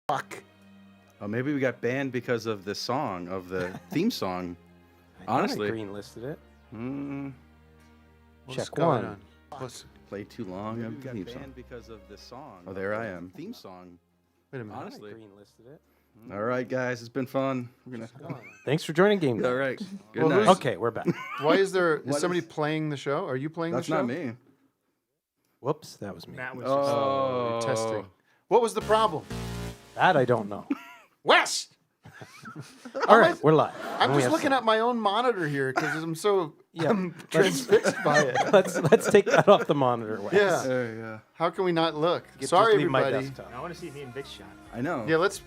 Fuck. Oh, maybe we got banned because of the song, of the theme song. Honestly. I green-listed it. What's Check going one. on? Played too long. Maybe I'm we got theme banned song. because of the song. Oh, there I am. Theme song. Wait a minute. Honestly. I green-listed it. All right, guys. It's been fun. We're gonna. Thanks for joining Game Night. All right. Good Well, night. who's- Okay, we're back. Why is there What somebody is- playing the show? Are you playing That's the show? not me. Whoops, that was me. Matt was Oh, You're testing. What was the problem? That I don't know. Wes! All right, we're live. I'm And we just have looking at my own monitor here because I'm so Yeah, I'm let's- transfixed by it. let's take that off the monitor. Wes. Yeah. yeah. How can we not look? Just Sorry, leave my everybody. desktop. I want to see me and Vic shot. I know. Yeah, let's.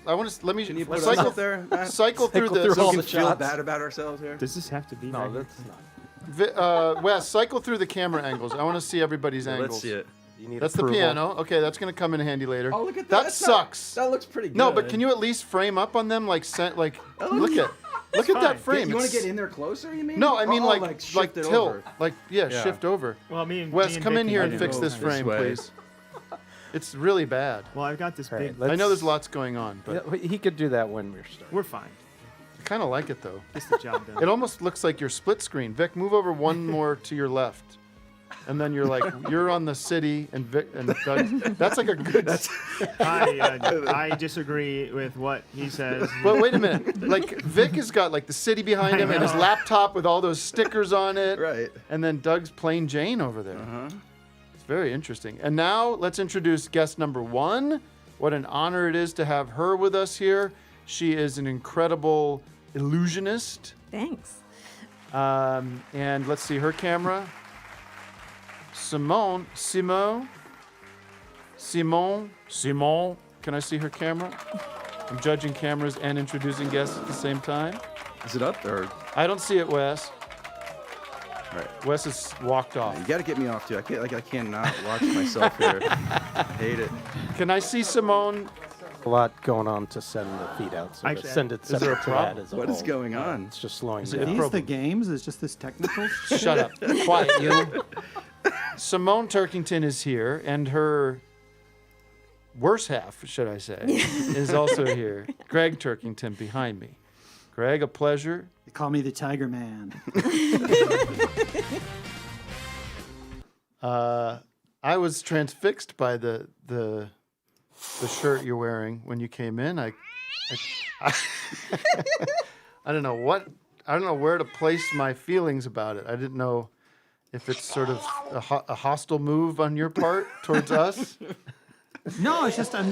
I want to. Let me Can you put us cycle up there, Matt? Cycle through Cycle the. through all We the can feel shots. bad about ourselves here. Does this have to be? No, right here? that's not. Wes, cycle through the camera angles. I want to see everybody's angles. Let's see it. You need That's the approval. piano. Okay, that's gonna come in handy later. Oh, look at that. That That's sucks. That looks pretty good. No, but can you at least frame up on them like look at that fine. frame. You want to It's- get in there closer? You mean? No, I mean Oh, like shift it tilt. over. Like Yeah. shift over. Well, me and Wes, me and come Vic in can here do and it. fix this this frame, way. please. It's really bad. Well, I've got this All big. right, I know there's lots going on, but Yeah, he could do that when we're starting. We're fine. I kind of like it though. Gets the job done. It almost looks like you're split screen. Vic, move over one more to your left. And then you're like, you're on the city, and Vic, and Doug. That's like a good. I disagree with what he says. But wait a minute. Like Vic has got like the city behind him and his know. laptop with all those stickers on it. Right. And then Doug's plain Jane over there. Uh-huh. It's very interesting. And now let's introduce guest number 1. What an honor it is to have her with us here. She is an incredible illusionist. Thanks. And let's see her camera. Simone. Can I see her camera? I'm judging cameras and introducing guests at the same time. Is it up there? I don't see it, Wes. All right. Wes has walked off. You got to get me off too. I cannot watch myself here. I hate it. Can I see Simone? A lot going on to send the feed out, so Actually, to send it is there a separate to that problem? as a What is whole. going on? It's just slowing Is it down. a These problem? the games? Is just this technical? Shut up. Quiet, you. Simone Turkington is here, and her worse half, should I say, is also here. Gregg Turkington behind me. Gregg, a pleasure. They call me the Tiger Man. I was transfixed by the shirt you're wearing when you came in. I don't know what. I don't know where to place my feelings about it. I didn't know if it's sort of a hostile move on your part towards us. No, it's just I'm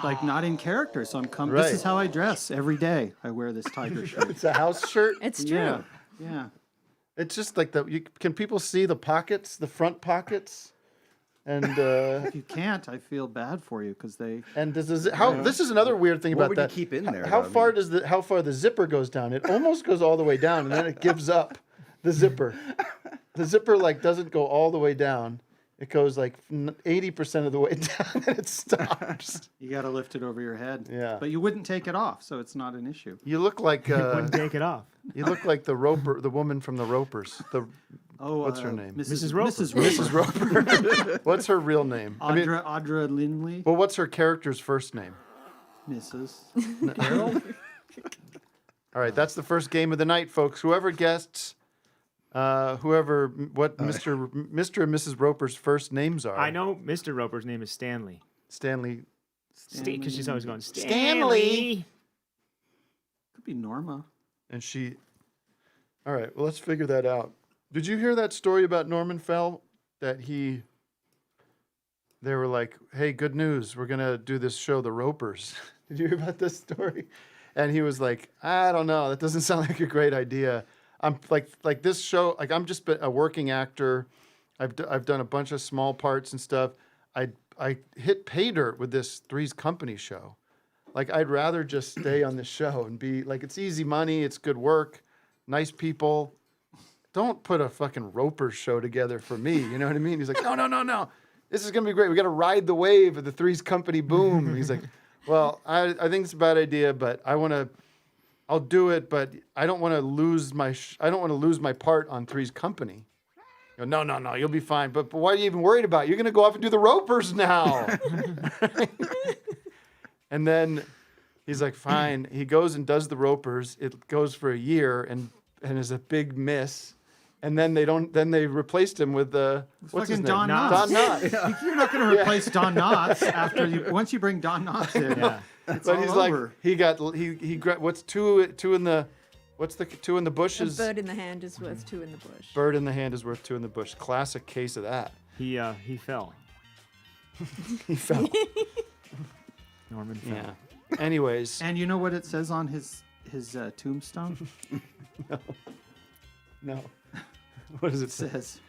like not in character, so I'm Right. This is how I dress every day. I wear this tiger shirt. It's a house shirt. It's true. Yeah, yeah. It's just like can people see the pockets, the front pockets, and If you can't, I feel bad for you because they. and this is another weird thing What about would that. you keep in there? How though? I far mean, how far the zipper goes down? It almost goes all the way down, and then it gives up. The zipper like doesn't go all the way down. It goes like 80% of the way down, and it stops. You got to lift it over your head. Yeah. But you wouldn't take it off, so it's not an issue. You look like Wouldn't take it off. you look like the woman from the Ropers. Oh, What's her name? Mrs. Roper. Mrs. Roper. Mrs. Roper. What's her real name? Audra Lindley. Well, what's her character's first name? Mrs. All right, that's the first game of the night, folks. Whoever guests, what Mr. and Mrs. Roper's first names are. I know Mr. Roper's name is Stanley. Stanley. Because she's always going, Stanley! Could be Norma. And she. All right, well, let's figure that out. Did you hear that story about Norman Fell? That they were like, hey, good news. We're going to do this show, The Ropers. Did you hear about this story? And he was like, I don't know. That doesn't sound like a great idea. I'm like this show, like I'm just a working actor. I've done a bunch of small parts and stuff. I hit pay dirt with this Three's Company show. Like I'd rather just stay on this show and be like, it's easy money, it's good work, nice people. Don't put a fucking Roper show together for me. You know what I mean? He's like, no. This is gonna be great. We got to ride the wave of the Three's Company boom. He's like, well, I think it's a bad idea, but I'll do it, but I don't want to lose my part on Three's Company. I go, no, you'll be fine. But why are you even worried about it? You're going to go off and do the Ropers now. And then he's like, fine. He goes and does the ropers. It goes for a year and is a big miss. And then they replaced him with what's his fucking name? Don Knotts. Don Knotts. You're not going to replace Don Knotts once you bring Don Knotts in. Yeah. It's But all he's over. like, he what's two in the A bushes? bird in the hand is worth two in the bush. Bird in the hand is worth two in the bush. Classic case of that. He fell. He fell. Norman fell. Yeah. Anyways, And you know what it says on his tombstone? no. What does it It say? says,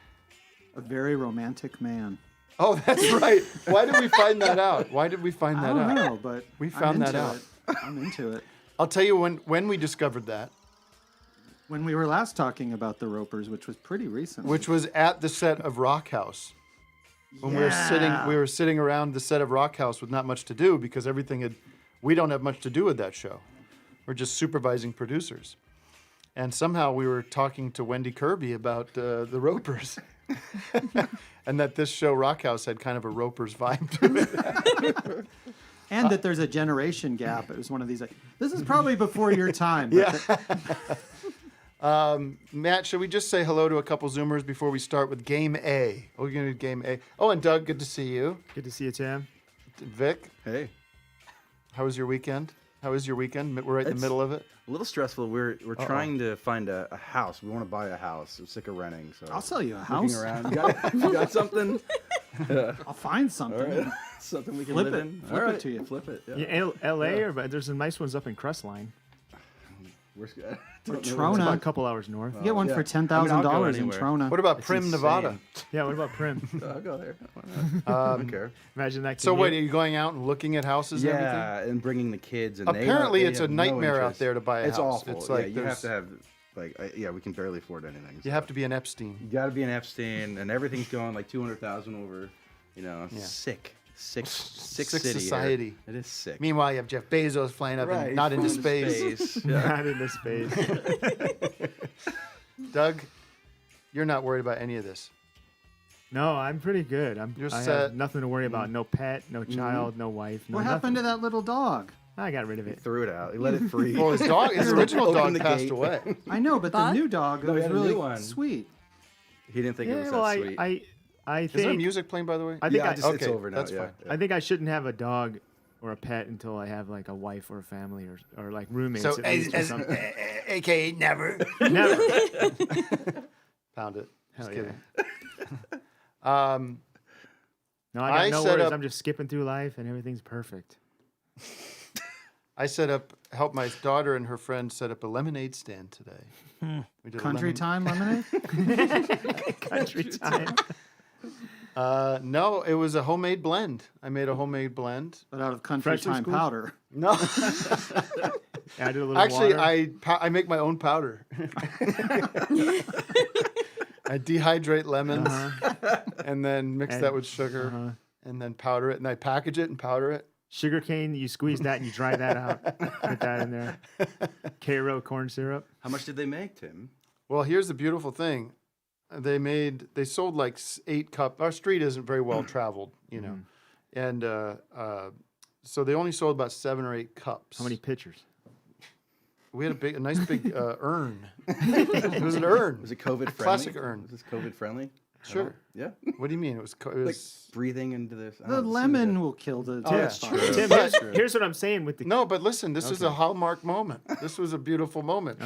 "A very romantic man." Oh, that's right. Why did we find that out? Why did we find I that don't out? know, but We I'm found that into out. it. I'm into it. I'll tell you when we discovered that, When we were last talking about the Ropers, which was pretty recent. which was at the set of Rock House. When we were sitting around the set of Rock House with not much to do because we don't have much to do with that show. We're just supervising producers. And somehow we were talking to Wendy Kirby about the Ropers. And that this show, Rock House, had kind of a Ropers vibe to it. And that there's a generation gap. It was one of these, like, this is probably before your time. But Matt, should we just say hello to a couple Zoomers before we start with Game A? We're going to do Game A. Oh, and Doug, good to see you. Good to see you, Tim. Vic, Hey, how was your weekend? How is your weekend? We're right in the middle of it. a little stressful. We're trying to find a house. We want to buy a house. We're sick of renting. So I'll sell you a looking house. around. You got something? I'll find something. All right. Something we can Flip live it. in. Flip All it right. to you. Flip it. Yeah. Yeah, L.A. but there's some nice ones up in Crestline. We're scared. Or It's about a Trona. couple hours north. You get one Yeah. for I mean, $10,000 I'll go in anywhere. Trona. What about It's Prim, insane. Nevada? Yeah, what about Prim? I'll go there. Why not? I don't care. Imagine that. So wait, are commute. you going out and looking at houses and everything? Yeah, and bringing the kids. And Apparently they it's a have no nightmare out interest. there to buy a it's house. Awful. It's like yeah, you have there's- to have we can barely afford anything. You have to be an Epstein. You got to be an Epstein, and everything's going like 200,000 over. You know, sick Sick city here. society. It is sick. Meanwhile, you have Jeff Bezos flying up and not into space. Yeah. Not in this space. Doug, you're not worried about any of this. No, I'm pretty good. You're I set. have nothing to worry about. No pet, no child, no wife. No What happened to that little dog? I got rid of it. Threw it out. He let it free. Well, his original Open dog the passed gate. away. I know, but the Bud? new dog No, he was had a new really one. sweet. He didn't think it was Yeah, that well, sweet. I Is there think music playing, by the way? I think yeah, I, just, it's okay, over now. that's yeah. fine. Yeah. I think I shouldn't have a dog or a pet until I have like a wife or a family or like roommates. So, at least or something. AKA never. Never. Found it. Hell Just yeah. kidding. No, I I got no set worries. up- I'm just skipping through life and everything's perfect. I helped my daughter and her friend set up a lemonade stand today. We did a Country Time Lemonade? Country time. No, it was a homemade blend. I made a homemade blend. But out of Country Freshly Time squeezed? powder. No, Yeah, I did a little actually, water. I make my own powder. I dehydrate lemons and then mix that with sugar and then powder it, and I package it and powder it. Sugar cane, you squeeze that and you dry that out. Put that in there. Cairo corn syrup. How much did they make, Tim? Well, here's the beautiful thing. They sold like 8 cups. Our street isn't very well traveled, you know. And so they only sold about 7 or 8 cups. How many pitchers? We had a nice big urn. It was an urn. Was it COVID friendly? Classic urn. Was this COVID friendly? Sure. Yeah. What do you mean? It was. Like breathing into this. I The don't see lemon that. will kill the that's taste true. buds. Tim, But- here's what I'm saying with the No, but listen, this is a hallmark moment. This was a beautiful moment.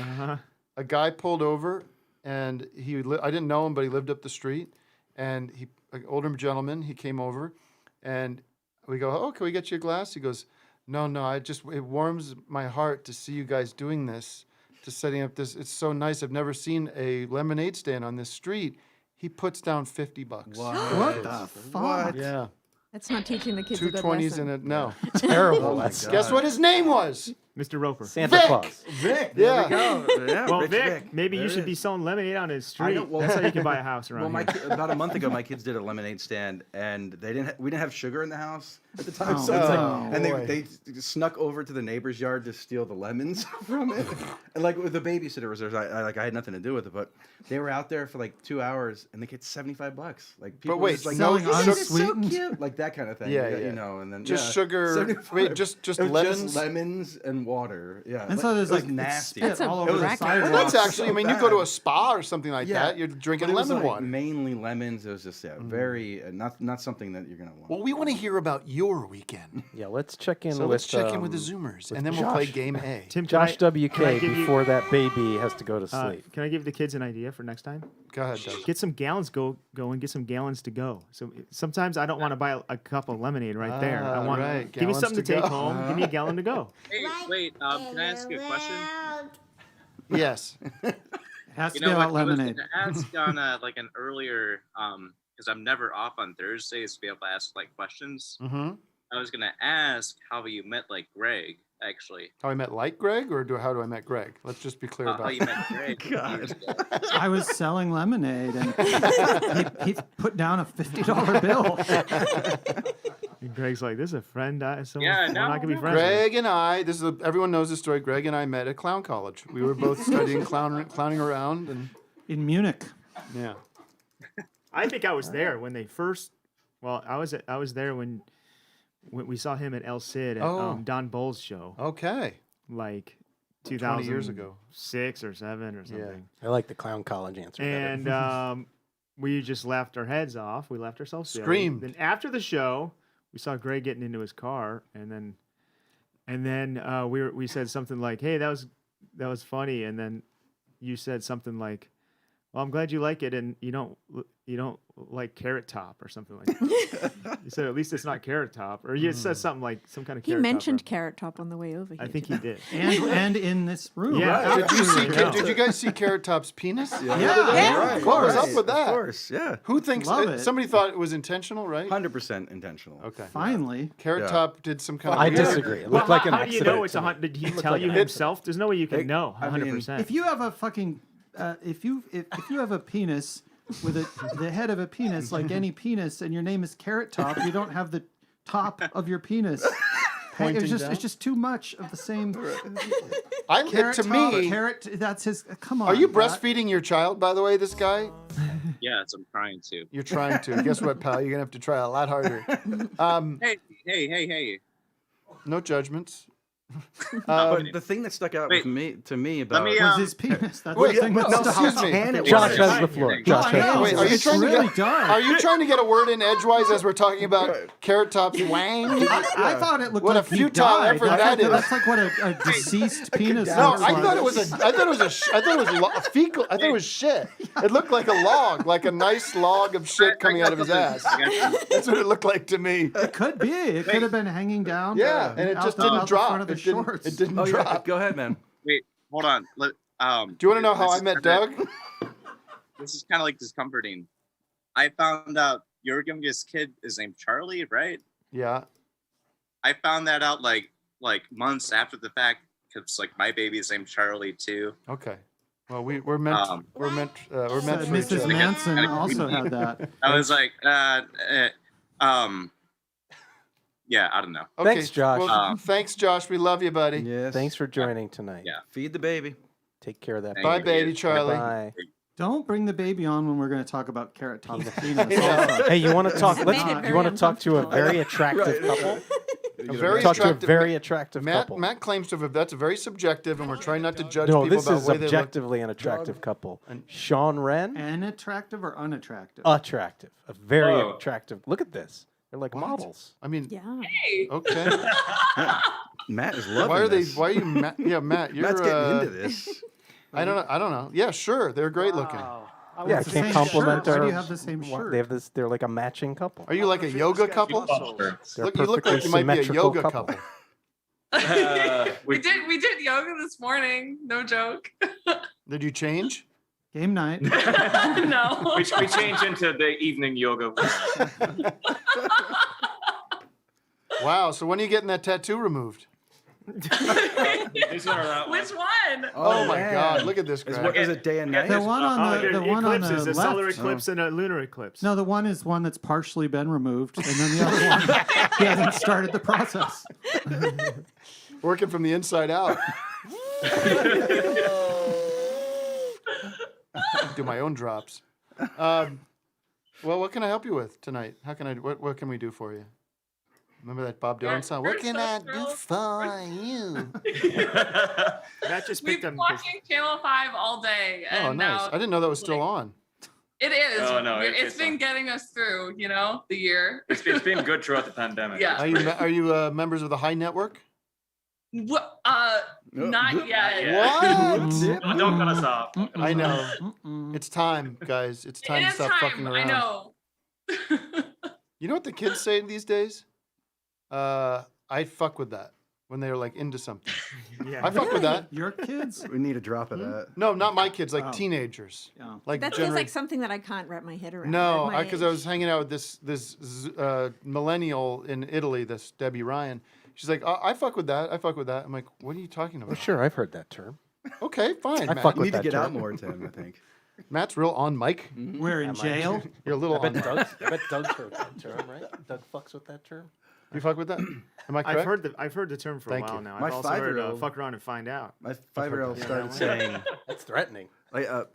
A guy pulled over, and I didn't know him, but he lived up the street, and an older gentleman. He came over, and we go, "Oh, can we get you a glass?" He goes, "No, it warms my heart to see you guys doing this, to setting up this. It's so nice. I've never seen a lemonade stand on this street." He puts down $50. What the fuck? Yeah, That's not teaching the kids a two good 20s lesson. and no. Terrible. That's Guess what his name was? Mr. Roper. Santa Vic! Claus. Vic. Yeah. There we go. Yeah, Well, Rich Vic, maybe There you it should be is. selling lemonade on his street. know, well- That's how you can buy a house around Well, here. about a month ago, my kids did a lemonade stand, and we didn't have sugar in the house at the time, Oh, so it's like, no. and boy. they snuck over to the neighbor's yard to steal the lemons from it. And like with the babysitter was there, I had nothing to do with it, but they were out there for like 2 hours, and they get $75. Like, people were wait, just like, selling "Oh, this is so unsweetened?" cute," like that kind of thing. Yeah, you yeah. know, and then Just yeah, sugar. 75. Wait, just It was lemons. just lemons and water. Yeah, And so there's it was like nasty. spit all It over was the a- sidewalk. Well, that's actually. I mean, you go to a bad. spa or something like that. You're drinking but it was lemon like water. mainly lemons. It was just very not something that you're gonna want. Well, we want to hear about your weekend. Yeah, let's check in So with let's check in with the um, Zoomers, with and then we'll play Josh. game A. Tim, Josh can I WK give you- before that baby has to go to sleep. can I give the kids an idea for next time? Go ahead, Doug. Get some gallons going. Get some gallons to go. So sometimes I don't want to buy a cup of lemonade right there. I want right, give me gallons something to to take go. home. Give me a gallon to go. Hey, wait. Can I ask you a question? Yes. It has to You be know about what? I was lemonade. gonna ask on like an earlier, because I'm never off on Thursdays to be able to ask like questions. Mm-hmm. I was gonna ask how you met like Greg, actually. How I met like Greg, or how do I met Greg? Let's just be clear How about you that. met Greg. years ago. I was selling lemonade, and he put down a $50 bill. And Greg's like, "This is a friend. Someone, Yeah, we're no, not gonna be no. friends." with." Greg and I. Everyone knows the story. Greg and I met at clown college. We were both studying clowning around, and In Munich. yeah. I think I was there when they first. Well, I was there when we saw him at El Cid at Oh. Don Bowles' show, Okay. like 20 years ago. 6 or 7 or something. I like the clown college answer better. And we just laughed our heads off. We laughed ourselves silly. Screamed. Then after the show, we saw Greg getting into his car, and then we said something like, "Hey, that was funny," and then you said something like, "Well, I'm glad you like it, and you don't like Carrot Top or something like that." You said, "At least it's not Carrot Top," or you said something like some kind of. He Carrot mentioned Top Carrot Top on the way over here. I think he did. And in this room. Yeah. Right. Did you guys see Carrot Top's penis? Yeah. Right, What was right, up with that? Of course, yeah. Who thinks Love it. somebody thought it was intentional, right? 100% intentional. Okay. Finally. Carrot Yeah. Top did some kind of I weird- disagree. It looked Well, like an how do you accident. know it's to me. Did he looked tell like you an himself? There's no way you can Hey, know I mean, 100%. If you have a fucking if you have a penis with the head of a penis like any penis, and your name is Carrot Top, you don't have the top of your penis. Pointing It's down? just too much of the same. To Top, me, carrot. That's his. Come on. are you Matt. breastfeeding your child, by the way, this guy? Yes, I'm trying to. You're trying to. Guess what, pal? You're going to have to try a lot harder. Hey. No judgments. But the thing that stuck out Wait. to me about me, Was his penis? That's Wait, the thing. no, that stuck excuse out. me. tan it Josh was. has the floor. Josh I has know. the Wait, floor. are you It's trying to really get? dark. Are you trying to get a word in edgewise as we're talking about Carrot Top's wang? I thought it looked What a like he futile died. effort I that thought is. That's like what a deceased penis No, looks I like. thought it was a fecal. I thought it was shit. It looked like a log, like a nice log of shit coming out of his ass. That's what it looked like to me. It could be. It could have been hanging down. Yeah, and it out just the- didn't out the drop. front of the It didn't. shorts. It didn't Oh, yeah. drop. Go ahead, man. Wait, hold on. Do you want to know how I met Doug? This is kind of like discomforting. I found out your youngest kid is named Charlie, right? Yeah. I found that out like months after the fact because like my baby is named Charlie too. Okay. Well, we're meant. We're meant for each Mrs. other. Manson Kinda also creepy. had that. I was like, yeah, I don't know. Okay. Thanks, Josh. Well, thanks, Josh. We love you, buddy. Yes. Thanks for joining tonight. Yeah. Feed the baby. Take care of that. Thank Bye, you. baby, Charlie. Bye. Don't bring the baby on when we're going to talk about Carrot Top's penis. Hey, you want to talk? Made Let's. it You very want to talk to a uncomfortable. very attractive couple? A very Talk to a attractive. very attractive Matt, couple. Matt claims to have. That's very subjective, and we're trying not to judge No, people this about is the way they look. objectively an attractive couple. Sean Wren, And attractive or unattractive? attractive, a very Whoa. attractive. Look at this. They're like models. I mean, Yeah. okay. Matt is loving Why are they? this. Why are you? Yeah, Matt. You're. Matt's getting into this. I don't know. I don't know. Yeah, sure. They're great looking. Yeah, It's the can't same compliment shirt. Why her. do you have the same shirt? They have this. They're like a matching couple. Are you like a yoga couple? They're Look, you look like perfectly you might be a symmetrical yoga couple. We did yoga this morning. No joke. Did you change? Game night. No. We change into the evening yoga. Wow. So when are you getting that tattoo removed? This one or that one? Which one? Oh my man. God! Look at this, Is, Greg. what, is it day and night? The one on the one on the eclipses, a solar left. eclipse and a lunar eclipse. No, the one is one that's partially been removed, and then the other one he hasn't started the process. Working from the inside out. Do my own drops. Well, what can I help you with tonight? How can I? What can we do for you? Remember that Bob Dylan song? What can I do for you? Matt just We've picked been them. watching Channel 5 all day. And Oh, nice. now I didn't know that was still like, on. It is. Oh, no, It's been on. getting us through, the year. It's been good throughout the pandemic. Yeah. Are you members of the High Network? Not yet. What? Don't cut us off. I know. It's time, guys. It's time It to is stop fucking time. around. I know. You know what the kids say these days? I fuck with that when they're like into something. Yeah. I fuck with that. Your kids? We need a drop of that. No, not my kids, like Oh. teenagers. Yeah. Like That feels genera- like something that I can't wrap my head around. No, at my because I age. was hanging out with this millennial in Italy, this Debbie Ryan. She's like, I fuck with that. I fuck with that. I'm like, what are you talking Well, about? sure, I've heard that term. Okay, fine. I Matt. fuck You with need to that get out term. more, Tim, I think. Matt's real on mic. We're in Am I? jail. You're a little I on. bet Doug's heard that term, right? Doug fucks with that term. You fuck with that? Am I correct? I've heard the term for Thank a while you. now. My I've also heard 5-year-old fuck around and find out. My 5-year-old Yeah, started that saying, That's threatening.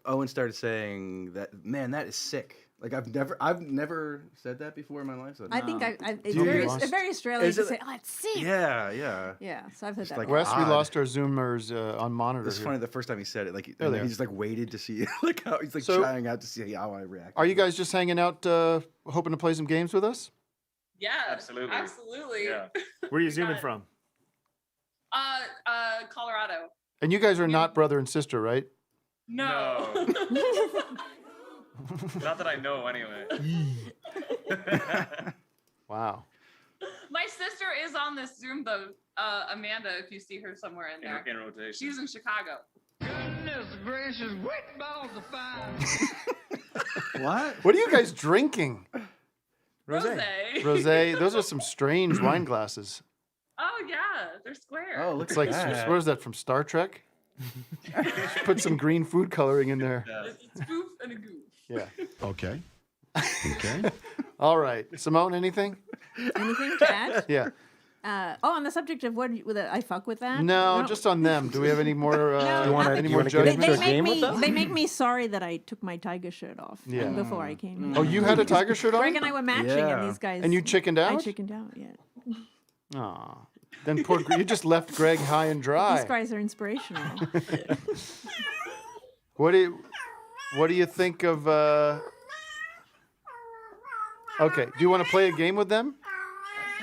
Owen started saying that, man, that is sick. Like I've never said that before in my life. So I think it's you very, lost- very Australian Is to it- say, oh, it's sick. yeah, yeah. Yeah, so I've heard that. like one. Wes, we odd. lost our Zoomers on monitor. It's here. funny the first time he said it, like There they he just like waited to see like how he's like So- trying out to see how I react. Are you guys just hanging out, hoping to play some games with us? Yeah. Absolutely. Absolutely. Yeah. Where are you zooming got it. from? Colorado. And you guys are not brother and sister, right? No. Not that I know, anyway. Wow. My sister is on this Zoom though. Amanda, if you see her somewhere in there. In rotation. She's in Chicago. What? What are you guys drinking? Rosé. Rosé. Those are some strange wine glasses. Oh yeah, they're square. Oh, look It's at like, that. what is that from Star Trek? Put some green food coloring in there. Yeah. It's a goof and a goof. Yeah. Okay. Okay. All right. Simone, anything? Anything to add? Yeah. On the subject of I fuck with that? No, just on them. Do we have any more? No, You wanna- nothing. any you more wanna get They, into judgment? a game with us? they make me sorry that I took my tiger shirt off Yeah. before I came in. Oh, you had a tiger shirt on? Greg and I were matching, Yeah. and these guys. And you chickened I out? chickened out. Yeah. Aw. Then poor you just left Greg high and dry. These guys are inspirational. What do you think of? Okay. Do you want to play a game with them?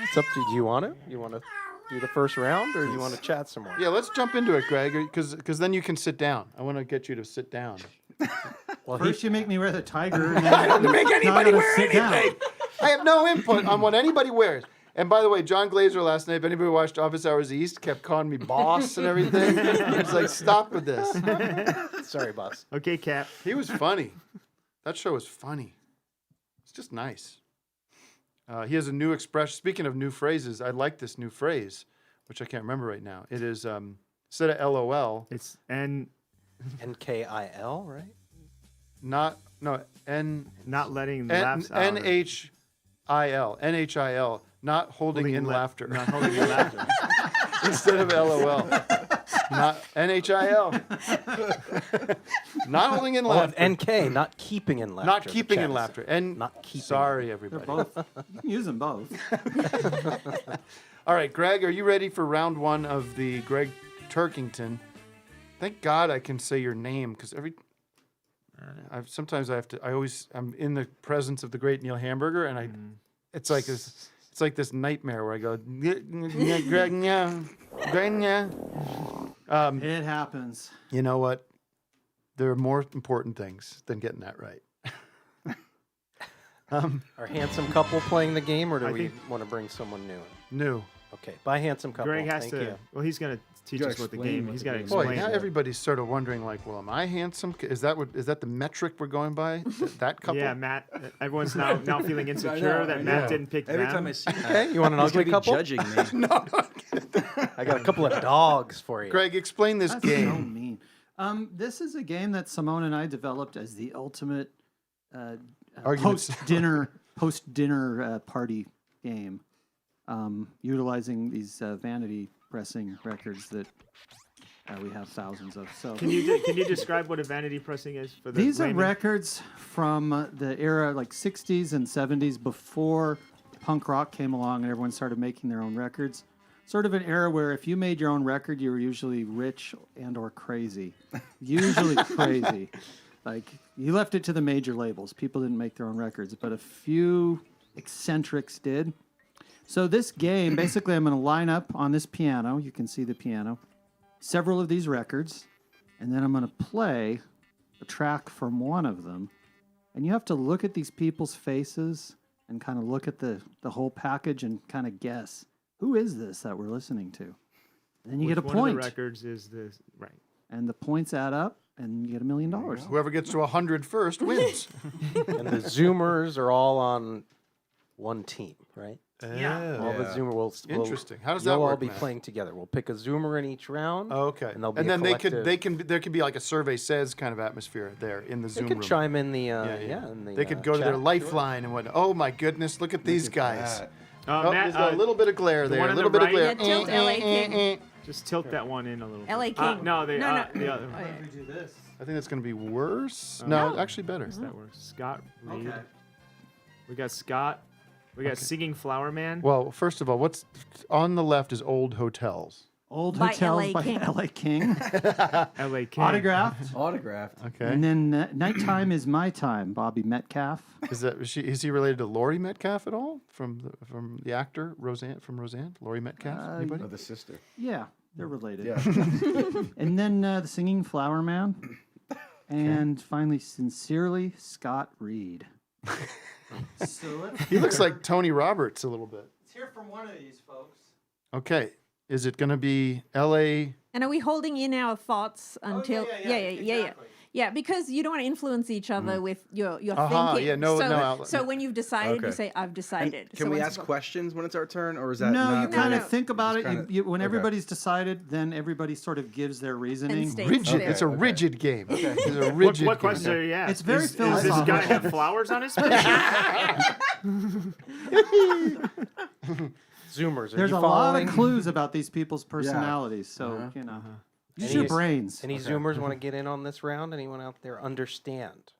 It's up to you. Do you want to? You want to do the first round, or you want to chat some more? Yeah, let's jump into it, Greg, because then you can sit down. I want to get you to sit down. Well, First you make me wear the tiger, and then I don't make anybody gotta wear sit down. anything. I have no input on what anybody wears. And by the way, John Glazer last night, if anybody watched Office Hours East, kept calling me boss and everything. It's like, stop with this. sorry, boss. Okay, Cap. He was funny. That show was funny. It's just nice. He has a new expression. Speaking of new phrases, I like this new phrase, which I can't remember right now. It is instead of LOL, It's N. NKIL, right? not Not letting laughs out. NHIL, not holding in laughter. Not holding in laughter. Instead of LOL. Not NHIL. Not holding in Oh, laughter. NK, not keeping in laughter. Not the keeping chat in is laughter. saying. And Not keeping sorry, They're everybody. both. You can use them both. All right, Greg, are you ready for round one of the Gregg Turkington? Thank God I can say your name because sometimes I have to. I'm in the presence of the great Neil Hamburger, and it's like this nightmare where I go Greg, yeah, Greg, yeah. It happens. You know what? There are more important things than getting that right. Our handsome couple playing the game, or do I we think- want to bring someone new? New. Okay, bye, handsome couple. Greg has Thank to. you. Well, he's gonna teach gotta us what the explain game. what He's the got to game is. Boy, explain. now it. everybody's sort of wondering, like, well, am I handsome? Is that the metric we're going by? That couple? Yeah, Matt. Everyone's now feeling I insecure know, that I Matt know. didn't pick Every them. time I see that, Okay, you want an he's gonna ugly be couple? judging me. I got a couple of dogs for you. Greg, explain this That's so game. mean. This is a game that Simone and I developed as the ultimate Arguments. post-dinner party game, utilizing these vanity pressing records that we have thousands of. So Can you describe what a vanity pressing is for the these are layman? records from the era like 60s and 70s before punk rock came along and everyone started making their own records. Sort of an era where if you made your own record, you were usually rich and or crazy. Usually crazy. Like, you left it to the major labels. People didn't make their own records, but a few eccentrics did. So this game, basically I'm going to line up on this piano. You can see the piano. Several of these records. And then I'm going to play a track from one of them. And you have to look at these people's faces and kind of look at the whole package and kind of guess. Who is this that we're listening to? And then you Which get a one point. of the records is this? Right. And the points add up, and you get $1 million. Whoever gets to 100 first wins. And the Zoomers are all on one team, right? Yeah. All the Zoomer will. Interesting. How does that You'll all work, be Matt? playing together. We'll pick a Zoomer in each round. Oh, okay. And, there'll be and a then collective- there could be like a survey says kind of atmosphere there in the They Zoom could room. chime in the Yeah. in the, They could go to chat. their lifeline and what? Oh my goodness! Look at these guys. Oh, Matt, there's a little bit of glare the there. one A on little the bit of right- glare. Yeah, tilt LA King. Just tilt that one in a little. LA bit. King. No, the No, other. no. The other. Oh, yeah. We do this. I think that's going to be worse. No, actually better. That works. Scott Reed. We got Scott. We got Singing Flower Man. Well, first of all, what's on the left is old hotels. Old By Hotels LA by King. LA King. LA King. Autographed. Autographed. Okay. And then Nighttime is My Time, Bobby Metcalf. Is he related to Laurie Metcalf at all from the actor Roseanne from Roseanne? Laurie Metcalf? Anybody? Oh, the sister. Yeah, they're related. Yeah. And then the Singing Flower Man. And finally, Sincerely, Scott Reed. So He looks like Tony Roberts a little bit. let's hear from one of these folks. Okay. Is it going to be L.A.? And are we holding in our thoughts until? exactly. Yeah, because you don't want to influence each other with your Aha, thinking. yeah, no so, outlet. so when you've decided, you Okay. say, "I've And decided." can So we once ask you go- questions when it's our turn, or is that No, not you kind No, of no. think about Just it. kinda- When okay. everybody's decided, then everybody sort of gives their reasoning. states Rigid. there. It's a Okay. rigid game. It's a What, rigid what game. questions are you asking? It's very Does this guy philosophical. have flowers on his face? Zoomers. Are There's you a following? lot of clues about these people's personalities, so Uh-huh. you know, use Any- your brains. Any Zoomers want to get in on this round? Anyone out there understand?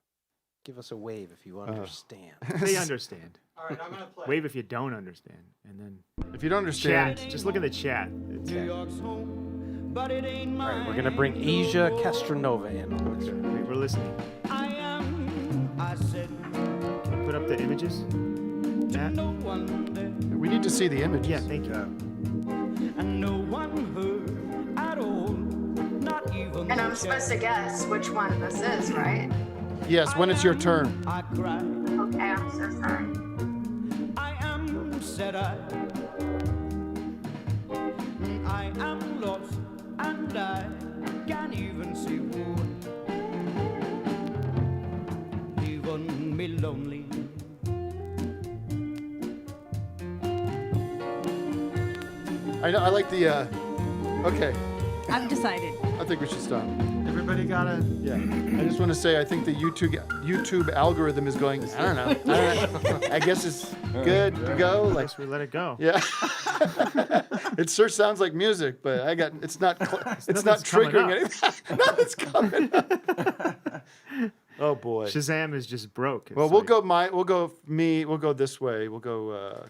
Give us a wave if you understand. They understand. All right, I'm gonna play. Wave if you don't understand, and then If you don't understand, chat. Just look in the chat. All right, we're gonna bring Asia Castronova in on this. We're listening. Can you put up the images? Matt? we need to see the image. Yeah, thank you. And I'm supposed to guess which one this is, right? Yes, when it's your turn. Okay, I'm so sorry. I know. I like the. Okay, I've decided. I think we should stop. Everybody got a. Yeah. I just want to say I think the YouTube algorithm is going. I don't know. I guess it's good to go. Like, Guess we let it go. yeah. It sure sounds like music, but it's not. It's not Nothing's coming triggering up. anything. Nothing's coming up. Oh boy. Shazam is just broke. It's Well, we'll like- We'll go this way. We'll go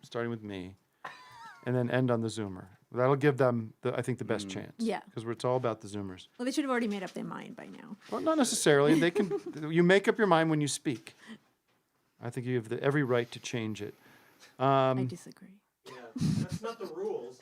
starting with me, and then end on the Zoomer. That'll give them, I think, the best chance. Yeah. Because it's all about the Zoomers. Well, they should have already made up their mind by now. Well, not necessarily. They can. You make up your mind when you speak. I think you have every right to change it. I disagree. That's not the rules.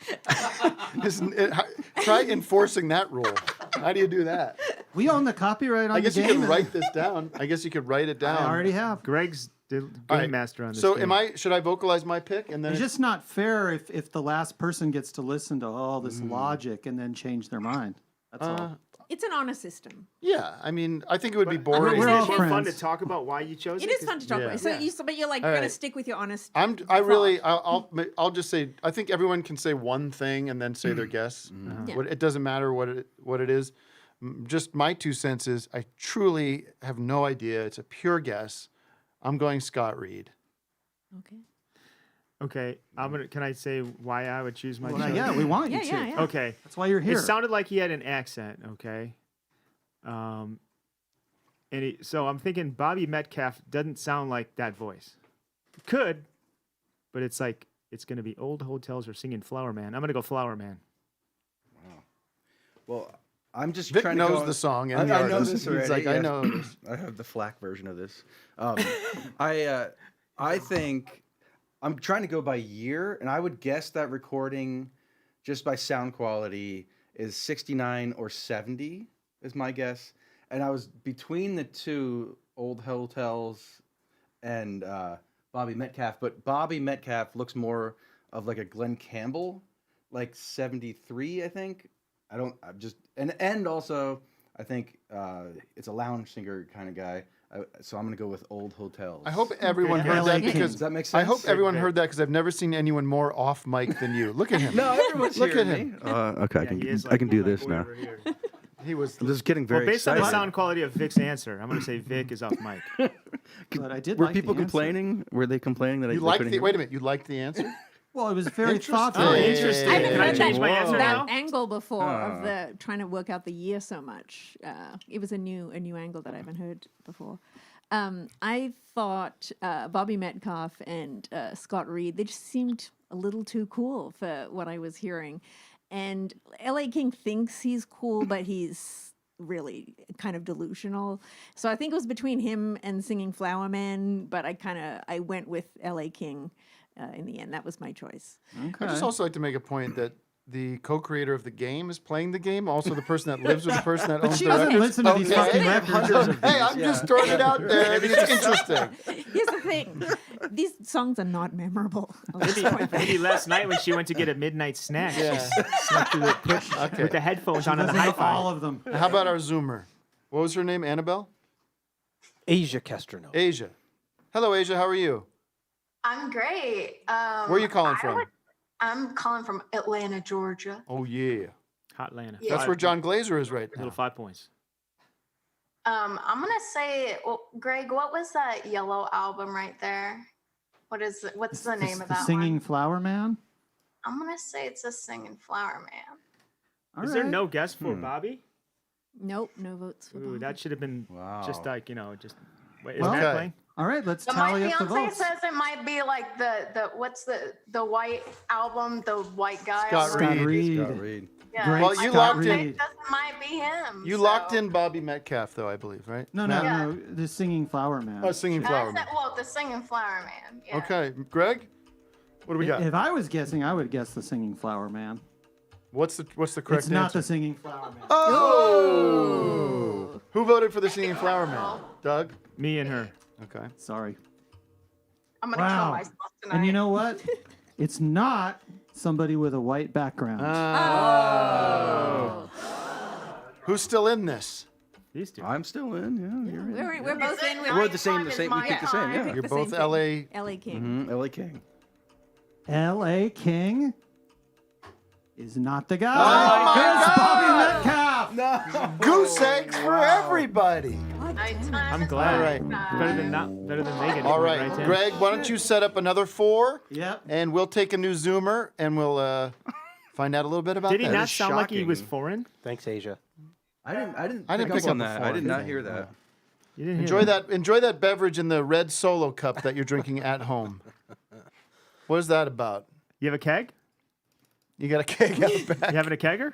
Try enforcing that rule. How do you do that? We own the copyright on I guess the you game. could write this down. I guess you could write it down. I already have. Greg's Game All right, master on this. So game. should I vocalize my pick and then It's just not fair if the last person gets to listen to all this logic and then change their mind. That's all. It's an honor system. yeah, I mean, I think it would be I'm boring. We're all saying- More fun to friends. talk about why you chose it. It is 'Cause- fun to talk Yeah. about. So Yeah. but you're like All gonna right. stick with your honest. I'll just say I think everyone can say one thing and then say their guess. Yeah. It doesn't matter what it is. Just my 2 cents is I truly have no idea. It's a pure guess. I'm going Scott Reed. Okay. Okay, Can I say why I would choose my? Well, choice? yeah, we want you Yeah, to. yeah, yeah. Okay. That's why you're here. It sounded like he had an accent. Okay. So I'm thinking Bobby Metcalf doesn't sound like that voice. Could, but it's like it's gonna be Old Hotels or singing Flower Man. I'm gonna go Flower Man. Well, I'm just Vic trying to knows go. the song and I the know artist. this He's already. like, I yeah. know this. I have the FLAC version of this. I think I'm trying to go by year, and I would guess that recording, just by sound quality, is 69 or 70 is my guess. And I was between the two, Old Hotels and Bobby Metcalf, but Bobby Metcalf looks more of like a Glenn Campbell, like 73, I think. And also I think it's a lounge singer kind of guy. So I'm gonna go with Old Hotels. I hope everyone Okay. heard LA that King. because Does that make I sense? hope everyone Vic. heard that because I've never seen anyone more off mic than you. Look at him. No, everyone's Look at hearing him. me. Okay, Yeah, he is I can like- do like this way now. over here. He was. I'm just getting very Well, based on excited. the sound quality of Vic's answer, I'm gonna say Vic is off mic. But I did Were like the people answer. complaining? Were they complaining that You they liked couldn't the. hear Wait a me? minute. You liked the answer. Well, it was very Interesting. thoughtful. Oh, interesting. I haven't Can I heard change my Whoa. answer that now? angle before of Ah. the trying to work out the year so much. It was a new angle that I haven't heard before. I thought Bobby Metcalf and Scott Reed, they just seemed a little too cool for what I was hearing. And LA King thinks he's cool, but he's really kind of delusional. So I think it was between him and singing Flower Man, but I went with LA King in the end. That was my choice. Okay. I just also like to make a point that the co-creator of the game is playing the game. Also, the person that lives with the person that But owns she the doesn't records. listen to these Okay. fucking records. Hey, I'm just throwing it out there. I mean, it's interesting. Here's the thing. These songs are not memorable. I'll just point that Maybe last night when she went to get a midnight snack, Yeah. she snuck through the push with the headphones on and the Listen to hi-fi. all of them. How about our Zoomer? What was her name? Annabelle? Asia Kestrano. Asia. Hello, Asia. How are you? I'm great. Where are you calling from? I'm calling from Atlanta, Georgia. Oh, yeah. Hot Lana. Yeah. That's where John Glazer is right now. Little 5 points. I'm gonna say, well, Greg, what was that yellow album right there? What's the name of that Singing one? Flower Man? I'm gonna say it's a Singing Flower Man. All Is there right. no guess for Bobby? Nope, no votes for Ooh, Bobby. that should have been just like, just. Wait, is Well- Matt Okay. playing? All right, let's But my tally up the fiance votes. says it might be like the white album, the white guy. Scott album. Scott Reed. Scott Reed. Yeah. Great Well, you Scott locked Reed. in- It might be him. You so. locked in Bobby Metcalf, though, I believe, right? No, Matt? Yeah. the Singing Flower Man. Oh, Singing Flower Man. Well, the Singing Flower Man. Yeah. Okay. Greg? What do we got? If I was guessing, I would guess the Singing Flower Man. What's the correct It's not answer? the Singing Flower Man. Oh! Who voted for the Singing Flower Man? Doug? Me and her. Okay. Sorry. I'm gonna kill Wow. myself tonight. And you know what? It's not somebody with a white background. Oh. Who's still in this? These two. I'm still in. Yeah, you're in. We're both in. We're the same. The same. We my picked the same. time. Yeah. picked You're the both same LA. thing. LA King. LA King. L.A. King is not the guy. Oh my It's God! Bobby Metcalf. Goose eggs for everybody. I'm glad. All right. Better than Megan. All who went right. in. Greg, why don't you set up another 4? Yep. And we'll take a new Zoomer and we'll find out a little bit about Did he that. not is sound like he was shocking. forein? Thanks, Asia. I didn't I didn't pick up up on a that. I foreign did not thing. hear that. You didn't Enjoy hear that. Enjoy that beverage in the red Solo cup that you're drinking at home. What is that about? You have a keg? You got a keg out back. You having a kegger?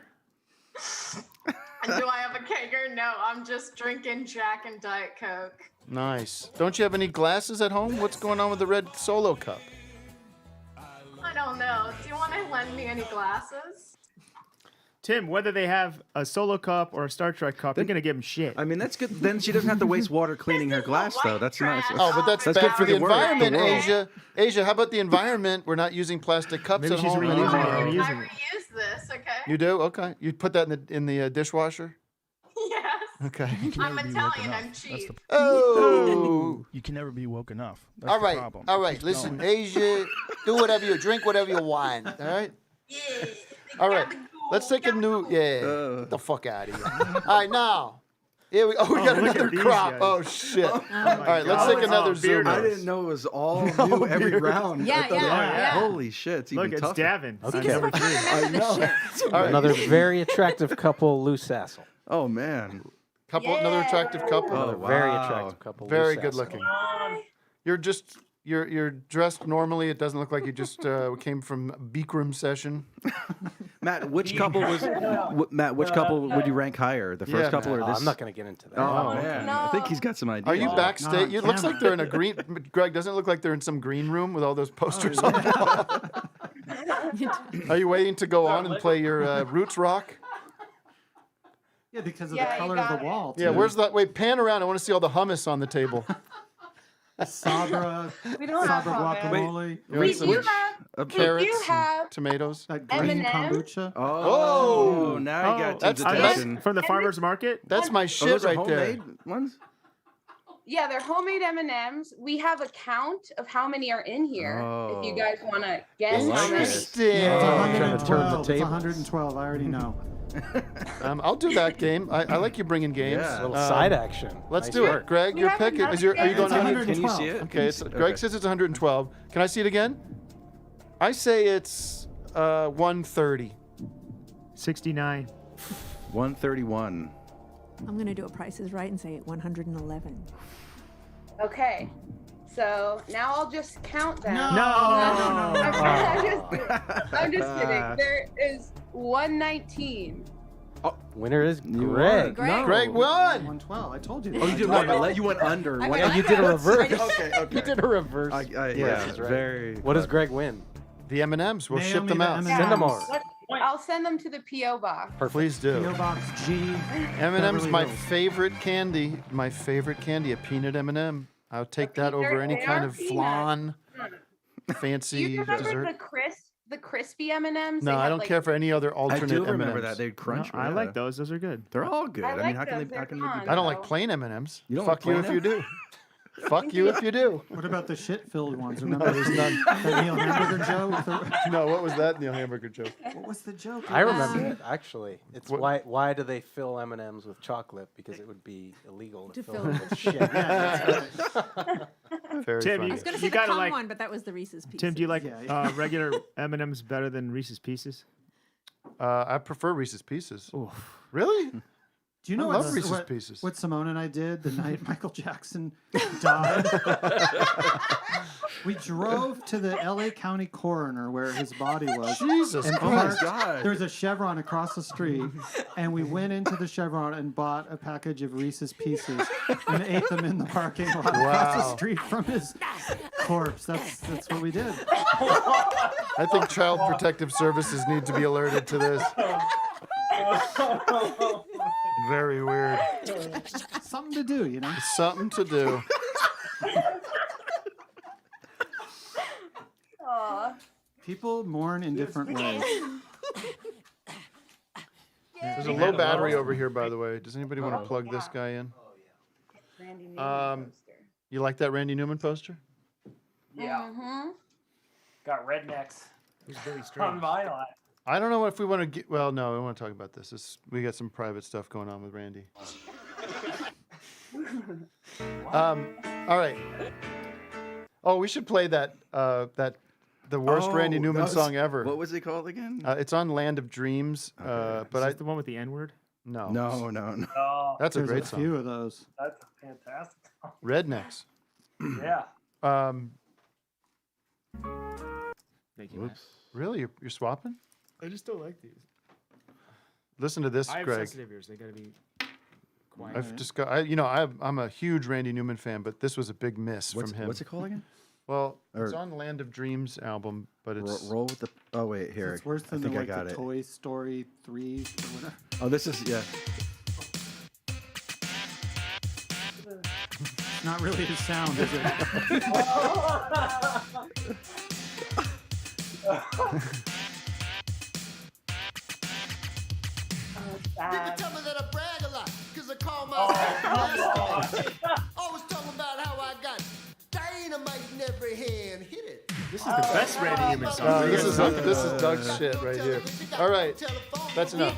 Do I have a kegger? No, I'm just drinking Jack and Diet Coke. Nice. Don't you have any glasses at home? What's going on with the red Solo cup? I don't know. Do you want to lend me any glasses? Tim, whether they have a Solo cup or a Star Trek cup, you're gonna give them shit. I mean, that's good. Then she doesn't have to waste water cleaning her glass, though. That's nice. Oh, but that's good bad for the world, environment, world. Asia. Asia, how about the environment? We're not using plastic cups Maybe at she's home reusing it. anymore. I Reusing it. reuse this, okay? You do? Okay. You put that in the dishwasher? Yes. Okay. I'm Italian. I'm cheap. Oh. You can never be woke enough. That's All the right. problem. All It right. keeps Listen, going. Asia, do whatever you drink, whatever you want. All right. Yeah. All right. Let's take a new. Yeah. Get the fuck out of here. All right, now. Here we. Oh, we got look at another these crop. guys. Oh shit. All right. Let's God. take another Oh, zoom. I out. didn't know it was all new every round. Yeah, I thought yeah. Holy shit! It's Look, even it's tougher. Davin. Okay. Number 3. I know. All right. Another very attractive couple, loose assel. Oh man. Another attractive couple. Oh, Another very wow. attractive couple. Very loose good assel. looking. You're dressed normally. It doesn't look like you just came from Bikram session. Matt, which couple was? Matt, which couple would you rank higher? The first Yeah, couple or this? I'm not going to get into that. Oh man, I think he's got some ideas. Are you there. backstage? It looks like they're in a green. Greg, doesn't it look like they're in some green room with all those posters on the wall? Are you waiting to go on and play your roots rock? Yeah, because of Yeah, the you color got of the wall. Yeah, too. where's that? Wait, pan around. I want to see all the hummus on the table. Sabra, We don't have Sabra hummus. guacamole, You We want some do have. We do carrots, have. and tomatoes. that green M&M? kombucha. Oh, now you got that's Tim's the best- attention. From the farmer's market? That's my Oh, shit those are right there. homemade ones. Yeah, they're homemade M&Ms. We have a count of how many are in here. If you Oh. guys want to guess like how it. many. Interesting. It's trying to turn the 112. It's tables. 112. I already know. I'll do that game. I like you bringing games. Yeah. A little side action. Let's Nice do work. it. Greg, We your have pick. another Are you game. going It's to? 100. Can you see it? Okay, Greg says it's 112. Can I see it again? I say it's 130. 69. 131. I'm gonna do a Price is Right and say 111. Okay. So now I'll just count them. No. I'm just kidding. There is 119. Winner is You Greg. won. Greg won. 112. I told you. Oh, you did one. You went under. I One- went You did a reverse. Okay, okay. You did a reverse. yeah, That's right. very. What does Greg win? The M&Ms. We'll ship Naomi, them the out. M&Ms. Send them over. I'll send them to the PO box. Please do. PO Box G. M&M's Beverly my Hills. favorite candy. My favorite candy, a peanut M&M. I'll take that over any they kind are of peanuts. flan, Do fancy you remember dessert. the crispy M&Ms? No, They I had, don't like, care for any other I alternate do remember M&Ms. that they'd crunch. I yeah. like those. Those are good. They're all good. I I mean, like how can those. they? How They're can they? fun. Be I don't like So- plain M&Ms. You don't Fuck like you plain if you do. Fuck you if you do. What about the shit-filled ones? Remember there's none. that Neil Hamburger Joe? With the, No, what was that Neil Hamburger joke? what was the joke? I remember it actually. It's What- why do they fill M&Ms with chocolate? Because it would be illegal to, To fill fill them them with shit. Yeah, that's right. Very Tim, funny. I was gonna You say the gotta cum like- one, but that was the Reese's Pieces. Tim, do you like Yeah. regular M&Ms better than Reese's Pieces? I prefer Reese's Pieces. Oof. Really? Do you know I love what's- Reese's what, Pieces. what Simone and I did the night Michael Jackson died? We drove to the LA County coroner where his body was. Jesus and Christ. parked- There's a Chevron across the street, and we went into the Chevron and bought a package of Reese's Pieces and ate them in the parking lot across the Wow. street from his corpse. That's what we did. I think Child Protective Services need to be alerted to this. Very weird. Something to do, you know. Something to do. Aw. People mourn in different ways. There's a low battery over here, by the way. Does anybody want to plug this guy in? Randy Newman poster. You like that Randy Newman poster? Yeah. Mm-hmm. Got rednecks Who's Billy on Strange? my line. I don't know if we want to get. Well, no, we want to talk about this. We got some private stuff going on with Randy. All right. Oh, we should play that. The worst Randy Oh, Newman that was- song ever. What was it called again? It's on Land of Dreams. Okay. But Is I this the one with the N-word? no. No. Oh, That's a There's great a song. few of those. that's a fantastic song. Rednecks. Yeah. Thank you. Whoops. Really, you're swapping? I just don't like these. Listen to this, I have Greg. sensitive ears. They gotta be quiet. I've just got. I'm a huge Randy Newman fan, but this was a big miss from him. What's it called again? Well, it's Or- on Land of Dreams album, but it's Roll with the. Oh wait, here. It's worse I than think the, I got the it. Toy Story 3 or whatever. Oh, this is yeah. Not really his sound, is it? People tell me that I brag a lot, cause I call Oh, myself always talking about how I got dynamite in every hand. Hit it. This is the best Randy Newman song. this is Doug's shit right here. All right, that's enough.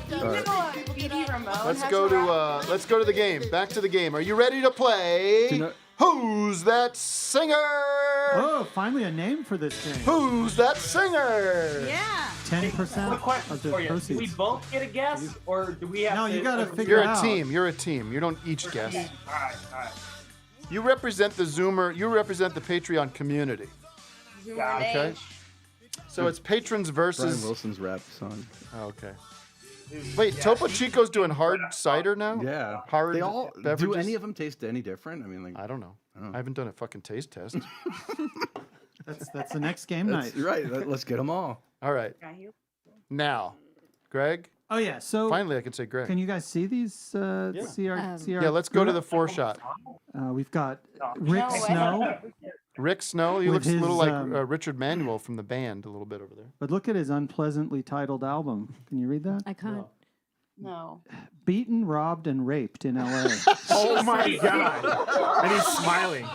Let's go to the game. Back to the game. Are you ready to play? Who's that singer? Oh, finally a name for this game. Who's that singer? Yeah. 10% Quick question of the for you. Do we proceeds. both get a guess, or do we have No, to? you gotta figure You're it a out. team. You're a team. You don't each guess. All right, all right. You represent the Zoomer. You represent the Patreon community. Okay. So it's patrons Brian versus. Wilson's rap song. Oh, okay. Wait, Topo Chico's doing hard cider now? Yeah. Hard They all do. beverages? Any of them taste any different? I mean, like I don't know. I haven't done a fucking taste test. That's the next game night. that's right. Let's get them all. All right. Now, Greg. Oh yeah. So Finally, I can say Greg. can you guys see these? See our. Yeah, let's go to the 4-shot. We've got Rick Snow, Rick Snow. He With looks a little his, like Richard Manuel from the band, a little bit over there. but look at his unpleasantly titled album. Can you read that? I can't. No. Beaten, robbed, and raped in L.A. Oh my god! And he's smiling.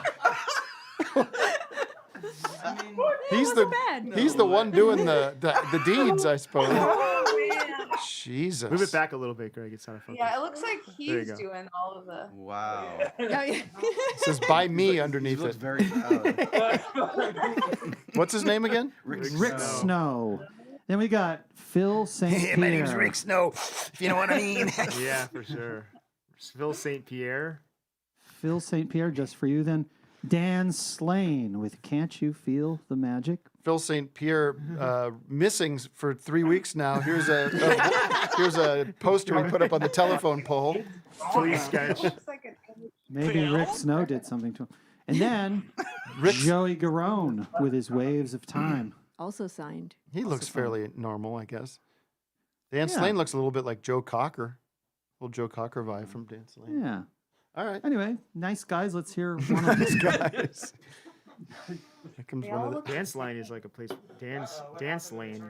He's wasn't bad. he's the one doing the deeds, I suppose. Jesus. Move it back a little bit, Greg. It's out of focus. Yeah, it looks like There you he's go. doing all of the. Wow. Oh, yeah. It says by me He underneath looks it. very valid. What's his name again? Rick Snow. Then we got Phil St. Pierre. Snow, if you know what I mean. Yeah, for sure. Phil St. Pierre. Phil St. Pierre, just for you then. Dan Slane with Can't You Feel the Magic? Phil St. Pierre missing for 3 weeks now. Here's a poster we put up on the telephone pole. Please sketch. Maybe Rick Snow did something to him. And then Joey Garone with his Waves of Time. Also signed. He looks fairly normal, I guess. Dan Yeah. Slane looks a little bit like Joe Cocker. Little Joe Cocker vibe from Dan Slane. Yeah. All right. Anyway, nice guys. Let's hear one of these Guys. Here comes one of the. Dance line is like a place. Dance lane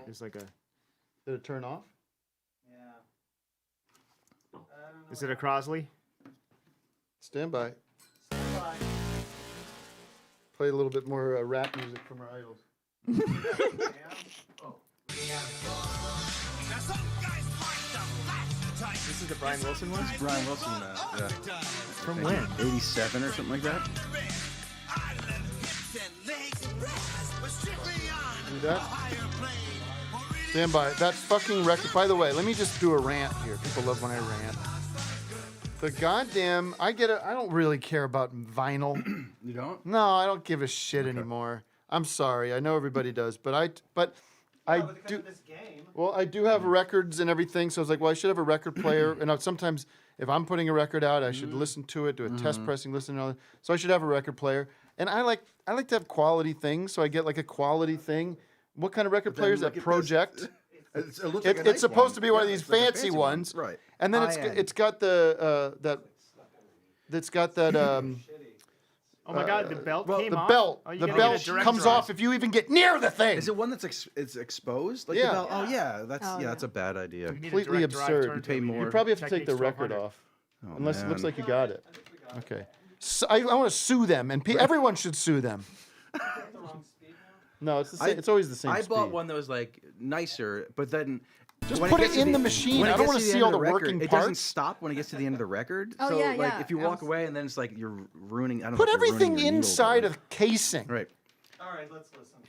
is like a. Did it turn off? Is it a Crosley? Stand by. Play a little bit more rap music from our idols. This is the Brian Wilson one. Brian Wilson, yeah. From when? 87 or something like that. Do that. Stand by. That fucking record. By the way, let me just do a rant here. People love when I rant. The goddamn. I get it. I don't really care about vinyl. You don't? No, I don't give a shit anymore. I'm sorry. I know everybody does, but I do. Well, I do have records and everything, so I was like, well, I should have a record player. And sometimes, if I'm putting a record out, I should listen to it, do a test pressing, listen to all that. So I should have a record player. And I like to have quality things, so I get like a quality thing. What kind of record player is that? Project. It looks like a It's nice supposed one. to be one of Yeah, these it's like a fancy ones, Right. And then High-end. it's got the that's got that Oh my God, the belt well, came the off? belt Oh, you the gotta get a belt director's comes eye. off if you even get near the thing. Is it one that's it's exposed? Like Yeah. the belt? Oh yeah, that's Oh, yeah. that's a bad idea. You need a completely direct drive absurd. turntable. You pay more. You probably have to take the Technics record 1200. off, Oh, unless it looks man. like you got it. Okay, so I want to sue them, and everyone should sue them. No, it's the same. It's always the same. I bought speed. one that was like nicer, but then Just when put gets it to in the machine. when it I don't gets want to to the see end all of the record, working it doesn't parts. stop when it gets to the end of the record. Oh, so yeah, like yeah. if you I walk was- away and then it's like you're ruining. I don't Put know if you're ruining everything your needle, inside but- of the casing. Right. All right, let's listen.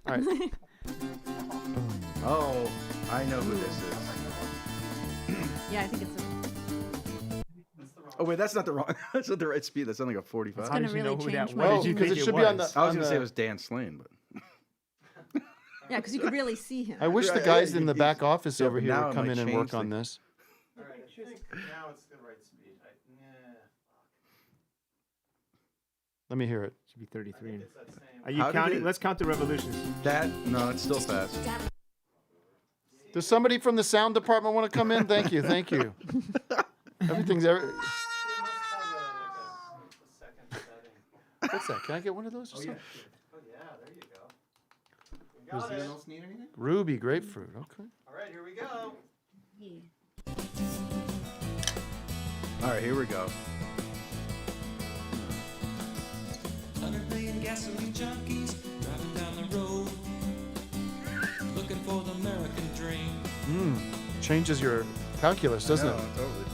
All right. Oh, I know who this is. Yeah, I think it's Oh wait, that's not the wrong. That's not the right speed. That's only like a 45. It's How gonna did you really know who that change was? my Well, Did you because think it it should be on was? the. I was on gonna say the- it was Dan Slane, but yeah, because you could really see him. I wish the Right, guys yeah, in the he's- back office yeah, over but here now would it come might in and change work on the- this. All right, I think now it's the right speed. Let me hear it. Should be 33. Are you How did counting? it- Let's count the revolutions. No, it's still fast. Does somebody from the sound department want to come in? Thank you. Thank you. Everything's ever. What's that? Can I get one of those or something? Does anyone else need anything? Ruby grapefruit. Okay. All right, here we go. All right, here we go. 100 million gasoline junkies driving down the road, looking for the American dream. Changes your calculus, doesn't it? Totally.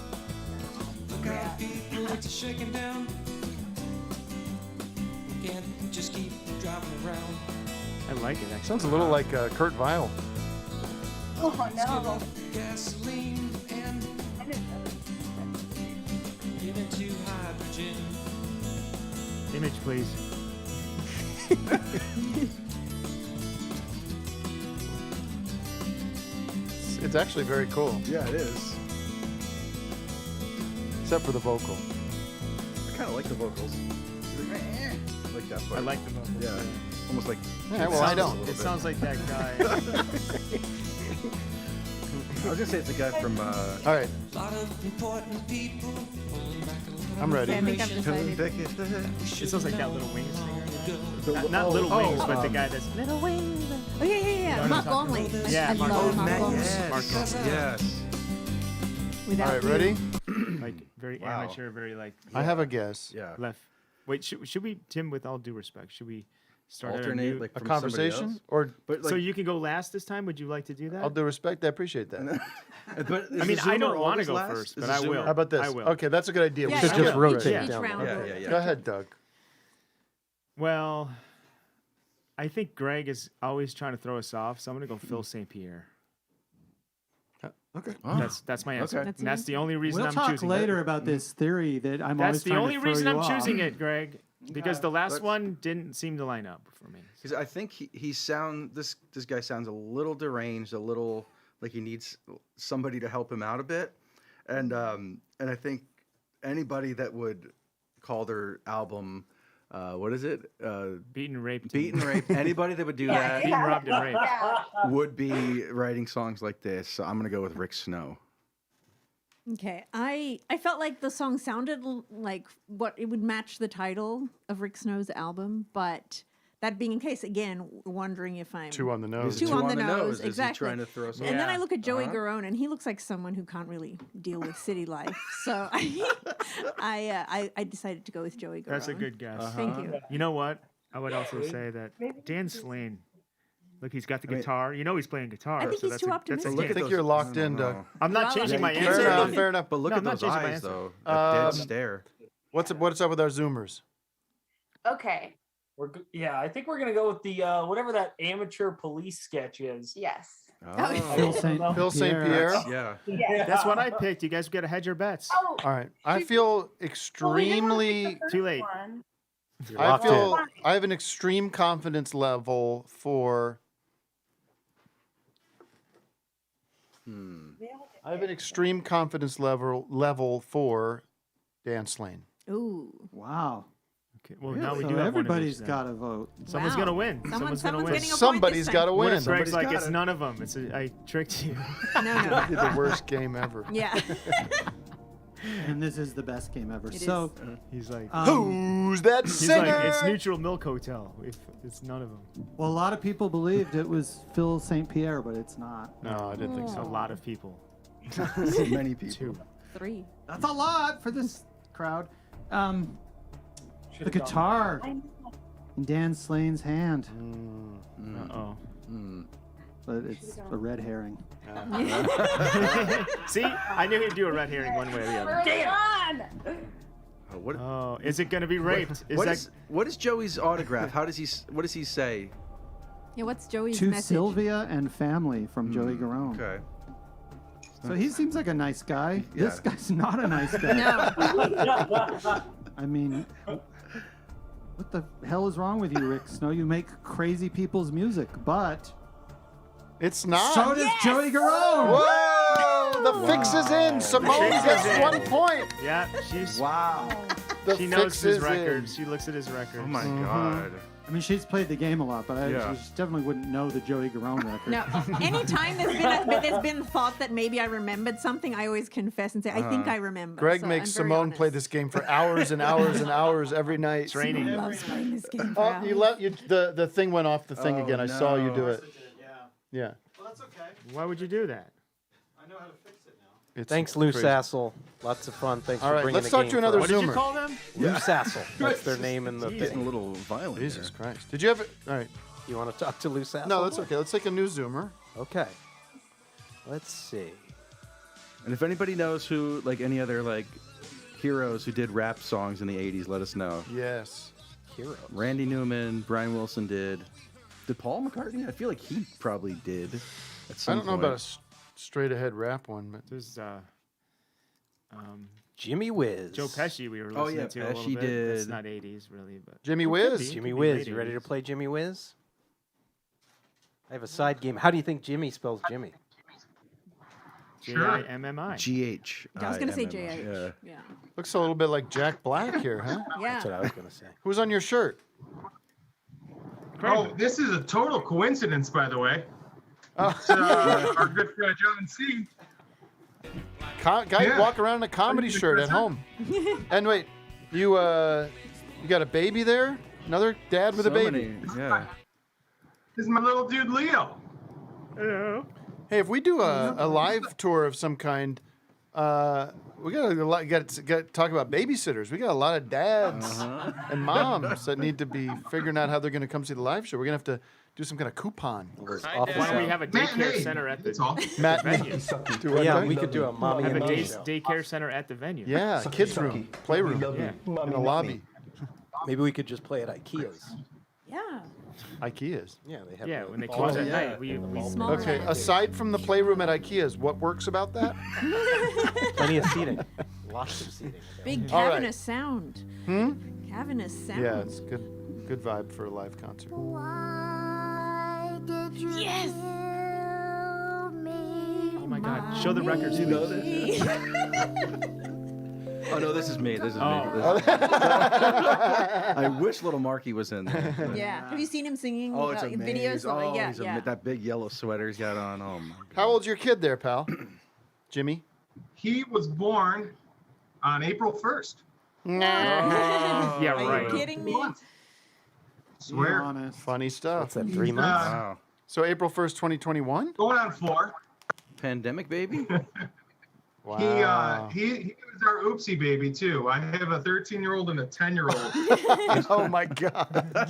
Look out, people, it's a shaking down. We can't just keep driving around. I like it. Actually. Sounds a little like Kurt Weill. Oh no! Gasoline and give it to hydrogen. Image, please. It's actually very cool, Yeah, it is. except for the vocal. I kind of like the vocals. I like that part. I like the vocals. Yeah, almost like. Yeah, well, I don't. It sounds like that guy. I was gonna say it's a guy from. All right, Lot of important people pulling back a little. I'm ready. Okay, I think I've decided. It sounds like that Little Wings singer. The- Not oh, Little oh, Wings, but the guy that's Little Wings. Oh yeah. Mark Gormley. Yeah, I Mark love Gormley. Mark Gormley. Yes. Mark Gormley. Yes. Without All right, you. ready? Like very Wow. amateur, very like I have a guess. Yeah. left. Wait, should we, Tim? With all due respect, should we start at Alternate, new- like A from somebody conversation, else? or But so you can go last this time? Would you like to do that? all due respect, I appreciate that. But I mean, I don't want to go first, but I will. How about this? I will. Okay, that's a good idea. Yeah, We should yeah, just yeah. rotate Each down. round. Yeah. Go ahead, Doug. Well, I think Greg is always trying to throw us off, so I'm gonna go Phil St. Pierre. Okay. That's my answer. Okay. And that's the only reason We'll I'm talk choosing later it. about this theory that I'm That's always the trying only to throw reason you I'm off. choosing it, Greg, because the last Let's- one didn't seem to line up for me. Because I think this guy sounds a little deranged, a little like he needs somebody to help him out a bit, and I think anybody that would call their album, what is it? Beaten, raped, Beaten, raped. Anybody that would do that beaten, robbed, and raped. would be writing songs like this. So I'm gonna go with Rick Snow. Okay, I felt like the song sounded like what it would match the title of Rick Snow's album, but that being the case, again, wondering if I'm Two on the nose. Two on the nose, Is he exactly. trying to throw us And then I Yeah. look at Joey Garone, and he looks like someone who can't really deal with city life. So I decided to go with Joey Garone. That's a good guess. Thank you. You know what? I would also say that Dan Slane. Look, he's got the I mean- guitar. You know he's playing guitar. I think so he's that's too a, optimistic. That's a Look I at think those- you're locked no, in, no. Doug. I'm not Well, changing my fair answer. enough, though. fair enough. But look No, at I'm not those changing my eyes, answer. though. That dead stare. What's up with our Zoomers? Okay. Yeah, I think we're gonna go with the whatever that amateur police sketch is. Yes. Phil St. Phil St. Pierre. Yeah. That's what I picked. You guys got to hedge your bets. Oh, All right. I feel extremely. Too late. I feel I have an extreme confidence level for. I have an extreme confidence level for Dan Slane. Ooh. Wow. Okay. Well, now we So do have everybody's one of got to vote. Someone's Wow. gonna win. Someone's gonna win. getting a point Somebody's this got to time. win. What if Greg's Somebody's like, got it's it. none of them. I tricked you. No. The worst game ever. Yeah. And this is the best game ever. It So, He's like, Who's that he's singer? like, it's Neutral Milk Hotel. If it's none of them. well, a lot of people believed it was Phil St. Pierre, but it's not. No, I didn't think A so. lot of people. So many people. Two. 3. That's a lot for this crowd. The guitar in Dan Slane's hand, Uh-oh. but it's a red herring. See, I knew he'd do a red herring one way or the other. What, Oh, is it gonna be raped? what is Joey's autograph? What does he say? Yeah, what's Joey's To message? Sylvia and family from Joey Garone. Okay. So he seems like a nice guy. Yeah. This guy's not a nice guy. No. I mean, what the hell is wrong with you, Rick Snow? You make crazy people's music, but It's not. so does Joey Garone. Whoa! The fix is in. Simone fix is gets in. 1 point. Yeah, she's. Wow. The She knows fix his is records. She looks at his records. Oh my god. I mean, she's played the game a lot, but I Yeah. just definitely wouldn't know the Jody Garone record. No, anytime there's been thought that maybe I remembered something, I always confess and say, I think I remember. Greg So makes I'm very Simone play honest. this game for hours and hours and hours every night. Training. Simone loves playing this game for Oh, hours. you let the thing went off the thing Oh, again. I saw you do no. it. Yeah. Well, that's okay. Why would you do that? I know how to fix it now. It's Thanks, Lou crazy. Sassel. Lots of fun. Thanks All for right, bringing let's the talk game to for another us. What did you Zoomer. call them? Lou Sassel. That's their name in the Getting a thing. little violent. Jesus there. Christ. Did you ever? All right. You want to talk to Lou Sassel? No, that's okay. Let's take a new Zoomer. Okay. Let's see. And if anybody knows who, like any other like heroes who did rap songs in the '80s, let us know. Yes. Hero. Randy Newman, Brian Wilson did. Did Paul McCartney? I feel like he probably did. At I some don't know point. about a straight ahead rap one, but There's Jimmy Whiz. Joe Pesci we were Oh, listening yeah, to a little Pesci bit. That's did. not 80s really, but Jimmy Could Whiz. be. Jimmy Could be Whiz. late You ready to 80s. play Jimmy Whiz? I have a side game. How do you think Jimmy spells Jimmy? J-I-M-M-I. GH. I was going to say IMMI. JH. Yeah. Yeah. Looks a little bit like Jack Black here, huh? Yeah. That's what I was going to say. Who's on your shirt? Oh, this is a total coincidence, by the way. Oh. It's, our good friend John C. Guy Yeah. walk around in a comedy shirt at home. And wait, you got a baby there? Another dad with a So baby. many, yeah. This is my little dude Leo. Hello. Hey, if we do a live tour of some kind, we got to talk about babysitters. We got a lot of dads and moms that need to be figuring out how they're going to come see the live show. We're going to have to do some kind of coupon. Why don't we have a daycare Matinee, center at that's the all. Matinee. Do what Yeah, thing? we could do a mommy have and a me show. daycare center at the venue? Yeah, kids room, playroom, Yeah. in a lobby. Maybe we could just play at IKEA's. Yeah. IKEA's. Yeah, they have. Yeah, the when they balls close in at there. night, we Small Okay, room. aside from the playroom at IKEA's, what works about that? Plenty of seating. Lots of seating. Big All right. cavernous sound. Hmm? Cavernous sound. Yeah, it's good vibe for a live concert. Yes. Oh my God! Show the records. You know this? Oh no, this is me. This is me. Oh. This I wish little Marky was in there. Yeah. Have you seen him singing Oh, it's in amazing. videos? Oh, yeah, he's yeah. that big yellow sweater he's got on. Oh my. How old's your kid there, pal? Jimmy? He was born on April 1st. Yeah, Are right. you kidding me? Be Swear. honest. Funny stuff. What's that? 3 months. Wow. So April 1st, 2021? Going on 4. Pandemic baby. Wow. He was our oopsie baby too. I have a 13-year-old and a 10-year-old. Oh my God.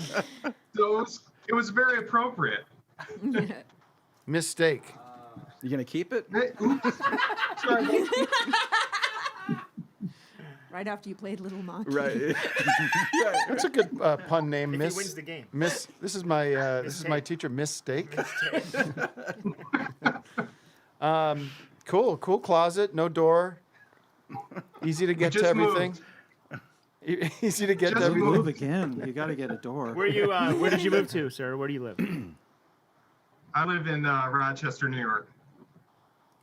So it was very appropriate. Mistake. You gonna keep it? Hey, oops. Sorry. Right after you played Little Monkey. Right. That's a good pun name, If Miss. he wins the game. Miss. This is my teacher, Mistake. Cool closet, no door. Easy to get to just everything. Easy to get to Just everything. Move again. You got to get a door. Where you? Where did you move to, sir? Where do you live? I live in Rochester, New York.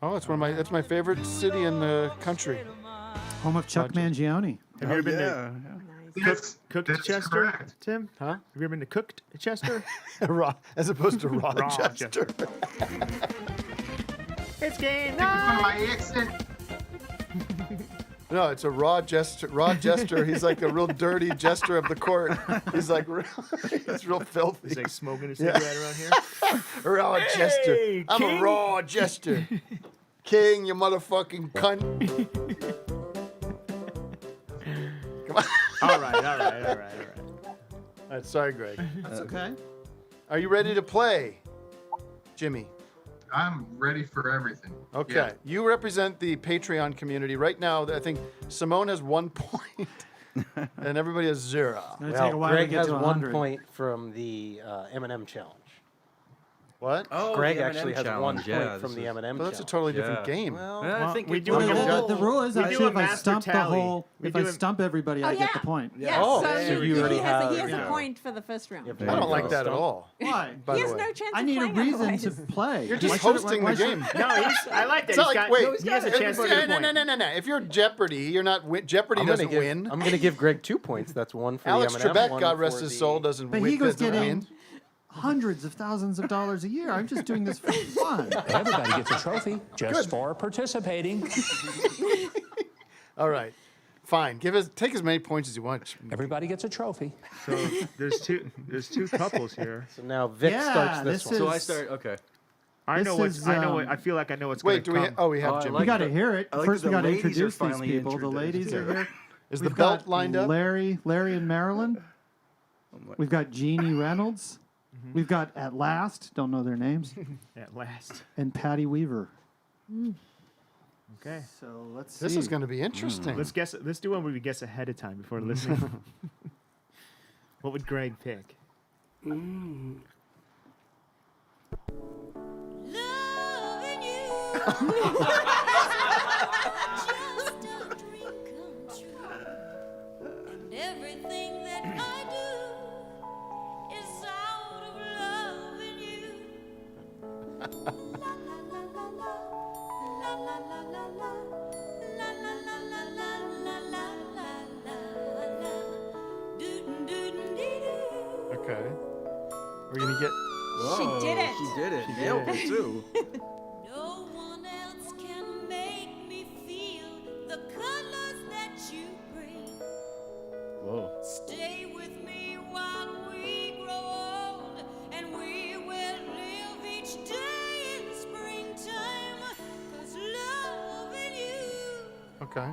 Oh, that's my favorite city in the country. Home of Chuck Mangione. Have you ever been to Yeah. Yes, Cooked that's Chester, correct. Tim? Huh? Have you ever been to Cooked Chester? Raw, as opposed to Rochester. Rochester. It's game From night. my accent. No, it's a raw jester. He's like a real dirty jester of the court. He's like, he's real filthy. He's like smoking a cigarette around here. Raw jester. Hey, I'm king. a raw jester. King, you motherfucking cunt. Come on. All right. All right, sorry, Greg. That's okay. Are you ready to play, Jimmy? I'm ready for everything. Okay. Yeah. You represent the Patreon community. Right now, I think Simone has 1 point and everybody has 0. It's going to take a Well, while to Greg get has to 1 100. point from the M&M challenge. What? Oh, Greg the actually M&M has 1 challenge. point from the M&M But that's a challenge. totally different Yeah. game. Well, I think we it do was- a Well, judge- the rule is we actually do a if I master stump the tally. whole, We if do I a- stump everybody, I get the point. Yeah, Oh, so so he you already has, he have- has yeah. a point for the first round. There I you don't like go. that at all. Why? By He the has way. no chance I of need a playing reason otherwise. to play. You're just Why should- hosting why the should- game. No, I like that. It's not like, wait, he has a chance to get a point. No. If you're Jeopardy, you're not Jeopardy doesn't win. I'm going to give Greg 2 points. That's 1 for Alex the M&M, Trebek, 1 God for rest his the- soul, doesn't But win. he goes doesn't getting win. hundreds of thousands of dollars a year. I'm just doing this for fun. Everybody gets a trophy just for participating. All right, fine. Take as many points as you want. Everybody gets a trophy. So there's two couples here. So now Vic Yeah, starts this this one. is- So I start. Okay. I know This what's. is, I know. um, I feel like I know what's Wait, do going we? to come. Oh, we have I Jimmy. like We got to the- hear it. I like First, that we got the to ladies are introduce these finally people. The introduced. ladies are here. Is We've the belt got lined up? Larry and Marilyn. We've got Jeannie Reynolds. We've got At Last, don't know their names, At last. and Patty Weaver. Okay. So let's see. This is going to be interesting. Let's guess. Let's do one where we guess ahead of time before listening. What would Greg pick? Everything that I do is out of love in you. La la la la la, la la la la la, la la la la la, la la la la. Doo doo doo doo. Okay. We're going to get. Whoa, did it. She did it. She Nailed did. it too. No one else can make me feel the colors that you bring. Whoa. Stay with me while we grow old, and we will live each day in springtime. 'Cause loving you Okay.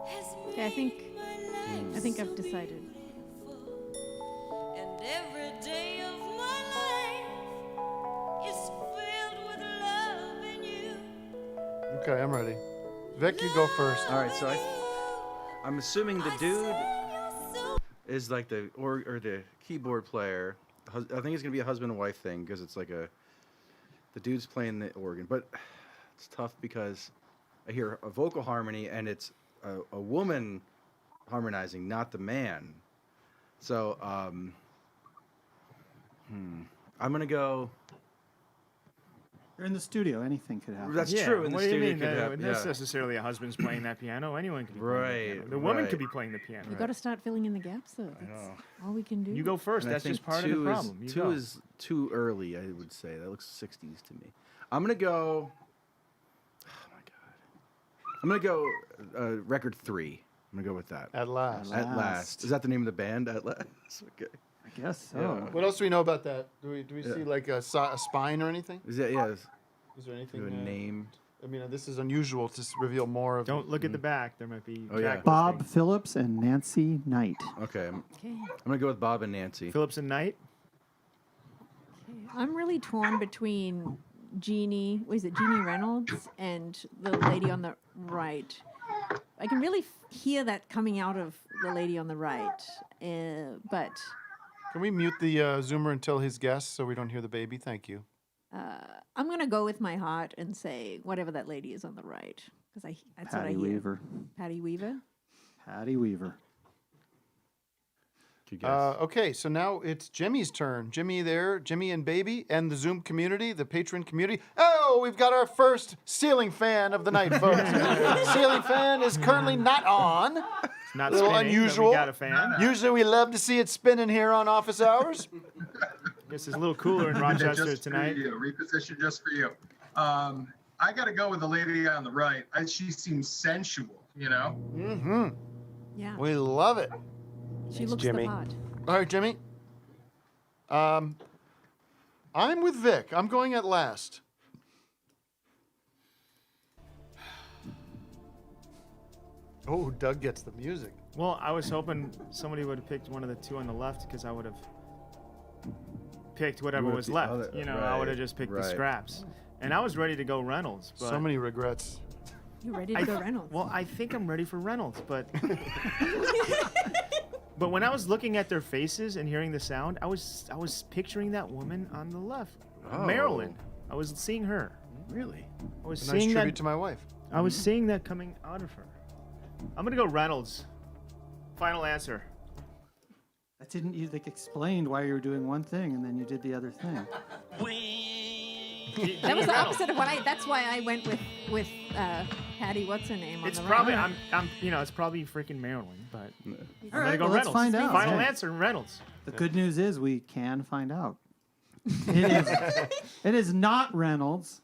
has Okay, I think I've so decided. beautiful. And every day of my life is filled with loving you. Okay, I'm ready. Vic, you go first. All right, so I'm assuming the dude is like the or the keyboard player. I think it's gonna be a husband and wife thing because it's like the dude's playing the organ, but it's tough because I hear a vocal harmony and it's a woman harmonizing, not the man. So I'm gonna go. They're in the studio. Anything could happen. That's Yeah, true. In the what do you studio mean? could happen. Not Yeah. necessarily a husband's playing that piano. Anyone could be playing the Right, piano. The woman right. could be playing the piano. You got to start filling in the gaps, though. That's know. all we can do. You go first. And I That's just think part of the two problem. You Is, two go. is too early, I would say. That looks 60s to me. I'm gonna go. Oh my god. I'm gonna go record 3. I'm gonna go with that. At last. At last. Is that the name of the band? At last. Okay. I guess so. Yeah. What else do we know about that? Do we Yeah. see like a spine or anything? Is that Is there anything? a name? I mean, this is unusual to reveal more of. Don't look at the back. There might be. Oh, yeah. track Bob listings. Phillips and Nancy Knight. Okay. I'm Okay. gonna go with Bob and Nancy. Phillips and Knight. I'm really torn between Jeannie Reynolds and the lady on the right. I can really hear that coming out of the lady on the right, but Can we mute the Zoomer until his guess so we don't hear the baby? Thank you. I'm gonna go with my heart and say whatever that lady is on the right because that's what I Patty hear. Weaver. Patty Weaver. Patty Weaver. Good guess. Okay, so now it's Jimmy's turn. Jimmy and baby, and the Zoom community, the patron community. Oh, we've got our first ceiling fan of the night, folks. Ceiling fan is currently not on. It's not A little spinning, but unusual. We got a fan. Usually we love to see it spinning here on office hours. Guess it's a little cooler in Rochester Just for tonight. you, reposition just for you. I got to go with the lady on the right. She seems sensual, you know? Mm-hmm. Yeah. We love it. She looks Jimmy. the part. All right, Jimmy. I'm with Vic. I'm going at last. Oh, Doug gets the music. Well, I was hoping somebody would have picked one of the two on the left because I would have picked whatever would've was the left. other- You know, I would have right, just picked the right. scraps. And I was ready to go Reynolds. But So many regrets. You ready to go Reynolds? Well, I think I'm ready for Reynolds, but when I was looking at their faces and hearing the sound, I was picturing that woman on the left. Marilyn. I was seeing her. Really? I was A nice seeing tribute that. to my wife. I was seeing that coming out of her. I'm gonna go Reynolds. Final answer. That didn't you like explained why you were doing one thing and then you did the other thing. That was the opposite of what I. That's why I went with Patty. What's her name? It's on the probably right. it's probably freaking Maryland, but I'm All gonna right, go well, let's Reynolds. find out. Final Yeah. answer, Reynolds. The good news is we can find out. It is not Reynolds.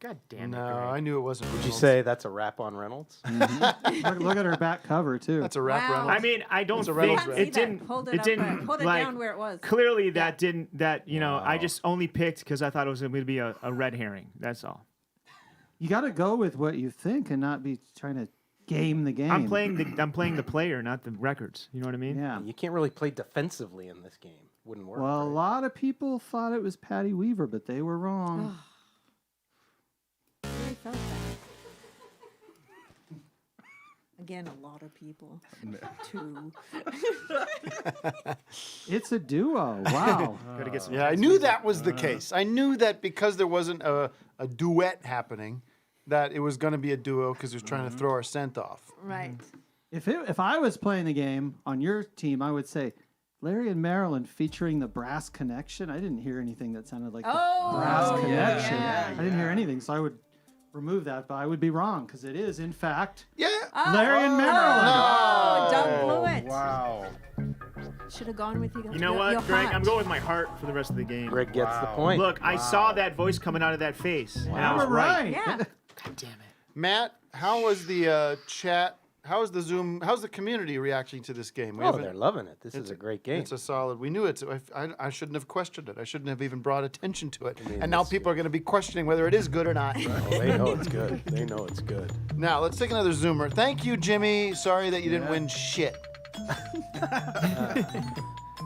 God damn it. No, Greg. I knew it wasn't. Would you Reynolds. say that's a rap on Reynolds? Look at her back cover too. That's a rap Wow. Reynolds? I mean, I don't It's a think Reynolds Can't rap. see it that. didn't. Hold it It up, didn't. hold it like, down where it was. Clearly, that didn't. That I just only picked because I thought it was going to be a red herring. That's all. You got to go with what you think and not be trying to game the game. I'm playing the player, not the records. You know what I mean? Yeah. You can't really play defensively in this game. Wouldn't work. Well, a right? lot of people thought it was Patty Weaver, but they were wrong. I really felt that. Again, a lot of people. Two. It's a duo. Wow. Gotta get some. Yeah, I knew that was the case. I knew that because there wasn't a duet happening, that it was going to be a duo because it was trying to throw our scent off. Right. If I was playing the game on your team, I would say Larry and Marilyn featuring the Brass Connection. I didn't hear anything that sounded like the Brass Oh, Connection. yeah, I didn't hear anything, so I would remove that, but I would be wrong because it is, in fact, Yeah. Larry and Marilyn. Oh, Doug blew it. Wow. Should have gone with You know what, your Greg? heart. I'm going with my heart for the rest of the game. Greg gets the point. Look, I saw that voice coming out of that face, and I was You were right. Yeah. God damn it. Matt, how was the chat? How is the Zoom? How's the community reacting to this game? We Oh, haven't- they're loving it. This is it's a great game. It's a solid. We knew it. I shouldn't have questioned it. I shouldn't have even brought attention to it. mean, And now it's- people are going to be questioning whether it is good or not. Well, they know it's good. They know it's good. Now let's take another Zoomer. Thank you, Jimmy. Sorry that you didn't win shit.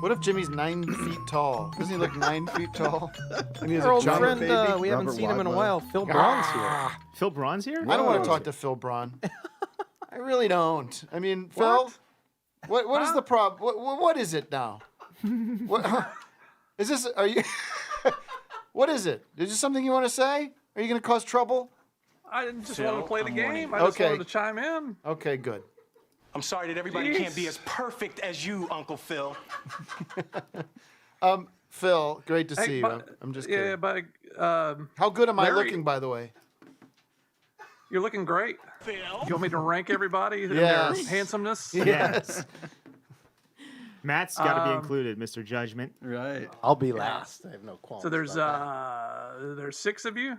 What if Jimmy's 9 feet tall? Doesn't he look 9 feet tall? And he has Our a old giant friend, baby. we haven't Robert seen him in a Wadlow. while. Phil Braun's here. Phil Braun's here? I don't want Whoa. to talk to Phil Braun. I really don't. I mean, Phil, what is the problem? What is it now? What is this? Are you? What is it? Is this something you want to say? Are you going to cause trouble? I just wanted to play the game. I Okay. just wanted to chime in. Okay, good. I'm sorry that everybody Jeez. can't be as perfect as you, Uncle Phil. Phil, great to Hey, see you. but- I'm just kidding. Yeah, but How good am I Larry- looking, by the way? you're looking great. Phil. You want me to rank everybody in Yes. their handsomeness? Yes. Matt's got to be included, Mr. Judgment. Right. I'll be last. I have no qualms. So there's about there's 6 of you.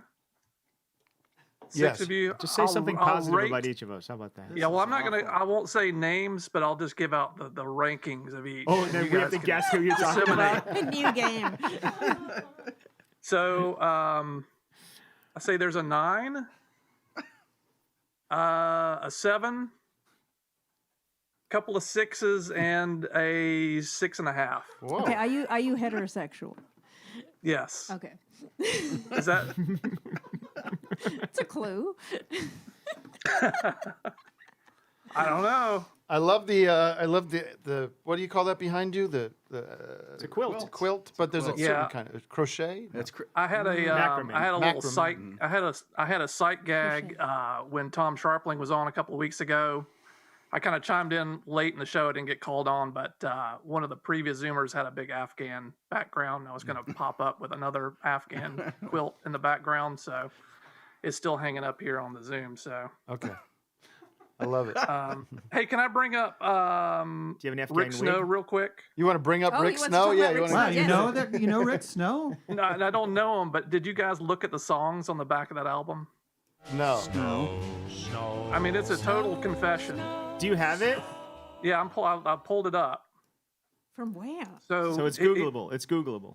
Six Yes. of you. Just say I'll- something I'll positive rate- about each of us. How about that? Yeah, well, I'm not gonna. I won't say names, but I'll just give out the rankings of each. Oh, and then you we have guys to can guess who you're talking about. disseminate. New game. So, I say there's a 9, a 7, couple of 6s, and a 6.5. Whoa. Okay, are you heterosexual? Yes. Okay. Is that? It's a clue. I don't know. I love the what do you call that behind you? It's a quilt. It's a quilt, but there's a certain Yeah. kind of crochet. That's I had a Macrame. I had a little Macrame. sight I had a sight gag when Tom Sharpling was on a couple of weeks ago. I kind of chimed in late in the show. I didn't get called on, but one of the previous Zoomers had a big Afghan background. I was going to pop up with another Afghan quilt in the background, so it's still hanging up here on the Zoom. So, Okay. I love it. hey, can I bring up Do you have an Afghan Rick Snow wig? real quick? You want to bring up Oh, he Rick wants to Snow? talk Yeah, about you Rick want Wow, to. Snow. you know that? You know Rick Snow? No, and I don't know him, but did you guys look at the songs on the back of that album? No. No. I mean, it's a total confession. Do you have it? Yeah, I pulled it up. From where? So it's it- Googleable. It's Googleable.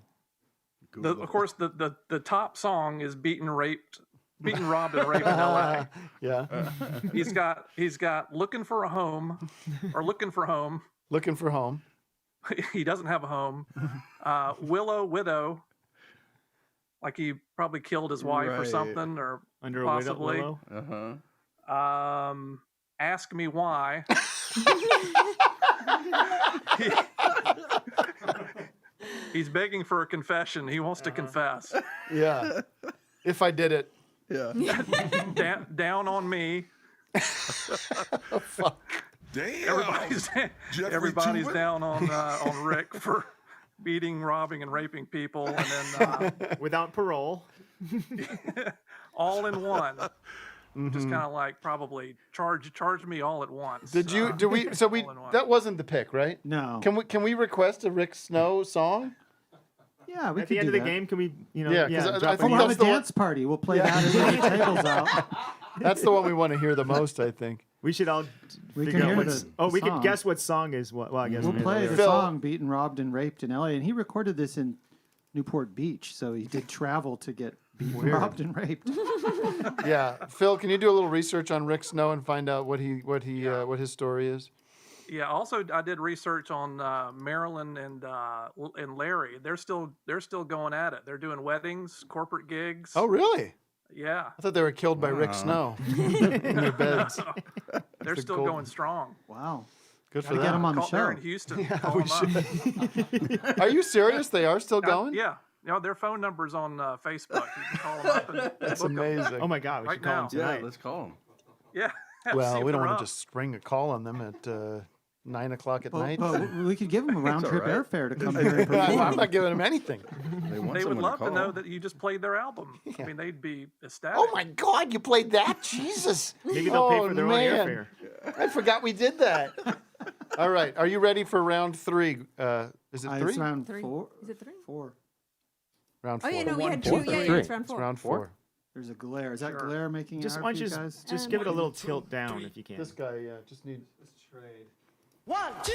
of course, the top song is "Beaten, Robbed, and Raped in L.A." Yeah. He's got "Looking for a Home" or "Looking for Home." Looking for home. He doesn't have a home. "Willow, Widow," like he probably killed his wife or Right. something, or Under possibly. a willow. Uh-huh. "Ask Me Why." He's begging for a confession. He wants to confess. Yeah. If I did it. Yeah. Down on me. Oh, fuck. Damn. Everybody's down on Rick for beating, robbing, and raping people, and then without parole. all in one. Just kind of like probably charge me all at once. Did you? Do we? So we? That wasn't the pick, right? No. Can we request a Rick Snow song? Yeah, we At could the end do of the that. game, can we? Yeah, 'cause I drop think We'll it have that's a the dance party. We'll play that as many tables out. That's the one we want to hear the most, I think. We should all We figure can out hear what's. the We song. could guess what song is what. Well, I guess We'll maybe play later. the song "Beaten, Robbed, and Raped" in L.A. and he recorded this in Newport Beach, so he did travel to get beaten, Weird. robbed, and raped. Yeah, Phil, can you do a little research on Rick Snow and find out what his story is? Yeah. Also, I did research on Marilyn and Larry. They're still going at it. They're doing weddings, corporate gigs. Oh, really? Yeah. I thought they were killed by Rick Snow in their beds. They're The still golden- going strong. Wow. Good for Gotta get them. him on the They're show. in Houston. Yeah, Call we them up. should. Are you serious? They are still going? Yeah. You know, their phone number's on Facebook. You can call them up and That's book 'em. amazing. Oh my God, we Right should call now. him tonight. Yeah, let's call him. Yeah. See Well, if we don't they're want up. to just spring a call on them at 9 o'clock at Well, night. but we could give him a round trip all right. airfare to come here and perform. I'm not giving them anything. They want They would someone love to call. know that you just played their album. I mean, they'd be ecstatic. Oh my God, you played that? Jesus. Maybe they'll pay for their own man. airfare. I forgot we did that. All right. Are you ready for round 3? Is it 3? It's round Three. 4. Is it 3? 4. Round Oh 4. yeah, no, we had 2. four, Yeah, three. it's round It's 4. round 4. There's a glare. Is that Sure. glare making it Just hard why for don't you you guys? just give it a little tilt down if you can. This guy just needs a trade. 1, 2,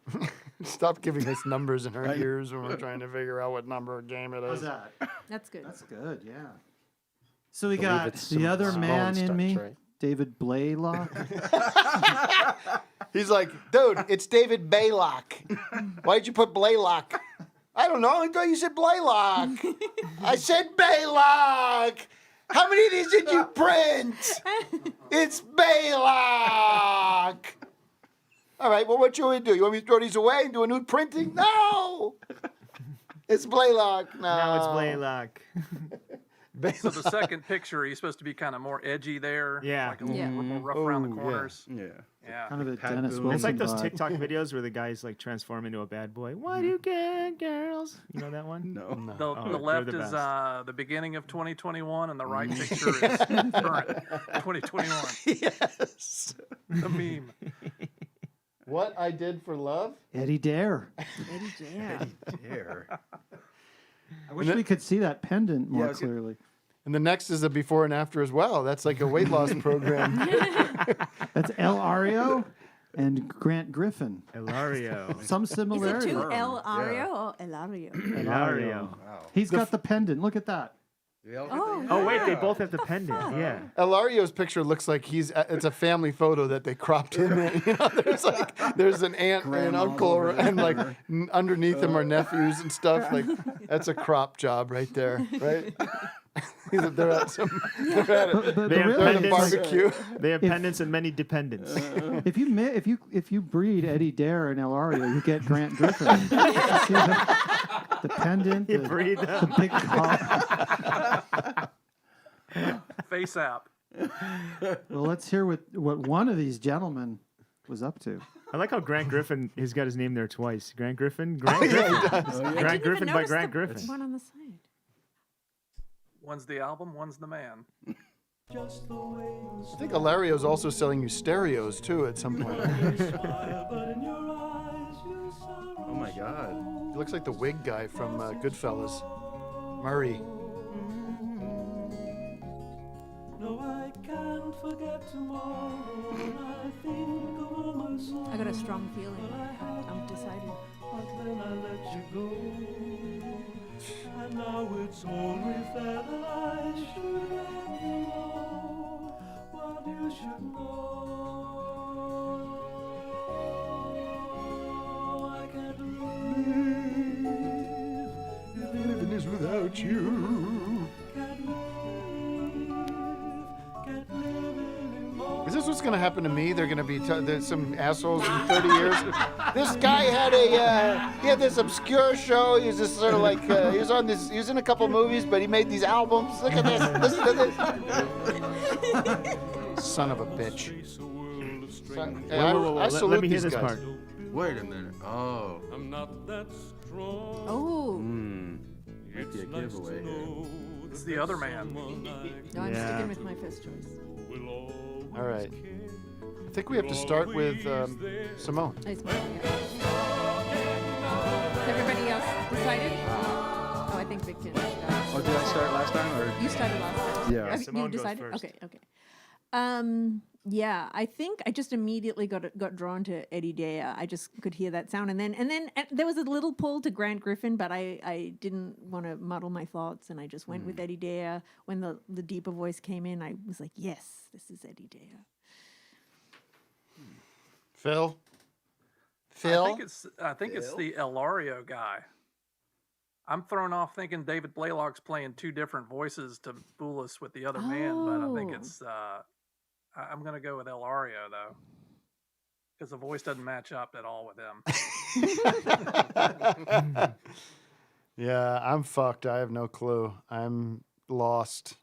3. Stop giving us numbers in our ears when we're trying to figure out what number of game it How's is. that? That's good. That's good, yeah. So we Believe got it's the other Simone man in starts, me, right? David Blaylock. He's like, dude, it's David Baylock. Why'd you put Blaylock? I don't know. I thought you said Blaylock. I said Baylock. How many of these did you print? It's Baylock. All right, well, what you want me to do? You want me to throw these away and do a new printing? No. It's Blaylock. No. Now it's Blaylock. So the second picture, he's supposed to be kind of more edgy there. Yeah. Like a little Yeah. more rough around the Oh, yeah. corners. Yeah. Yeah. Kind of a Pat Dennis Boone. Wilson It's like those vibe. TikTok videos where the guys like transform into a bad boy. Why do you get girls? You know that one? No. The, Oh, the they're left the is best. the beginning of 2021, and the right picture is current 2021. Yes. The meme. What I did for love? Eddie Dare. Eddie Jam. Dare. I wish we could see that pendant more I was gonna- clearly. And the next is a before and after as well. That's like a weight loss program. That's El Ario and Grant Griffin. Elario. Some Is it similarity. 2 Firm, El yeah. Ario or Elario? Elario. Wow. He's got the pendant. Look at that. Oh, Oh wait, they Yeah. both have the pendant. Yeah. Elario's picture looks like it's a family photo that they cropped in there. You know, there's an aunt and an Grandma's uncle over and like there. underneath them are nephews and stuff. Like that's a crop job right there, right? They're at some. They're at, But They have they're at a pendants. barbecue. They have pendants and many dependents. If you breed Eddie Dare and El Ario, you get Grant Griffin. You see the pendant, You the, breed the big collar. Face app. Well, let's hear what one of these gentlemen was up to. I like how Grant Griffin has got his name there twice. Grant Griffin. Grant Yeah, Griffin. he does. Grant Griffin by Grant the Griffin. one on the side. One's the album, one's the man. I think Elario's also selling you stereos too at some point. Oh my God. He looks like the wig guy from Goodfellas, Murray. I got a strong feeling. I'm deciding. And now it's only fair that I should let you know what you should know. I can't live if Living is without you. can't live anymore. Is this what's going to happen to me? They're going to be there's some assholes in 30 years. This guy had he had this obscure show. He was just sort of like he was in a couple movies, but he made these albums. Look at this. Listen to this. Son of a bitch. I salute Let me hear these this guys. part. Wait a minute. Oh. I'm not that strong. Oh. Might be a giveaway here. It's the other man. No, I'm sticking with my first choice. All right. I think we have to start with Simone. Has everybody else decided? Oh, I think Vic did. Oh, did I start last time? Or? You started last time. Yeah. Have Simone you goes decided? first. Okay. Yeah, I think I just immediately got drawn to Eddie Dare. I just could hear that sound, and then there was a little pull to Grant Griffin, but I didn't want to muddle my thoughts, and I just went with Eddie Dare. When the deeper voice came in, I was like, yes, this is Eddie Dare. Phil. I think it's the Elario guy. I'm thrown off thinking David Blaylock's playing two different voices to fool us with the other man, but I think it's I'm gonna go with Elario though, because the voice doesn't match up at all with him. Yeah, I'm fucked. I have no clue. I'm lost.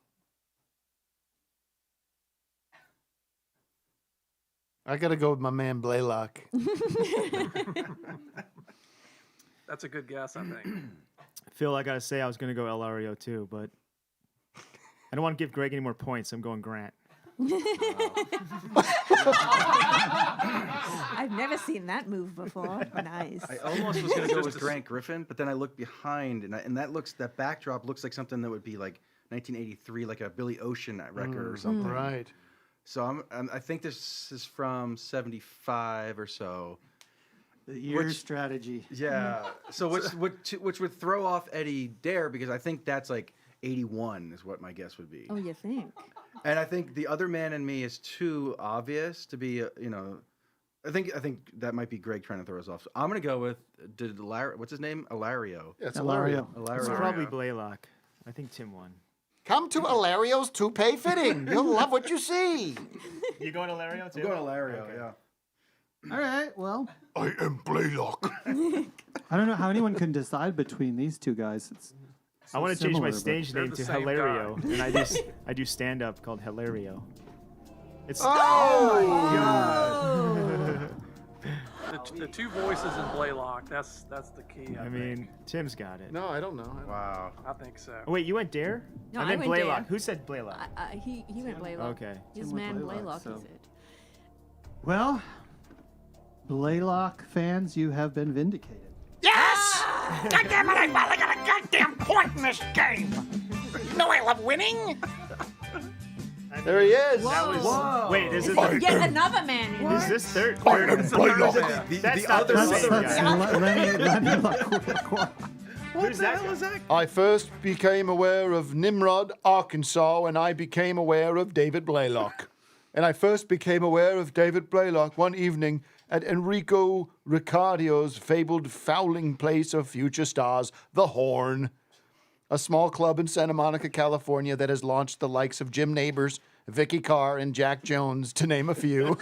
I gotta go with my man Blaylock. That's a good guess, I think. Phil, I gotta say I was gonna go El Ario too, but I don't want to give Greg any more points. I'm going Grant. I've never seen that move before. Nice. I almost was going to go with Grant Griffin, but then I looked behind, and that backdrop looks like something that would be like 1983, like a Billy Ocean record or something. Right. So I think this is from 75 or so. The year strategy. Yeah. So which would throw off Eddie Dare, because I think that's like 81 is what my guess would be. Oh, you think? And I think the other man in me is too obvious to be, I think that might be Greg trying to throw us off. So I'm gonna go with what's his name? Elario. Yeah, it's Elario. It's probably Blaylock. I think Tim won. Come to Ilario's toupee fitting. You'll love what you see. You going to Ilario too? I'm going Elario. Okay. Yeah. All right, well. I am Blaylock. I don't know how anyone can decide between these two guys. It's I want to change my similar, stage name to Hilario, and I do stand up called Hilario. It's The two voices in Blaylock. That's the key. I mean, Tim's got it. No, I don't know. Wow. I think so. Oh, wait, you went Dare? No, I I meant went Blaylock. Dare. Who said Blaylock? He went Blaylock. Okay. His Tim went man Blaylock, Blaylock so- is it. Well, Blaylock fans, you have been vindicated. Yes! Goddamn it, I finally got a goddamn point in this game! You know I love winning! There he is. That was, wait, is it Yet another man. in Is it. this third? I am Blaylock. That's not the same guy. Lenny LaCroix. Who's that guy? I first became aware of Nimrod, Arkansas, when I became aware of David Blaylock. And I first became aware of David Blaylock one evening at Enrico Ricciardio's fabled fowling place of future stars, The Horn, a small club in Santa Monica, California that has launched the likes of Jim Nabors, Vicky Carr, and Jack Jones, to name a few.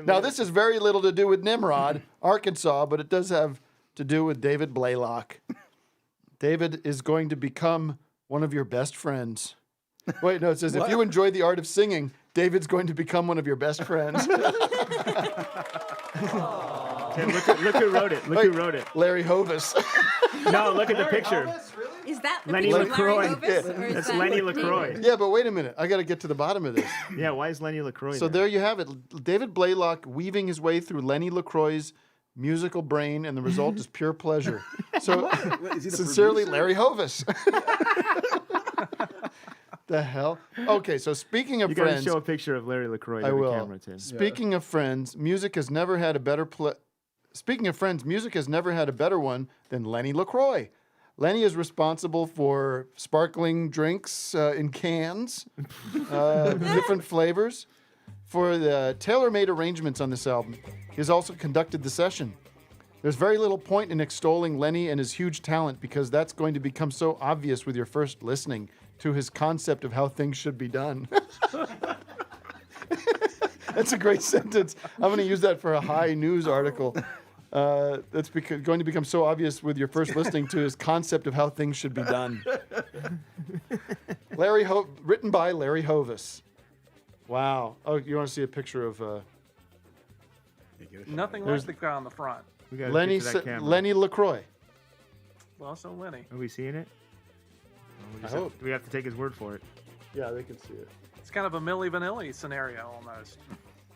Now, this has very little to do with Nimrod, Arkansas, but it does have to do with David Blaylock. David is going to become one of your best friends. Wait, no, it says, if you enjoy the art of singing, David's going to become one of your best friends. Tim, look who wrote it. Look who wrote it. Larry Hovis. No, look at the picture. Is that the Lenny picture of Larry LaCroix. Hovis, or is That's that Lenny David? LaCroix. Yeah, but wait a minute. I got to get to the bottom of this. Yeah, why is Lenny LaCroix So there you have it. David Blaylock weaving his way through Lenny LaCroix's musical brain, and the result is pure pleasure. So, Is he the sincerely, producer? Larry Hovis. The hell? Okay, so speaking of You gotta friends, show a picture of Larry LaCroix to I the will. camera, Tim. Speaking of friends, music has never had a better Speaking of friends, music has never had a better one than Lenny LaCroix. Lenny is responsible for sparkling drinks in cans, different flavors. For the tailor-made arrangements on this album, he has also conducted the session. There's very little point in extolling Lenny and his huge talent, because that's going to become so obvious with your first listening to his concept of how things should be done. That's a great sentence. I'm going to use that for a high news article. That's going to become so obvious with your first listening to his concept of how things should be done. Written by Larry Hovis. Wow. Oh, you want to see a picture of Nothing like the guy on the front. We got Lenny LaCroix. Well, so Lenny. Are we seeing it? I hope. We have to take his word for it. Yeah, they can see it. It's kind of a Milli Vanilli scenario almost.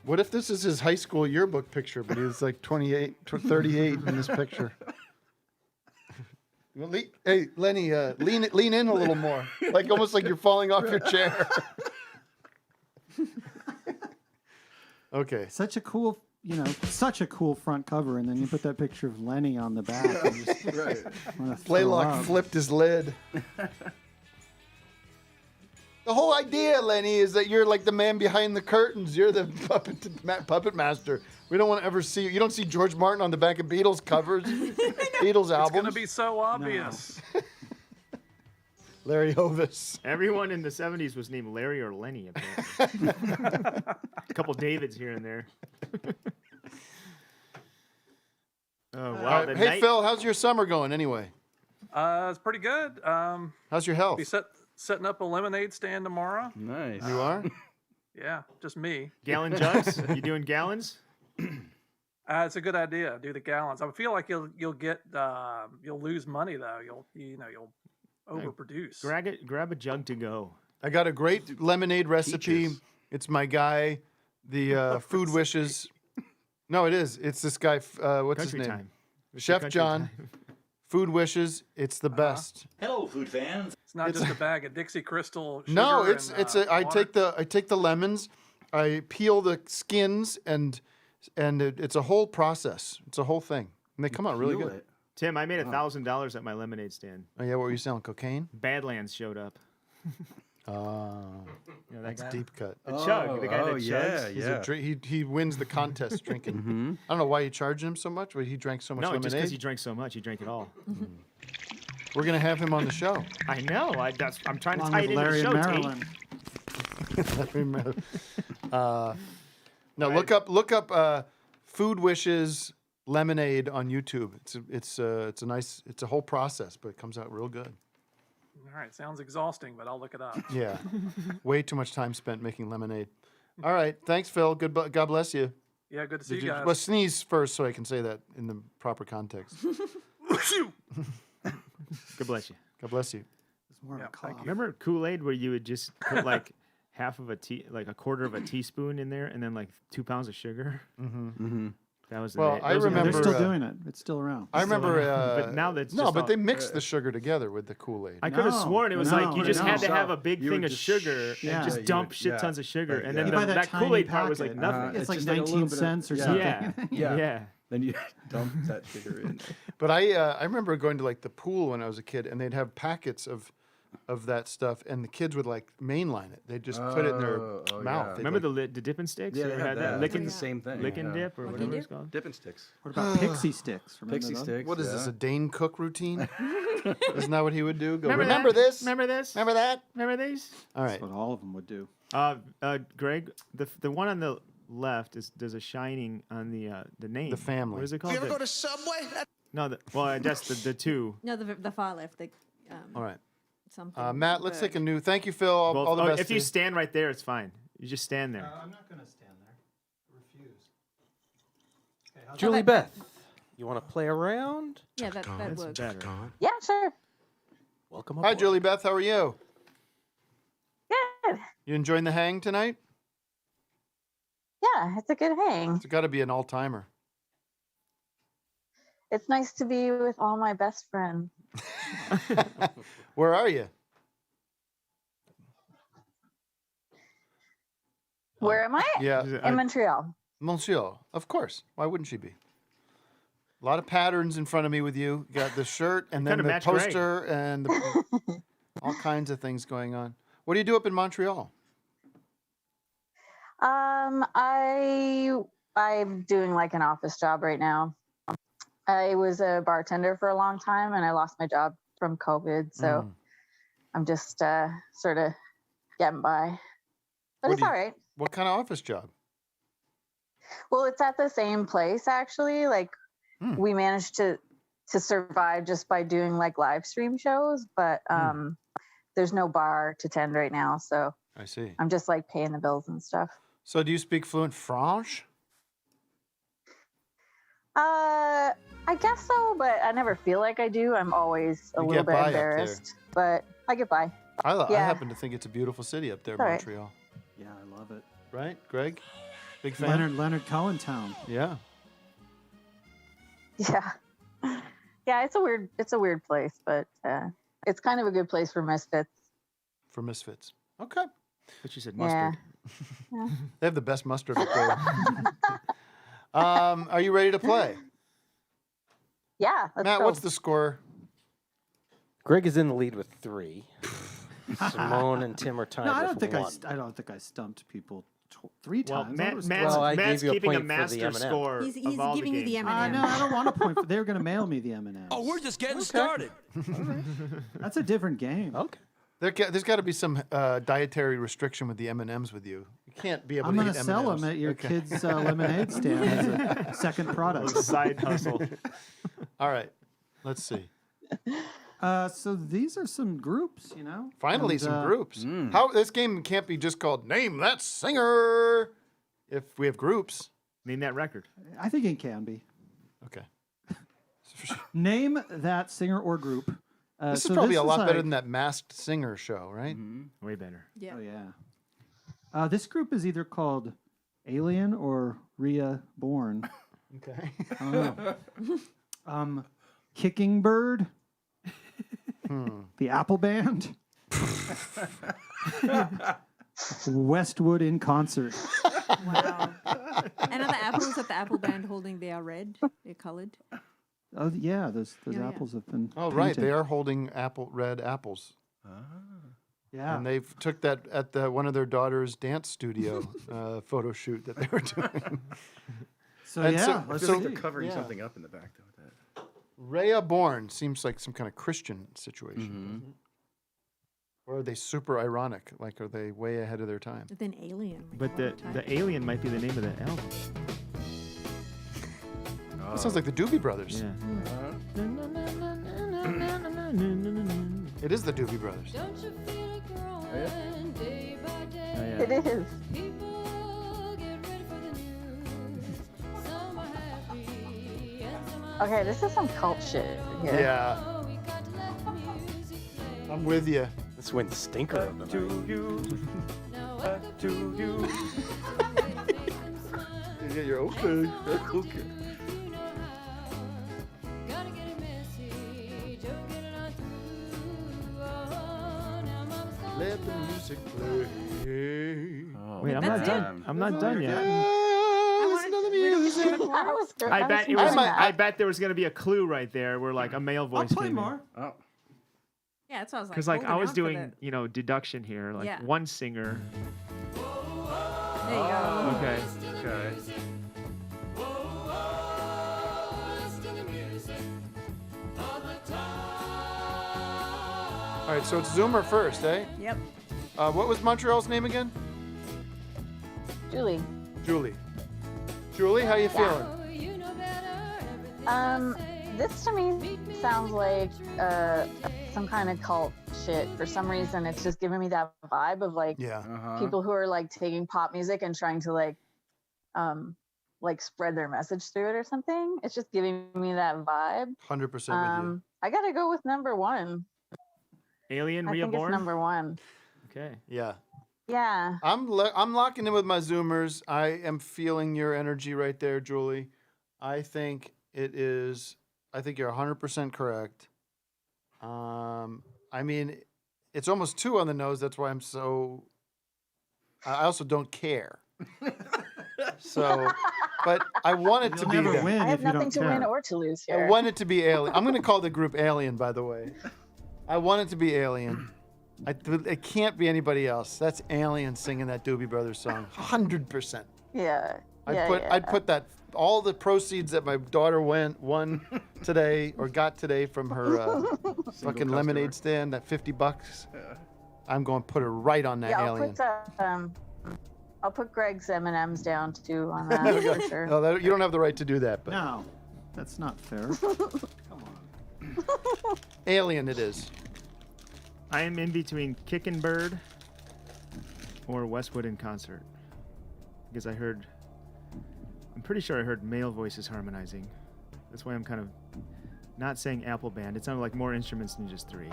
What if this is his high school yearbook picture, but he's like 38 in this picture? Hey, Lenny, lean in a little more. Like almost like you're falling off your chair. Okay. Such a cool front cover, and then you put that picture of Lenny on the back. And just Playlock flipped his lid. The whole idea, Lenny, is that you're like the man behind the curtains. You're the puppet master. We don't want to ever see you. You don't see George Martin on the back of Beatles covers, Beatles albums. It's going to be so obvious. No. Larry Hovis. Everyone in the 70s was named Larry or Lenny, apparently. A couple Davids here and there. Oh, wow. Hey, Phil, how's your summer going anyway? It's pretty good. How's your health? Be setting up a lemonade stand tomorrow. Nice. You are? Yeah, just me. Gallon jugs? You doing gallons? It's a good idea. Do the gallons. I feel like you'll lose money though. You'll overproduce. Grab a jug to go. I got a great lemonade recipe. Peaches. It's my guy, the Food Wishes. No, it is. It's this guy. What's his Country name? Time. Chef Country John. Time. Food Wishes. It's the best. Hello, food fans. It's not just a bag of Dixie Crystal sugar. No, I water. take the lemons, I peel the skins, and it's a whole process. It's a whole thing, and they come out really good. Tim, I made $1,000 at my lemonade stand. Oh yeah, what were you selling? Cocaine? Badlands showed up. That's deep cut. The chug, the guy that chugs. He wins the contest drinking. I don't know why you charged him so much, but he drank so much lemonade. No, just because he drank so much, he drank it all. We're gonna have him on the show. I know. I'm trying to Along tie with it into Larry the and show, Marilyn. No, look up Food Wishes lemonade on YouTube. It's a whole process, but it comes out real good. All right, sounds exhausting, but I'll look it up. Yeah, way too much time spent making lemonade. All right, thanks, Phil. God bless you. Yeah, good to see you guys. Well, sneeze first so I can say that in the proper context. God bless you. God bless you. It's more of a cough. Remember Kool-Aid where you would just put like a quarter of a teaspoon in there, and then like 2 pounds of sugar. Mm-hmm. That was I remember they're still doing it. It's still around. I remember, but now that's but they mixed the sugar together with the Kool-Aid. I could have sworn it was like you just had to have a big thing of sugar and just dump shit tons of sugar, and then that Kool-Aid part was like nothing. It's like 19 cents or something. Yeah. Then you dump that sugar in. But I remember going to like the pool when I was a kid, and they'd have packets of that stuff, and the kids would like mainline it. They'd just put it in their mouth. Remember the dipping sticks? Yeah, You they ever had had that. Licking, It's the same thing. Licking dip or whatever it's called. Dipping sticks. What about pixie sticks? Remember Pixie those? sticks. What is this, yeah. a Dane Cook routine? Isn't that what he would do? Go, Remember remember that? this? Remember this? Remember that? Remember these? All right. That's what all of them would do. Greg, the one on the left there's a shining on the name. The family. What is it called? You ever go to Subway? No, I guess the two. No, the far left. All right. Something. Matt, let's take a new. Thank you, Phil. All the best. If to you stand right there, it's fine. You just stand there. I'm not going to stand there. I refuse. Okay, Julie Beth, you want to play around? Yeah, that works. Better. Yeah, sure. Welcome Hi, aboard. Julie Beth. How are you? Good. You enjoying the hang tonight? Yeah, it's a good hang. It's got to be an all-timer. It's nice to be with all my best friends. Where are you? Where am I? Yeah. In Montreal. Montreal. Of course. Why wouldn't she be? A lot of patterns in front of me with you. You got the shirt and then Kinda the match Greg. poster and all kinds of things going on. What do you do up in Montreal? I'm doing like an office job right now. I was a bartender for a long time and I lost my job from COVID, so I'm just sort of getting by. But it's all right. What kind of office job? Well, it's at the same place actually. Like we managed to survive just by doing like live stream shows, but there's no bar to tend right now, so I see. I'm just like paying the bills and stuff. So do you speak fluent French? I guess so, but I never feel like I do. I'm always a You little get bit by up there. embarrassed, but I get by. I Yeah. happen to think it's a beautiful city up there, All right. Montreal. Yeah, I love it. Right, Greg? Big fan? Leonard Cohen town. Yeah. Yeah. Yeah, it's a weird place, but it's kind of a good place for misfits. For misfits. Okay. But you said Yeah. mustard. They have the best mustard up there. Are you ready to play? Yeah. Let's Matt, go. what's the score? Greg is in the lead with 3. Simone and Tim are tied No, with I don't think 1. I don't think I stumped people 3 Well, times. Matt- That was- Matt's- Well, I Matt's gave you a keeping a point for the master M&M. score He's of all giving the you the games. M&M. No, I don't want a point. They were going to mail me the M&Ms. Oh, we're just getting started. That's a different game. Okay. There's got to be some dietary restriction with the M&Ms with you. You can't be able I'm to going eat to sell M&Ms. them at your Okay. kids' lemonade stand as a second product. Little side hustle. All right. Let's see. So these are some groups, you know. Finally, And, some groups. How this game can't be just called Name That Singer if we have groups. Name that record. I think it can be. Okay. Name that singer or group. This so is probably a lot better like- than that Masked Singer show, right? Way better. Yeah. Oh yeah. This group is either called Alien or Rhea Born. Okay. I don't know. Kicking Bird. The Apple Band. Westwood in Concert. Wow. And are the apples at the Apple Band holding? They are red. They're colored. Oh yeah, those Yeah. apples have been. Oh, right. painted. They are holding red apples. Yeah. And they've took that at one of their daughter's dance studio photo shoot that they were doing. So And yeah, I let's feel like see. they're covering Yeah. something up in the back though. With that. Rhea Born seems like some kind of Christian situation. Or are they super ironic? Like, are they way ahead of their time? But then Alien. But the alien might be the name of the album. That sounds like the Doobie Brothers. Yeah. It is the Doobie Brothers. Don't you feel it growing day by day? Oh, yeah. It is. People get ready for the news. Some are happy and some are Okay, this is some cult shit here. Yeah. sad. We got to let the music play. I'm with you. This wins stinker of the night. Now wake up To you. You're okay. Okay. Gotta get a message, oh, get it on through. Oh, now mama's gone. Let the music play. Wait, I'm not That's done. I'm not done yet. Listen to the music. I bet it was. I bet there was gonna be a clue right there where like a male I'll voice play came in. more. Oh. Yeah, that's what I was like. Because like I holding was out for doing, you know, deduction here. Like Yeah. one singer. There you go. Okay. Okay. All right, so it's Zoomer first, eh? Yep. What was Montreal's name again? Julie. Julie. Julie, how you feeling? This to me sounds like some kind of cult shit. For some reason, it's just giving me that vibe of like Yeah. people who are like taking pop music and trying to like spread their message through it or something. It's just giving me that vibe. 100% with you. I gotta go with number one. Alien I think it's Reborn. number one. Okay. Yeah. Yeah. I'm locking in with my Zoomers. I am feeling your energy right there, Julie. I think it is. I think you're 100% correct. I mean, it's almost 2 on the nose. That's why I'm so. I also don't care. So, but I want it to be. never them. win I have if you nothing don't to win care. or to lose I here. want it to be Alien. I'm going to call the group Alien, by the way. I want it to be Alien. It can't be anybody else. That's Alien singing that Doobie Brothers song. 100%. Yeah. I'd put that all the proceeds that my daughter won today or got today from her fucking lemonade stand, that $50. I'm going to put it right on that Yeah, I'll Alien. put I'll put Greg's M&Ms down too on that for sure. No, you don't have the right to do that. But No, that's not fair. Alien, it is. I am in between Kickin' Bird or Westwood in concert because I'm pretty sure I heard male voices harmonizing. That's why I'm kind of not saying Apple Band. It sounded like more instruments than just 3.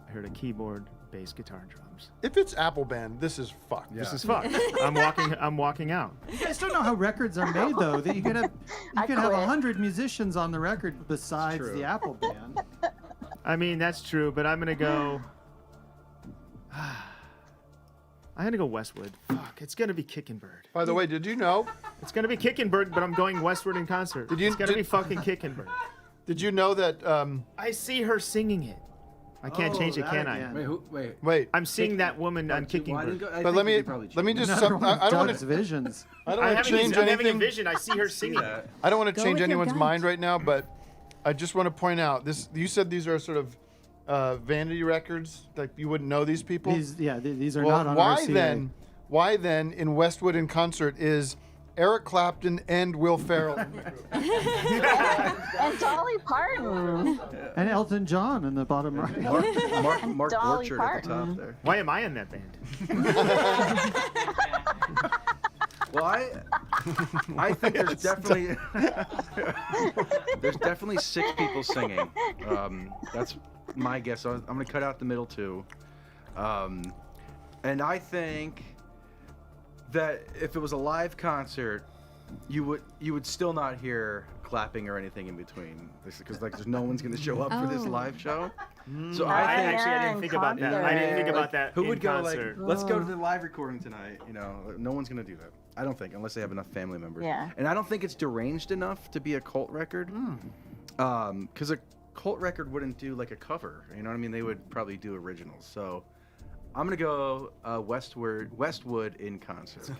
I heard a keyboard, bass, guitar, and drums. If it's Apple Band, this is fucked. This is fucked. I'm walking out. You guys don't know how records are made, though. That you could have 100 musicians on the record besides the Apple Band. I mean, that's true, but I'm gonna go. I'm gonna go Westwood. Fuck, it's gonna be Kickin' Bird. By the way, did you know? It's gonna be Kickin' Bird, but I'm going Westwood in concert. It's gonna be fucking Kickin' Bird. Did you know that? I see her singing it. I can't change it, can I? Wait. I'm seeing that woman on Kicking Bird. But let me just. I don't want to. visions. I don't want to change I'm having a anything. vision. I see her singing it. I don't want to Go change with your anyone's gut. mind right now, but I just want to point out this. You said these are sort of vanity records. Like you wouldn't know these people. These are Well, not on why RCA. Why then in Westwood in concert is Eric Clapton and Will Ferrell? And Dolly Parton. And Elton John in the bottom right. Mark Dolly Orchard at the top Parton. there. Why am I in that band? Well, I think there's definitely 6 people singing. That's my guess. I'm gonna cut out the middle 2, and I think that if it was a live concert, you would still not hear clapping or anything in between, because like there's no one's gonna show up for this live show. So I didn't think about that. I didn't think about that. Who in would go concert. like, let's go to the live recording tonight? You know, no one's gonna do that. I don't think, unless they have enough family members. Yeah. And I don't think it's deranged enough to be a cult record. Because a cult record wouldn't do like a cover. You know what I mean? They would probably do originals. So I'm gonna go Westwood in concert.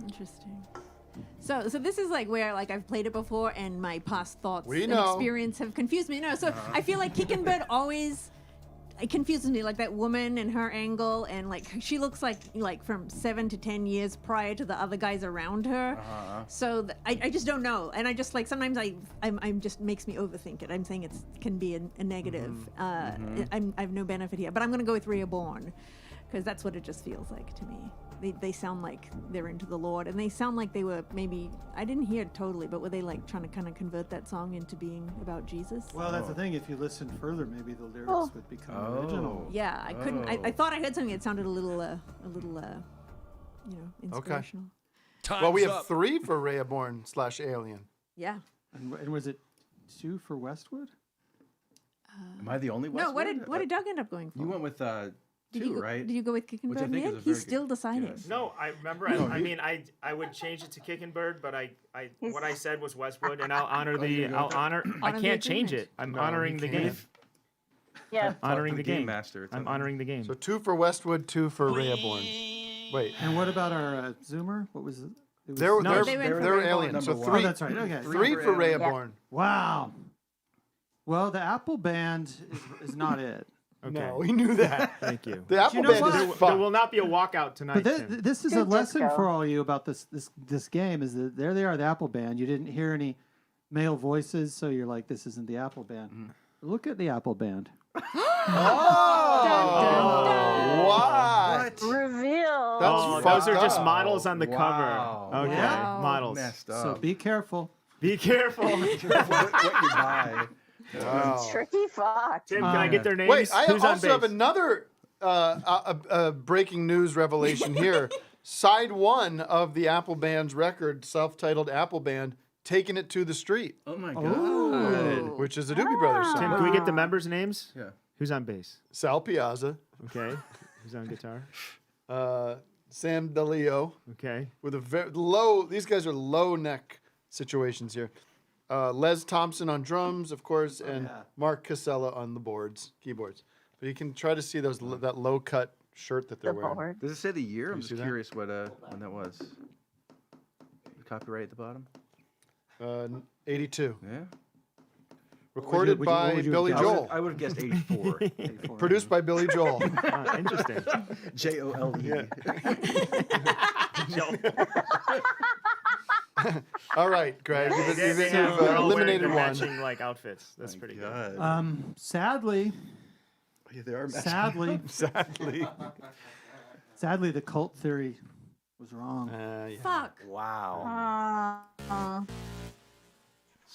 Interesting. So this is like where like I've played it before and my past thoughts We and know. experience have confused me. No, so I feel like Kickin' Bird always it confuses me, like that woman and her angle, and like she looks like from 7 to 10 years prior to the other guys around her. So I just don't know, and I just like sometimes I'm just makes me overthink it. I'm saying it can be a negative. I have no benefit here, but I'm gonna go with Reborn because that's what it just feels like to me. They sound like they're into the Lord, and they sound like they were maybe, I didn't hear it totally, but were they like trying to kind of convert that song into being about Jesus? Well, that's the thing. If you listen further, maybe the lyrics would become original. Yeah, I couldn't. I thought I heard something that sounded a little, inspirational. Well, we have 3 for Reborn / Alien. Yeah. And was it 2 for Westwood? Am I the only Westwood? No, what did Doug end up going for? You went with 2, right? Did you go with Kickin' Which I Bird? think Nick? is a He's very still good deciding. guess. No, I remember. I would change it to Kickin' Bird, but what I said was Westwood, and I'll honor I can't change it. I'm honoring the game. Yeah. Honoring the game. Master. I'm honoring the game. So 2 for Westwood, 2 for Reborn. Wait. And what about our Zoomer? What was it? They're Reborn Alien. So number 3. Oh, that's right. Okay. 3 for Reborn. Wow. Well, the Apple Band is not it. Okay. No, we knew that. Thank you. The Apple you know Band what? is There fucked. will not be a walkout tonight. But Tim. this is Good a lesson disco. for all you about this game. Is that there they are, the Apple Band. You didn't hear any male voices, so you're like, this isn't the Apple Band. Look at the Apple Band. What? Reveal. That's Those are fucked just up. models on the Wow. cover. Okay, Wow. models. Messed up. So be careful. Be careful. what you buy. Wow. Tricky fox. Tim, can I get their names? Wait, I Who's on also have base? another breaking news revelation here. Side 1 of the Apple Band's record, self-titled Apple Band, Taking It to the Street, Oh my god. Ooh. which is a Doobie Brothers song. Tim, can we get the members' names? Yeah. Who's on bass? Sal Piazza, Okay. Who's on guitar? Sam DeLeo, Okay. with a very low, these guys are low neck situations here. Les Thompson on drums, of course, and yeah. Mark Casella on the keyboards. But you can try to see that low cut shirt that they're The wearing. board. Does it say the year? I'm you just see that? curious when that was. The copyright at the bottom? 82. Yeah. Recorded by Billy Joel. I would have guessed 84. Produced by Billy Joel. Interesting. Jole. All right, Greg. You've We're all wearing eliminated the one. matching like outfits. That's pretty good. Sadly, Yeah, they are sadly, sadly, the cult theory was wrong. Fuck. Wow.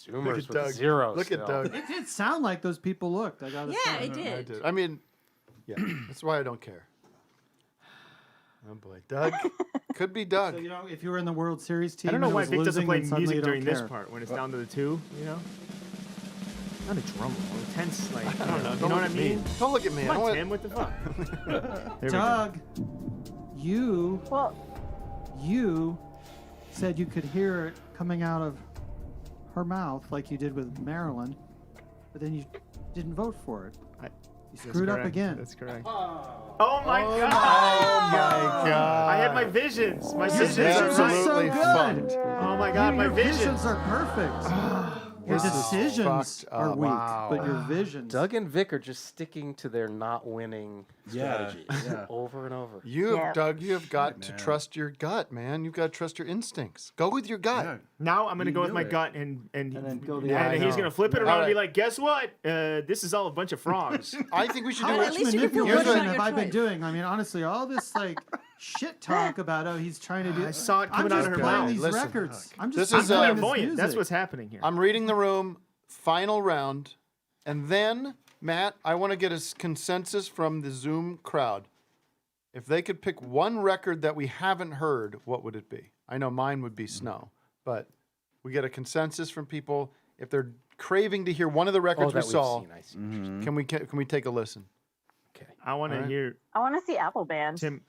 Look Zoomers at with Doug. zero Look at still. Doug. It did sound like those people looked. I gotta Yeah, say. it did. I did. I mean, yeah, that's why I don't care. Oh boy, Doug. Could be Doug. So, you know, if you were in the World Series team, I don't know and it why was Vic doesn't losing, play then suddenly music you don't during this care. part when it's down to the 2, you know? Not a drum roll. Intense, like, I don't know. You Don't know look what I at me. mean? Don't look at me. I Come don't on, want. Tim, what the fuck? There we go. Doug, you said you could hear it coming out of her mouth like you did with Marilyn, but then you didn't vote for it. You screwed up correct. again. That's correct. Oh my god! Oh my god! I had my visions. My Your visions visions are are so absolutely good. fucked. Oh my god, my Your visions. visions are perfect. Your This is decisions fucked are up. weak, Wow. but your visions. Doug and Vic are just sticking to their not winning Yeah, strategies yeah. over and over. You have, Doug. You have got to trust your gut, man. You've got to trust your instincts. Go with your gut. Yeah. Now I'm gonna You go with knew my it. gut and then go the Yeah, I and he's know. gonna flip it All around and be right. like, guess what? This is all a bunch of frogs. I think we should do How it. much least you can feel good manipulation about have your I been choice. doing? I mean, honestly, all this like shit talk about oh he's trying to do. I saw it coming I'm out just of her playing mouth. these Listen, records. I'm this just is, playing uh, this Clairvoyant. That's music. what's happening here. I'm reading the room. Final round, and then Matt, I want to get a consensus from the Zoom crowd. If they could pick one record that we haven't heard, what would it be? I know mine would be Snow, but we get a consensus from people. If they're craving to hear one of the records we that we've saw, seen, I see. can we take a listen? Okay. I want to Alright. hear I want to see Apple Band. Tim.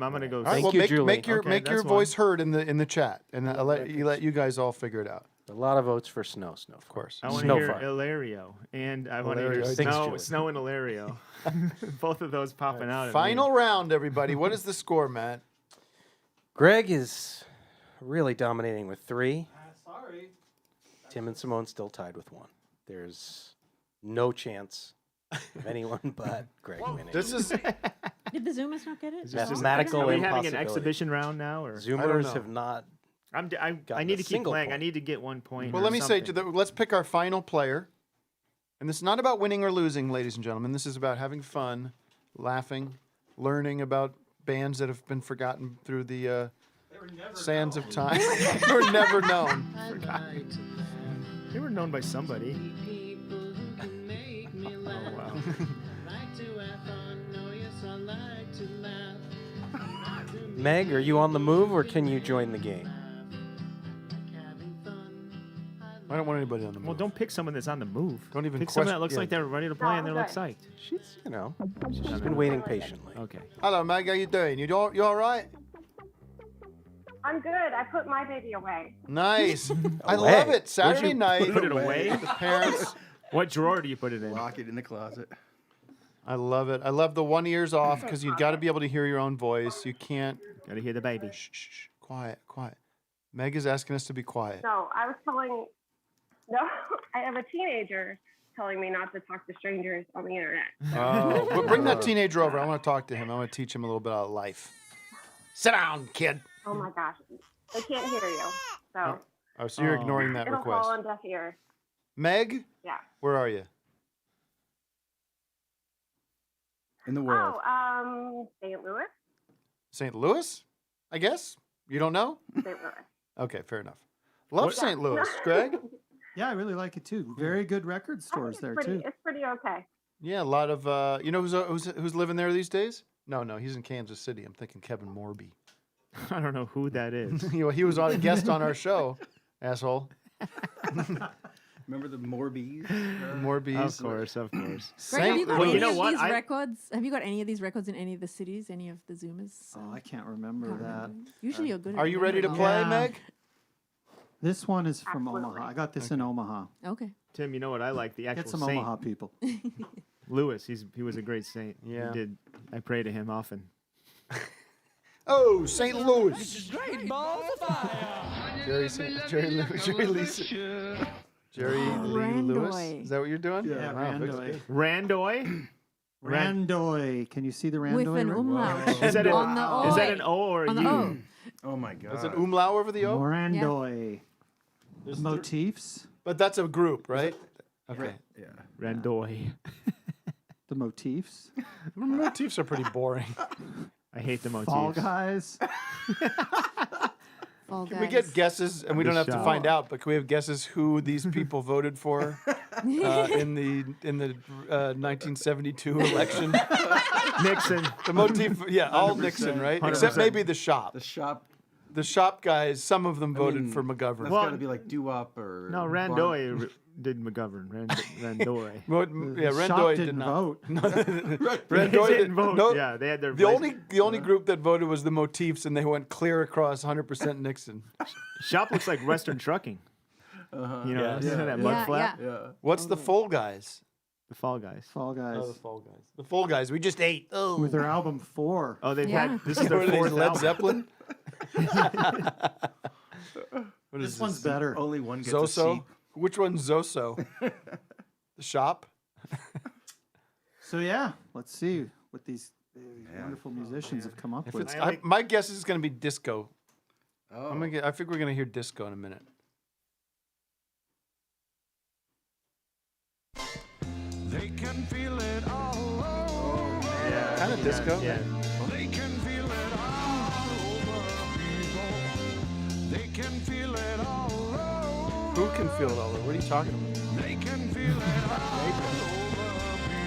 I'm gonna go. All right, Thank well, you, make, Julie. make your Okay, make your that's voice one. heard in the chat, and I'll let you guys all figure it out. A lot of votes for Snow. Of course. I want to Snow hear fire. Ilario, and I want to Ilario, hear thanks, Snow, Julie. Snow and Ilario. Both of those popping out. at me. Final round, everybody. What is the score, Matt? Greg is really dominating with 3. Sorry. Tim and Simone still tied with 1. There's no chance of anyone but Greg winning. This is Did the Zoomers not get it? Mathematical Are we having an impossibility. exhibition round now, or I don't Zoomers know. have not. I Gotten need a to keep single playing. I point. need to get 1 point. well. or Let me say, something. let's pick our final player. And this is not about winning or losing, ladies and gentlemen. This is about having fun, laughing, learning about bands that have been forgotten through the sands of time. They were never known. They were known by somebody. Oh wow. Meg, are you on the move or can you join the game? I don't want anybody on the move. Well, don't pick someone that's on the move. Don't even pick someone that question- looks yeah. like they're ready to play and they look psyched. She's been waiting patiently. Okay. Hello, Meg. How you doing? You all right? I'm good. I put my baby away. Nice. I Away. love it. Saturday night. Put it away. The parents. What drawer do you put it in? Lock it in the closet. I love it. I love the one ear's off because you've got to be able to hear your own voice. You can't. Gotta hear the baby. Shh, shh, shh. Quiet, quiet. Meg is asking us to be quiet. No, I was telling. No, I have a teenager telling me not to talk to strangers on the internet. Oh, but bring that teenager over. I want to talk to him. I want to teach him a little bit about life. Sit down, kid. Oh my gosh, they can't hear you. So Oh, so you're ignoring that it'll request. fall on deaf ears. Meg, Yeah. where are you? In the world. Oh, St. Louis. St. Louis? I guess. You don't know? St. Louis. Okay, fair enough. Love What- St. Louis, Greg. Yeah, I really like it too. Very good record stores there too. It's pretty okay. Yeah, a lot of. You know who's living there these days? No, he's in Kansas City. I'm thinking Kevin Morby. I don't know who that is. He was on a guest on our show, asshole. Remember the Morbies? Morbies. Of course. Greg, have you got Well, any you know of what? these records? Have you got any of these records in any of the cities? Any of the Zoomers? Oh, I can't remember that. Usually you're good. At Are you ready to play, Yeah. Meg? This one is from Omaha. I got this in Omaha. Okay. Tim, you know what I like? The actual Get some saint. Omaha people. Lewis, he was a great saint. Yeah. I pray to him often. Oh, St. Louis. Great balls of fire. Jerry Lee. Jerry Lee Lewis. Randoy. Is that what you're doing? Yeah, Wow, Vic's Randoy. good. Randoy? Randoy. Can you see the Randoy? With an umlaut Is that, on the O. is that an O or a On the U? O. Oh my god. Is it umlaut over the O? Randoy. The motifs. But that's a group, right? Okay. Yeah. Randoy. The motifs. Motifs are pretty boring. I hate the motifs. Fall Guys. Fall Can we get guesses, and we The don't have to shop. find out, but can we have guesses who these people voted for in the 1972 election? Nixon. The motif, yeah, all Nixon, right? 100%. Except maybe the shop. The shop. The shop guys, some of them I voted mean, for McGovern. That's Well, got to be like doo-wop or. No, Randoy did McGovern. Randoy. Yeah, The shop Randoy did didn't not vote. Randoy They didn't vote. No, Yeah, they had their the place. only group that voted was the Motifs, and they went clear across 100% Nixon. Shop looks like Western Trucking. Uh-huh. You know, Yeah. isn't that Yeah, mud flap? Yeah. What's the Fall Guys? The Fall Guys. Fall Guys. Oh, the Fall Guys. The Fall Guys. We just ate. Oh, With their album 4. Oh, they've Yeah. had this is their What are these, fourth Led album. Zeppelin. What is This one's better. Only one gets a Zoso. seat. Which one's Zoso? The shop. So yeah, let's see what these wonderful musicians have come up If with. it's, my guess is going to be disco. Oh. I think we're going to hear disco in a minute. They can feel it all over. Yeah. Kind of disco. Yeah. They can feel it all over people. They can feel it all over. Who can feel it all over? What are you talking about? They can feel it all over people.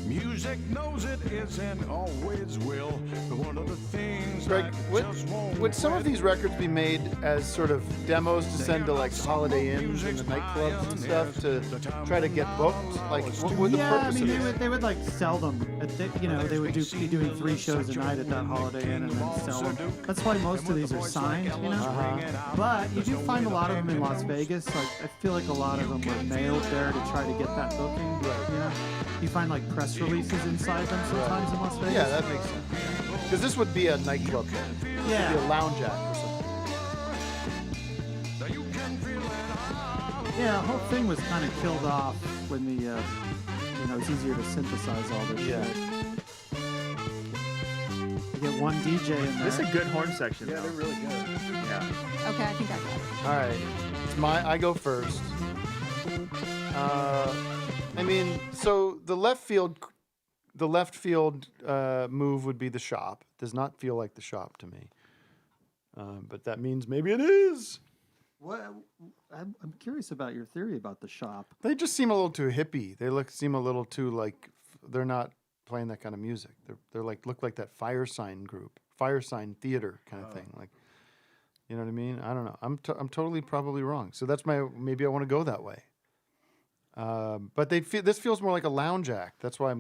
Music knows it is and always will. But one of the things Greg, I just won't would some of quit. these records be made as sort of demos to send to like Holiday Inns and the nightclubs and stuff to try to get booked? Like, what would the Yeah, I purpose mean, of they this? would like sell them. They would be doing 3 shows a night at that Holiday Inn and then sell them. That's why most of these are signed, you know. But you do find a lot of them in Las Vegas. Like I feel like a lot of them were mailed there to try to get that booking. Right. You know, you find like press releases inside them sometimes in Las Vegas. Yeah, that makes sense. Because this would be a nightclub then. Yeah. It'd be a lounge act or something. Yeah, the whole thing was kind of killed off when the it's easier to synthesize all this Yeah. shit. You get one DJ in there. This is a good horn section. Yeah, though. they're really good. Yeah. Okay, I think I got it. All right, I go first. I mean, so the left field move would be the shop. Does not feel like the shop to me, but that means maybe it is. What? I'm curious about your theory about the shop. They just seem a little too hippie. They seem a little too like they're not playing that kind of music. They're like look like that Fire Sign group, Fire Sign Theater kind of thing. Like, you know what I mean? I don't know. I'm totally probably wrong. So that's maybe I want to go that way. But this feels more like a lounge act. That's why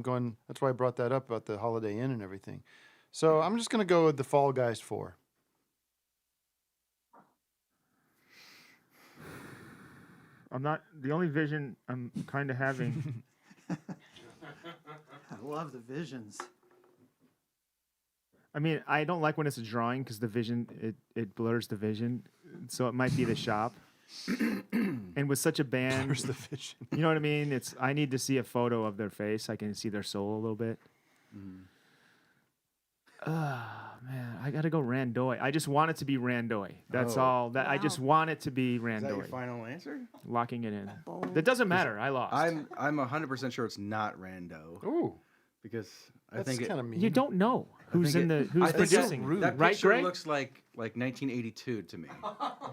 That's why I brought that up about the Holiday Inn and everything. So I'm just gonna go with the Fall Guys 4. I'm not the only vision I'm kind of having. I love the visions. I mean, I don't like when it's a drawing because the vision it blurs the vision. So it might be the shop. And with such a band, Blurs the vision. You know what I mean? I need to see a photo of their face. I can see their soul a little bit. Man, I gotta go Randoy. I just want it to be Randoy. That's Oh. all. I just want it to be Is that your Randoy. final answer? Locking it in. That doesn't matter. I lost. I'm 100% sure it's not Rando. Ooh. Because I That's think kind of mean. You don't know who's think who's I think producing. that Right, picture Greg? looks like 1982 to me.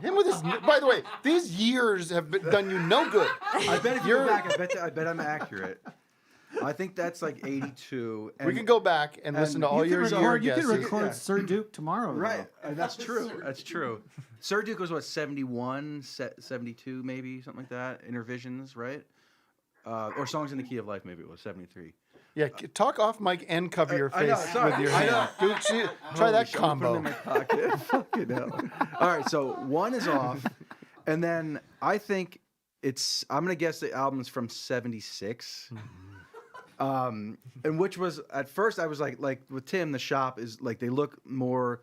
Him with his. By the way, these years have done you no good. I bet if you go back, I bet I'm accurate. I think that's like 82. We can go back and listen to all your year You guesses. can record Sir Duke tomorrow. Right, that's true. That's true. Sir Duke was what, 71, 72 maybe, something like that. Intervisions, right? Or Songs in the Key of Life, maybe it was 73. Yeah, talk off mic and cover your I know, face sorry. with your I know. hand. Try Holy that shit, I'm putting it combo. in my pocket. Fucking hell. All right, so one is off, and then I think I'm gonna guess the album's from '76. And which was at first I was like with Tim, the shop is like they look more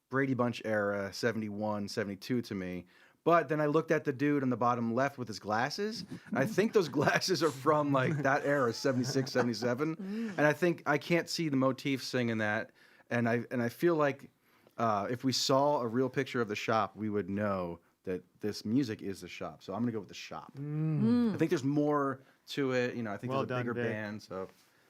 Brady Bunch era 71, 72 to me. But then I looked at the dude on the bottom left with his glasses. And I think those glasses are from like that era, 76, 77. And I think I can't see the motif singing that. And I feel like if we saw a real picture of the shop, we would know that this music is the shop. So I'm gonna go with the shop. I think there's more to it. You know, I think Well there's a done, bigger Vic. band. So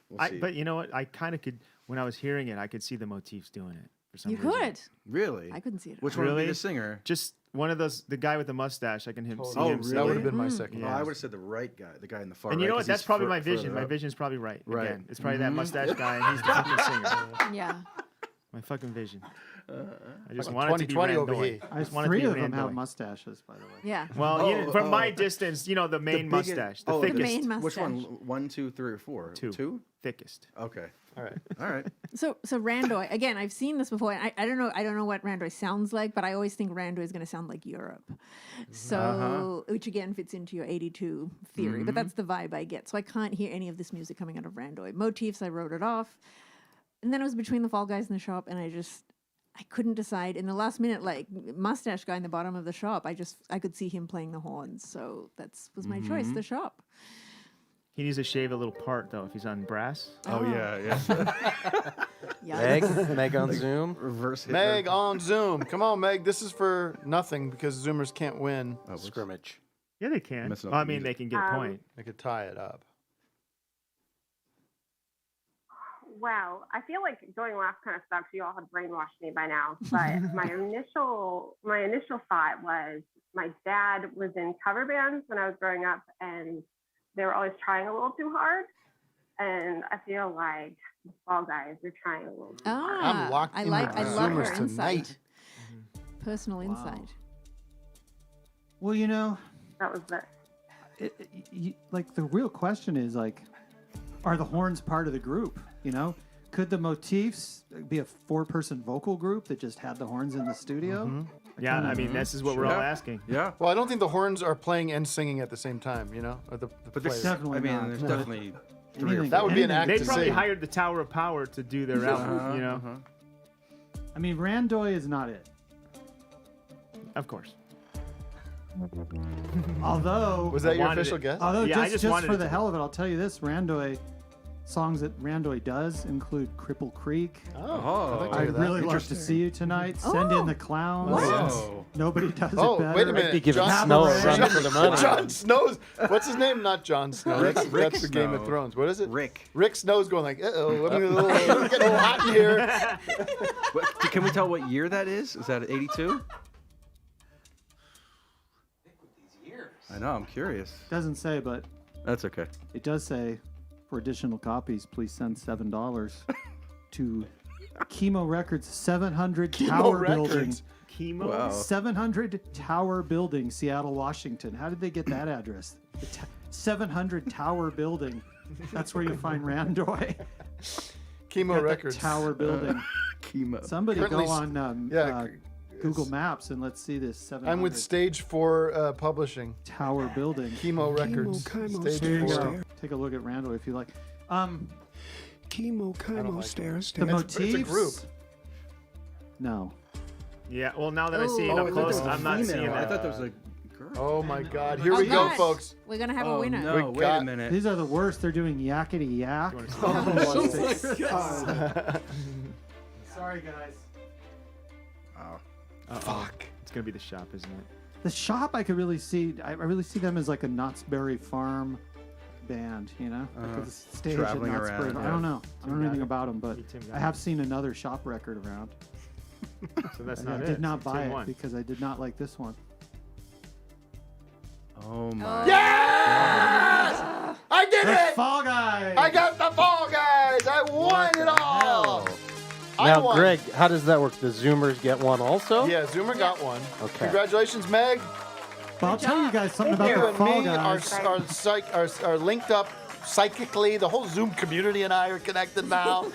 we'll see. But you know what? I kind of could. When I was hearing it, I could see the motifs doing it for some You reason. could. Really? I couldn't see it. Which one would be the singer? Just one of those. The guy with the mustache. I can see Oh, him. really? singing That would have it. been my second. Oh, I would have said the right guy, the guy in the far And you right. know what? 'cause That's he's probably my further vision. My up. vision's probably right. Right. Again, it's probably that Mhm. mustache guy, and he's the fucking singer. Yeah. My fucking vision. I just Fucking want it to be 2020 over Randoy. here. I just want it to Three be of them have Randoy. mustaches, by the way. Yeah. Well, from my distance, you know, the main biggest- mustache, the oh, thickest. main mustache. Which one? 1, 2, 3, or 4? Two. Two? Thickest. Okay. All right. All right. So Randoy, again, I've seen this before. And I don't know what Randoy sounds like, but I always think Randoy is going to sound like Europe. So, which again fits into your 82 theory, but that's the vibe I get. So I can't hear any of this music coming out of Randoy. Motifs, I wrote it off. And then it was between the Fall Guys in the shop, and I couldn't decide. In the last minute, like mustache guy in the bottom of the shop, I could see him playing the horns. So was my choice, the shop. He needs to shave a little part though if he's on brass. Oh, yeah. Meg on Zoom. Reverse hit. Meg on Zoom. Come on, Meg. This is for nothing because Zoomers can't win. Scrimmage. Yeah, they can. Messing up Well, I the mean, music. they can get a point. They could tie it up. Wow, I feel like going last kind of sucks. You all have brainwashed me by now. But my initial thought was my dad was in cover bands when I was growing up, and they were always trying a little too hard. And I feel like the Fall Guys are trying a little too hard. I'm locked in with I love her Zoomers insight. tonight. Personal insight. Well, you know, That was it. like the real question is like, are the horns part of the group? You know, could the motifs be a 4-person vocal group that just had the horns in the studio? Yeah, I mean, this is what we're all asking. Yeah. Well, I don't think the horns are playing and singing at the same time, you know? Or the But players. there's Definitely I mean, not. there's No. definitely 3 or 4. That would be an act They to probably sing. hired the Tower of Power to do their album, you know? I mean, Randoy is not it. Of course. Although, Was that your wanted official it. guess? although Yeah, I just wanted for it the to hell of it, I'll tell you this: Randoy songs that Randoy does include "Cripple Creek." Oh, I'd like to I'd hear that. really love to see you tonight. Send in the clowns. Whoa. Nobody does Oh, it better. wait a minute. I'd be giving John Snow a Cabaret. run for the money. John Snow's. What's his name? Not John Snow. That's the Game of Snow. Thrones. What is it? Rick. Rick Snow's going like, uh-oh, I'm getting a little hot in here. Can we tell what year that is? Is that 82? I know, I'm curious. Doesn't say, but That's okay. it does say, for additional copies, please send $7 to Chemo Records 700 Tower Building. Records. Chemo? Wow. 700 Tower Building, Seattle, Washington. How did they get that address? 700 Tower Building. That's where you find Randoy. Chemo Got that Records. Tower Building. Chemo. Somebody Currently go on yeah, Google Maps and let's see this 700 I'm with Stage 4 Publishing. Tower Building. Chemo Records. Stage Here you 4. go. Take a look at Randoy if you like. Chemo stairs. The motifs. It's a group. No. Yeah, well, now that I see it Oh, up I thought there close, was a I'm not female. seeing I that. thought there was a girl. Oh my God. Here Oh, we go, God. folks. We're going to have a Oh, winner. no, We wait got- a minute. These are the worst. They're doing yakety yak. Oh my God. Sorry, guys. Fuck. It's going to be the shop, isn't it? The shop, I could really see. I really see them as like a Knott's Berry Farm band, you know, like the stage Traveling at Knott's Berry around, Farm. yeah. I don't know. I don't know anything about them, but Tim got I have seen another shop record around. So that's And not I it. did not It's buy it 2-1. because I did not like this one. Oh my. Yes! I did The it! Fall Guys. I got the Fall Guys! I won it all! I Now, won. Greg, how does that work? The Zoomers get one also? Yeah, Zoomer got one. Okay. Congratulations, Meg. But I'll tell you guys something about You the and Fall me Guys. are linked up psychically. The whole Zoom community and I are connected now.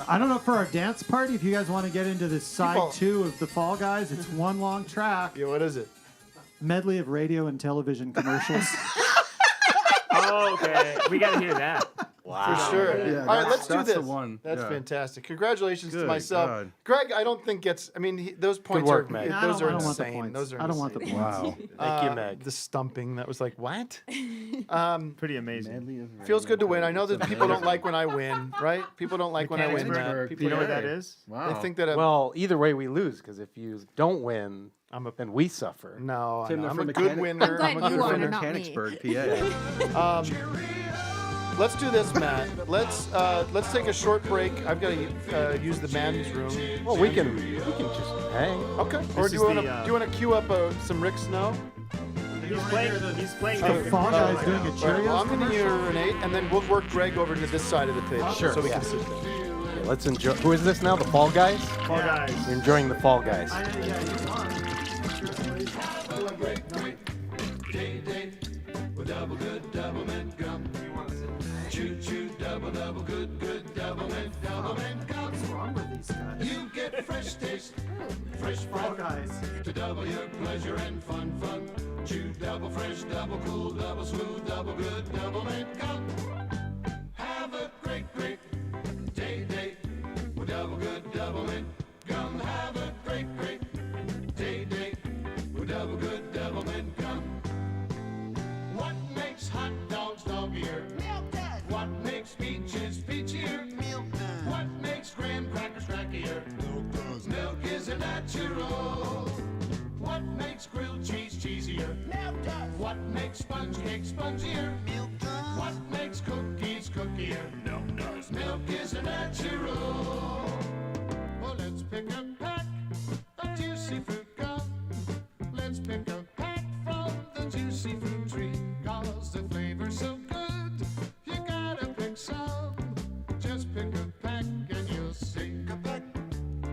I don't know, for our dance party, if you guys want to get into this side People- 2 of the Fall Guys, it's one long track. Yeah, what is it? Medley of radio and television commercials. Oh, okay. We got to hear that. For sure. Yeah, All right, that's- let's do that's this. the one. That's Yeah. fantastic. Congratulations to Good myself. God. Greg, I don't think gets. I mean, those points work, are. Meg. No, Those I are don't want the insane. points. Those are. I don't want the insane. points. Wow. Thank you, Meg. The stumping. That was like what? Pretty amazing. Medley of Feels good to win. I know radio. that people don't like when I win, right? People don't like when I win. Mechanicsburg. Matt. People You know what don't- that is? Wow. They think that I'm, Well, either way, we lose because if you don't win, then we suffer. no, Tim, they're I'm a from good Mechanic- winner. I'm I'm glad a you good are, winner. not me. Mechanicsburg, PA. Let's do this, Matt. Let's take a short break. I've got to use the men's room. Well, we can just hang. Okay. Or This do you is want to the, do you want to cue up some Rick Snow? He's playing. He's playing. The Fall Guys doing a All right, Cheerios well, I'm going to commercial? urinate, and then we'll work Greg over to this side of the table, Sure, so we yeah. can sit there. Okay, let's enjoy. Who is this now? The Fall Guys? Fall Guys. You're enjoying the Fall Guys. What's wrong with these guys? You get fresh taste, fresh Fall fun Guys. to double your pleasure and fun. Chew double fresh, double cool, double smooth, double good, double mint gum. Have a great day with double good, double mint gum. Have a great day with double good, double mint gum. What makes hot dogs doggier? Milk does. What makes peaches peachier? Milk does. What makes graham crackers crackier? Milk does. Milk is a natural. What makes grilled cheese cheesier? Milk does. What makes sponge cake spongier? Milk does. What makes cookies cookier? Milk does. Milk is a natural. Well, let's pick a pack of juicy fruit gum. Let's pick a pack from the juicy fruit tree. 'Cause the flavor's so good, you gotta pick some. Just pick a pack and you'll see.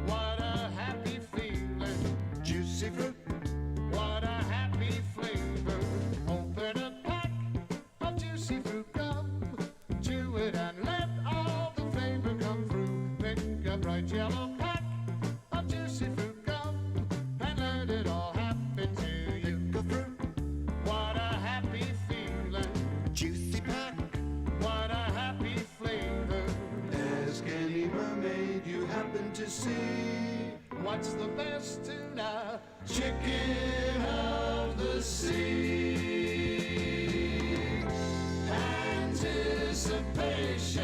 What a happy feeling. Juicy fruit. What a happy flavor. Open a pack of juicy fruit gum. Chew it and let all the flavor come through. Pick a bright yellow pack of juicy fruit gum and let it all happen to you. Pick a fruit. What a happy feeling. Juicy pack. What a happy flavor. Ask any mermaid you happen to see. What's the best tuna? Chicken of the sea. Anticipation.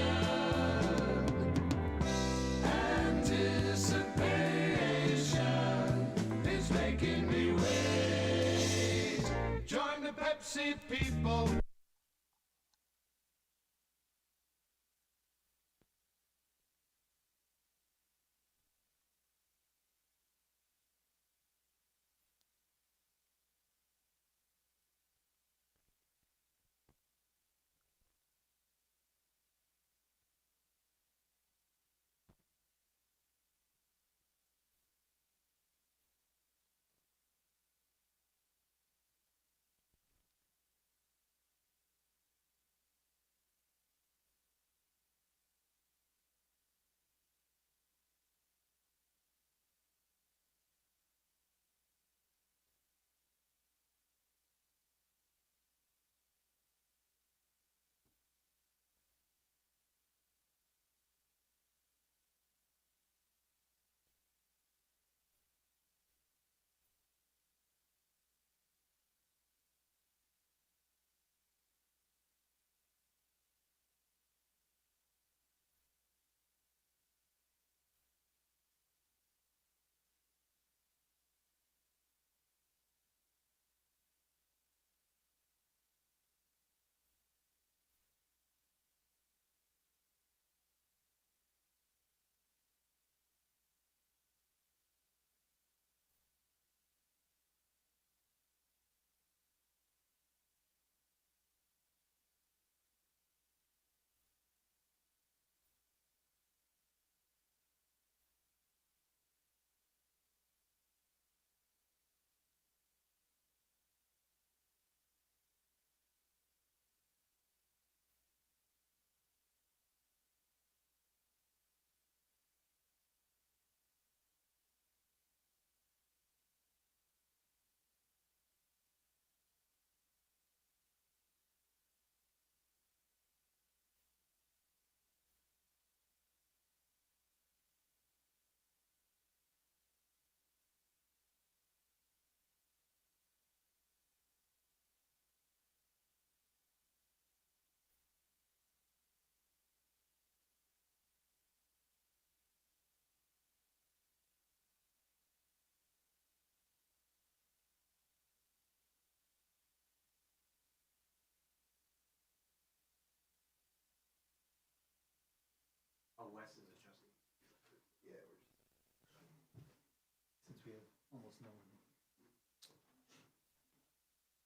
Anticipation is making me wait. Join the Pepsi people.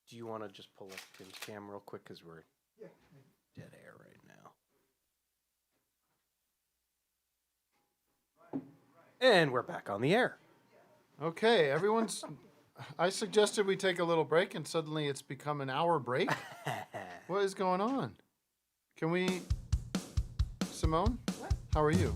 Do you want to just pull up Tim's cam real quick because we're dead air right now. And we're back on the air. Okay, everyone's. I suggested we take a little break, and suddenly it's become an hour break. What is going on? Can we, Simone? How are you?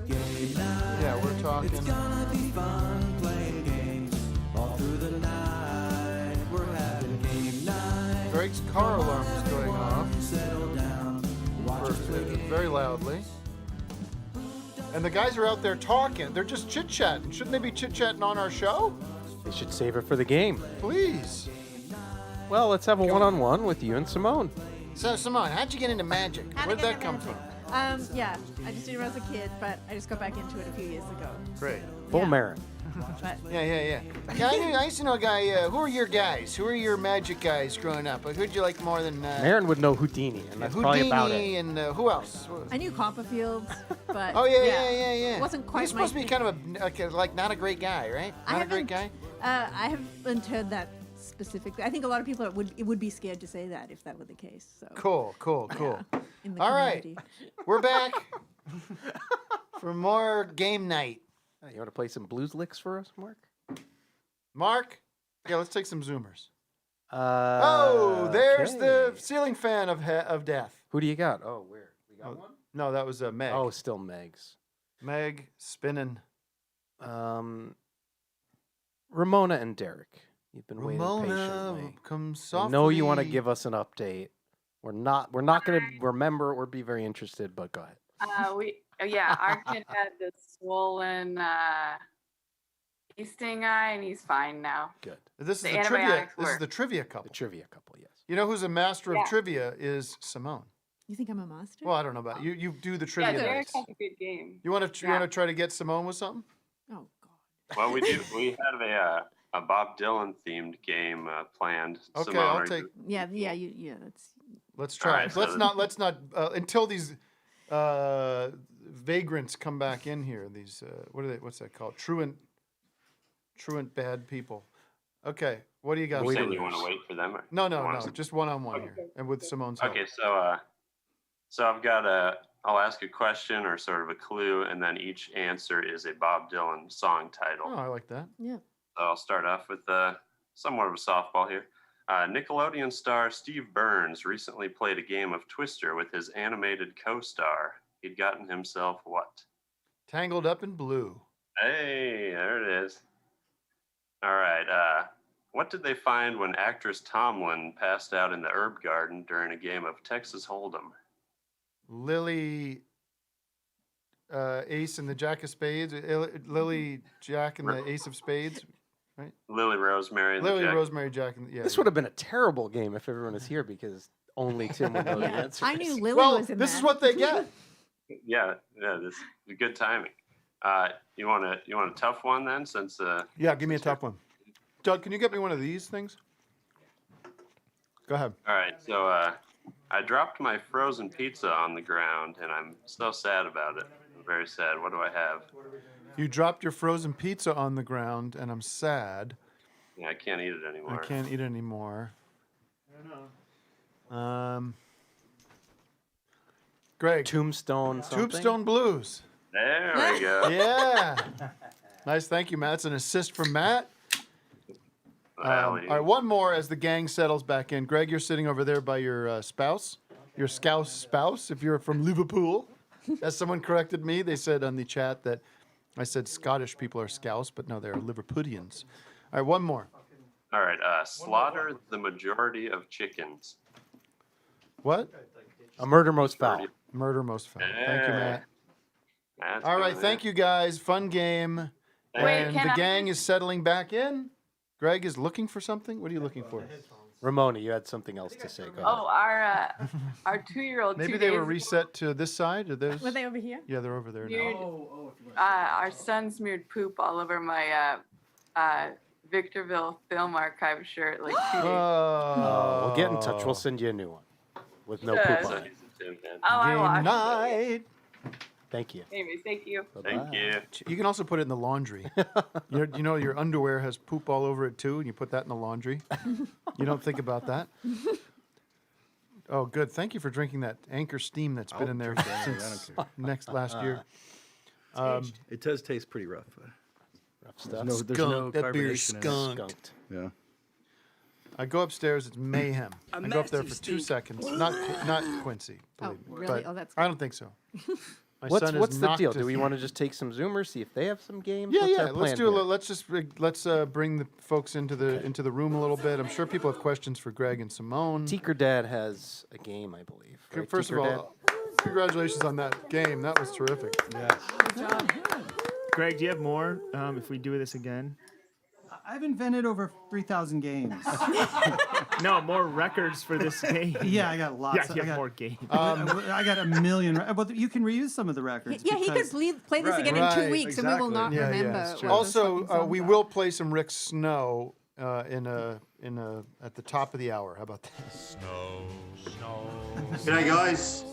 Yeah, we're talking. It's gonna be fun playing games all through the night. We're having game night. Greg's car alarm is going off. Settle down, watch us play games. Very loudly. And the guys are out there talking. They're just chit-chatting. Shouldn't they be chit-chatting on our show? They should save it for the game. Please. Well, let's have a one-on-one with you and Simone. So, Simone, how'd you get into magic? Where'd that come from? Yeah, I just did it when I was a kid, but I just got back into it a few years ago. Great. Full merit. But Yeah, I used to know a guy. Who are your guys? Who are your magic guys growing up? Like, who'd you like more than? Aaron would know Houdini, and that's probably about it. And who else? I knew Copperfields, but Oh yeah. It wasn't quite. He's supposed to be kind of like not a great guy, right? Not a great guy. I haven't heard that specifically. I think a lot of people would be scared to say that if that were the case. So Cool. Yeah, in the All right, community. we're back for more game night. You want to play some blues licks for us, Mark? Mark? Yeah, let's take some zoomers. Oh, there's the okay. ceiling fan of death. Who do you got? Oh, where? We got one? No, that was Meg. Oh, still Meg's. Meg spinning. Ramona and Derek. You've been waiting Ramona, patiently. come I softly. know you want to give us an update. We're not going to remember or be very interested, but go ahead. Our kid had this swollen bee sting eye, and he's fine now. Good. This is The the trivia. antibiotics This is work. the trivia couple. The trivia couple, yes. You know who's a master Yeah. of trivia is Simone. You think I'm a master? Well, I don't know about you. You do the trivia. Derek nights. has a good game. You want to try to get Simone with something? Oh Well, we do. We have a Bob Dylan themed game planned. Okay, Simone, I'll are take. Yeah. That's. Let's try. Alright, it. so Let's not until these vagrants come back in here. These what are they? What's that called? Truant bad people. Okay, what do you got? You saying you want to wait for them? Or No, you wanna- just one-on-one here, and with Simone's help. Okay, so I've got I'll ask a question or sort of a clue, and then each answer is a Bob Dylan song title. Oh, I like that. Yeah. So I'll start off with somewhat of a softball here. Nickelodeon star Steve Burns recently played a game of Twister with his animated co-star. He'd gotten himself what? Tangled up in blue. Hey, there it is. All right. What did they find when actress Tomlin passed out in the herb garden during a game of Texas Hold'em? Lily, Ace and the Jack of Spades. Lily, Jack and the Ace of Spades. Right. Lily Rosemary. and the Lily, Jack- Rosemary, Jack, and yeah. This would have been a terrible game if everyone was here because only Tim would know the answers. I knew Lily Well, was in this that. is what they get. Yeah, this is good timing. You want a tough one then, since Yeah, give me a tough one. Doug, can you get me one of these things? Go ahead. All right, so I dropped my frozen pizza on the ground, and I'm so sad about it. I'm very sad. What do I have? You dropped your frozen pizza on the ground, and I'm sad. Yeah, I can't eat it anymore. I can't eat it anymore. Greg. Tombstone something? Tombstone Blues. There we go. Yeah. Nice, thank you, Matt. It's an assist from Matt. All right, one more as the gang settles back in. Greg, you're sitting over there by your spouse, your Scouse spouse, if you're from Liverpool. As someone corrected me, they said on the chat that I said Scottish people are Scouse, but no, they're Liverpudlians. All right, one more. All right, slaughter the majority of chickens. What? A murder most foul. Murder most foul. Thank you, Matt. That's All right, good, thank you guys. Fun game. Wait, And can the I- gang is settling back in. Greg is looking for something. What are you looking for? Ramona, you had something else to say. Go Oh, our 2-year-old. Maybe 2 they were days reset to this side or those. Were they over here? Yeah, they're over there smeared, now. our son smeared poop all over my Victorville Film Archive shirt like 2 days. Oh, we'll get in touch. We'll send you a new one with no Good. poop on it. Oh, I Game watched night. Thank you. Anyways, thank you. Thank you. You can also put it in the laundry. You know your underwear has poop all over it too, and you put that in the laundry. You don't think about that. Oh, good. Thank you for drinking that Anchor Steam that's been in there since last year. It does taste pretty rough. Rough stuff. There's no That beer's carbonation in it. skunked. Yeah. I go upstairs. It's mayhem. I go up there for 2 seconds. Not Quincy. Oh, Believe me. really? But Oh, that's I don't think so. My What's son is what's the knocked deal? to- Do we want to just take some Zoomers, see if they have some games? Yeah, What's yeah. our Let's plan do a here? little. Let's bring the folks into the room a little bit. I'm sure people have questions for Gregg and Simone. Teaker Dad has a game, I believe. Right, First of Teaker all, congratulations on that game. That was terrific. Yes. Good job. Greg, do you have more if we do this again? I've invented over 3,000 games. No, more records for this game. Yeah, I got lots. Yeah, you I have got more games. I got a million. But you can reuse some of the records. Yeah, he could play this again in 2 weeks, and we will not remember. it's true. what those fucking Also, songs we are. will play some Rick Snow at the top of the hour. How about that? Snow. G'day, guys.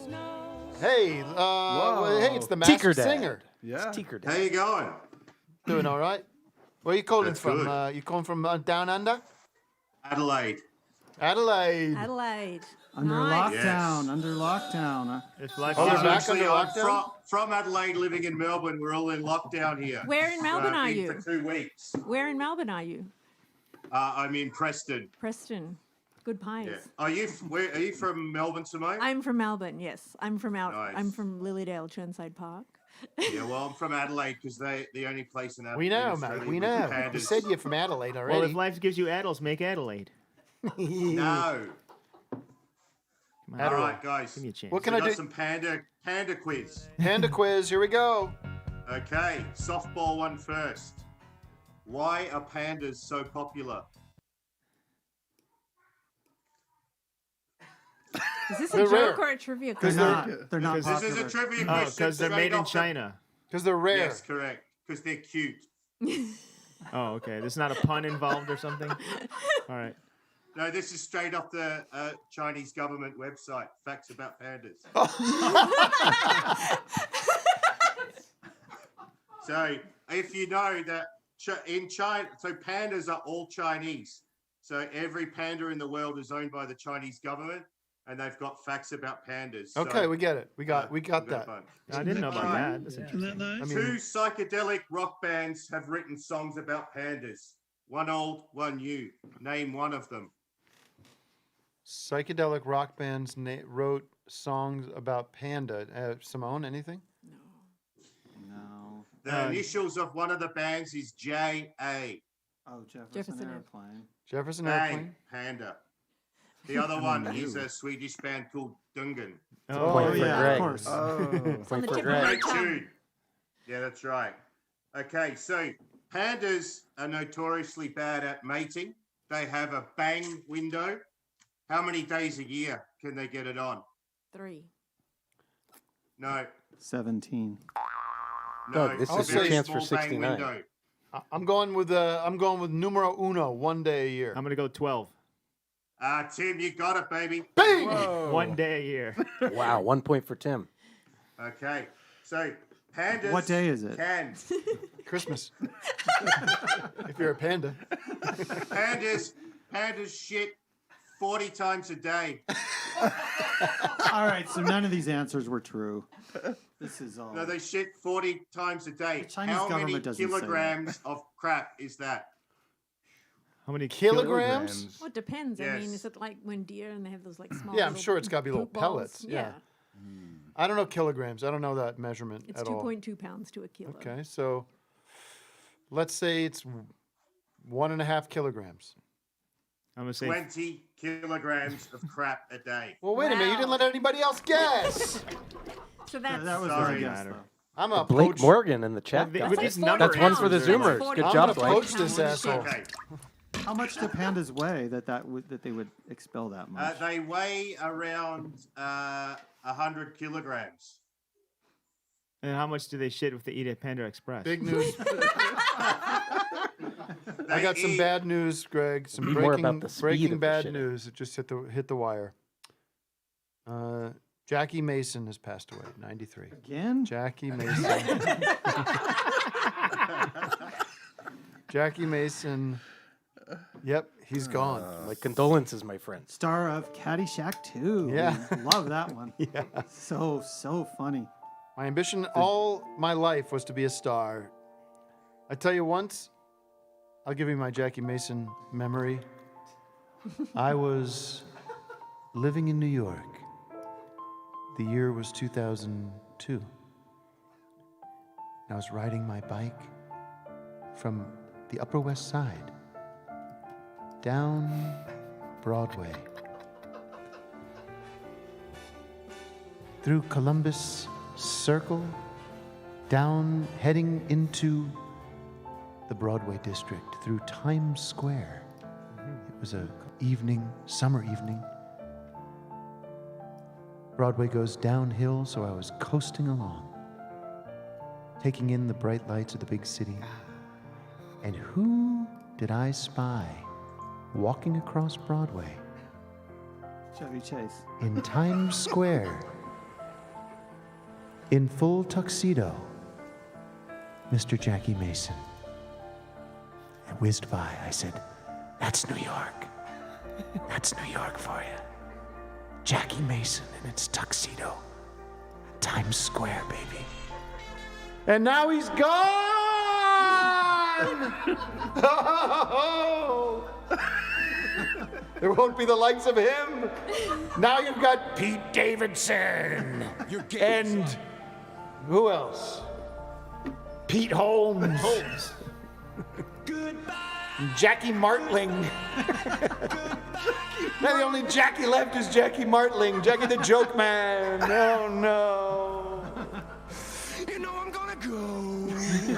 Hey, hey, it's the Masked Teaker Dad. Singer. It's Teaker Dad. How you going? Doing all right. Where are you calling That's from? good. You calling from down under? Adelaide. Adelaide. Adelaide. Under Nice. lockdown. Yes. Under lockdown. It's like Oh, you're back Actually, under I'm lockdown? from Adelaide, living in Melbourne. We're all in lockdown here. Where in Melbourne are been you? For 2 weeks. Where in Melbourne are you? I'm in Preston. Preston. Good pies. Yeah. Are you from Melbourne, Simone? I'm from Melbourne. Yes, I'm from Nice. I'm from Lilydale, Churnside Park. Yeah, well, I'm from Adelaide because the only place in Adelaide. We know, mate. We know. You said you're from Adelaide Well, already. if life gives you addles, make Adelaide. No. Come on. All right, guys. Give me a chance. What can We I got do? some panda quiz. Panda quiz. Here we go. Okay, softball one first. Why are pandas so popular? Is this They're a joke rare. or a trivia They're quiz? not. They're not This is popular. a trivia Oh, question. because they're straight made in off the- China. Because they're rare. Yes, correct. Because they're cute. Oh, okay. There's not a pun involved or something? All right. No, this is straight off the Chinese government website. Facts about pandas. So, if you know that in China, so pandas are all Chinese. So every panda in the world is owned by the Chinese government, and they've got facts about pandas. Okay, So, we get it. We got we've that. a bunch. I didn't know about All right. that. That's interesting. I mean, Two psychedelic rock bands have written songs about pandas. One old, one new. Name one of them. psychedelic rock bands wrote songs about panda. Simone, anything? No. The initials of one of the bands is J.A. Oh, Jefferson Jefferson Airplane. Jefferson Bang, Airplane. Panda. The other one is a Swedish band called Dungan. Oh, Point for yeah, Greg. of course. It's on the Point for tip of Greg. my Great tongue. tune. Yeah, that's right. Okay, so pandas are notoriously bad at mating. They have a bang window. How many days a year can they get it on? 3. No, 17. no. Doug, this it's is a your very chance for small bang 69. window. I'm going with numero uno, 1 day a year. I'm going to go 12. Tim, you got it, baby. Bing! 1 day a year. Wow, 1 point for Tim. Okay, so pandas. What day is it? Can Christmas. If you're a panda. pandas shit 40 times a day. All right, so none of these answers were true. This is all. No, they shit 40 times a day. The Chinese How many government doesn't say that. kilograms of crap is that? How many Kilograms? Well, it depends. I mean, Yes. is it like when deer and they have those like small? Yeah, I'm little sure it's got to be little poop balls? pellets. Yeah. Hmm. I don't know kilograms. I don't know that measurement It's at all. 2.2 pounds to a kilo. Okay, so let's say it's 1.5 kilograms. I'm going to say 20 kilograms of crap a day. Well, wait a minute. You didn't let anybody else guess. So that's that was Sorry. the guess, though. I'm a Blake poach. Morgan in the chat. With got with it. these like 40 numbers. That's one for the pounds. That's Zoomers. 40 Good I'm job, gonna Blake. poach this Pounds. asshole. Okay. How much do pandas weigh that they would expel that much? They weigh around 100 kilograms. And how much do they shit if they eat at Panda Express? Big news. I got some bad news, Greg. Some Be more about the speed breaking of the bad shit. news. It just hit the wire. Jackie Mason has passed away, 93. Again? Jackie Mason. Jackie Mason. Yep, he's gone. My condolences, my friend. Star of Caddyshack 2. Yeah. Love that one. Yeah. So funny. My ambition all my life was to be a star. I tell you once, I'll give you my Jackie Mason memory. I was living in New York. The year was 2002. I was riding my bike from the Upper West Side down Broadway through Columbus Circle, down heading into the Broadway district, through Times Square. It was a summer evening. Broadway goes downhill, so I was coasting along, taking in the bright lights of the big city. And who did I spy walking across Broadway? Chevy Chase. In Times Square, in full tuxedo, Mr. Jackie Mason. I whizzed by. I said, "That's New York. That's New York for you. Jackie Mason in its tuxedo. Times Square, baby." And now he's gone! Oh! There won't be the likes of him. Now you've got Pete Davidson. And who else? Pete Holmes. Jackie Martling. Now the only Jackie left is Jackie Martling. Jackie the Joke Man. Oh no. You know I'm gonna go. You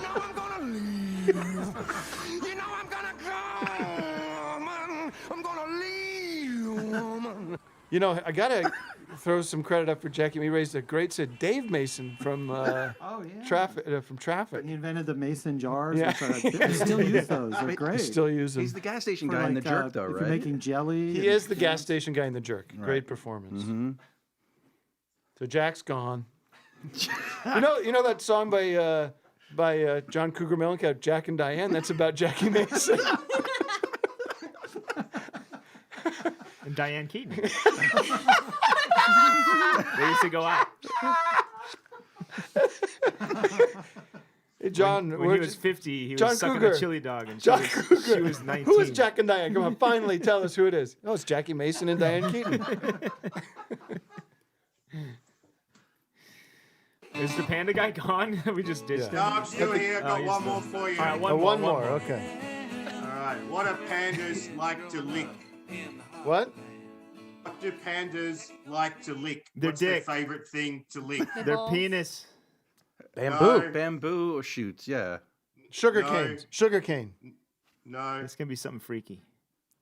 know I'm gonna leave. You know I'm gonna go, man. I'm gonna leave, man. You know, I gotta throw some credit up for Jackie. He raised a great said Dave Mason from Traffic. He invented the Mason jars. Yeah. I still use those. They're great. Still use them. He's the gas station For guy in The like, Jerk, though, if right? you're making jelly. He is the gas station guy in The Jerk. Great performance. Mm-hmm. So Jack's gone. you know that song by John Cougar Mellencamp, Jack and Diane? That's about Jackie Mason. And Diane Keaton. They used to go out. Hey, John, when he was 50, he was John sucking Cougar. a chili dog, and John she Cougar. was 19. Who is Jack and Diane? Come on, finally tell us who it is. Oh, it's Jackie Mason and Diane Keaton. Is the panda guy gone? We just ditched No, him. I'm still here. I've got he's one still- more for you. All right, One more. Okay. All right. What do pandas like to lick? What? What do pandas like to lick? Their What's dick. their favorite thing to lick? Their penis. Bamboo. No. Bamboo shoots, yeah. Sugar No. cane. Sugar cane. No. It's gonna be something freaky.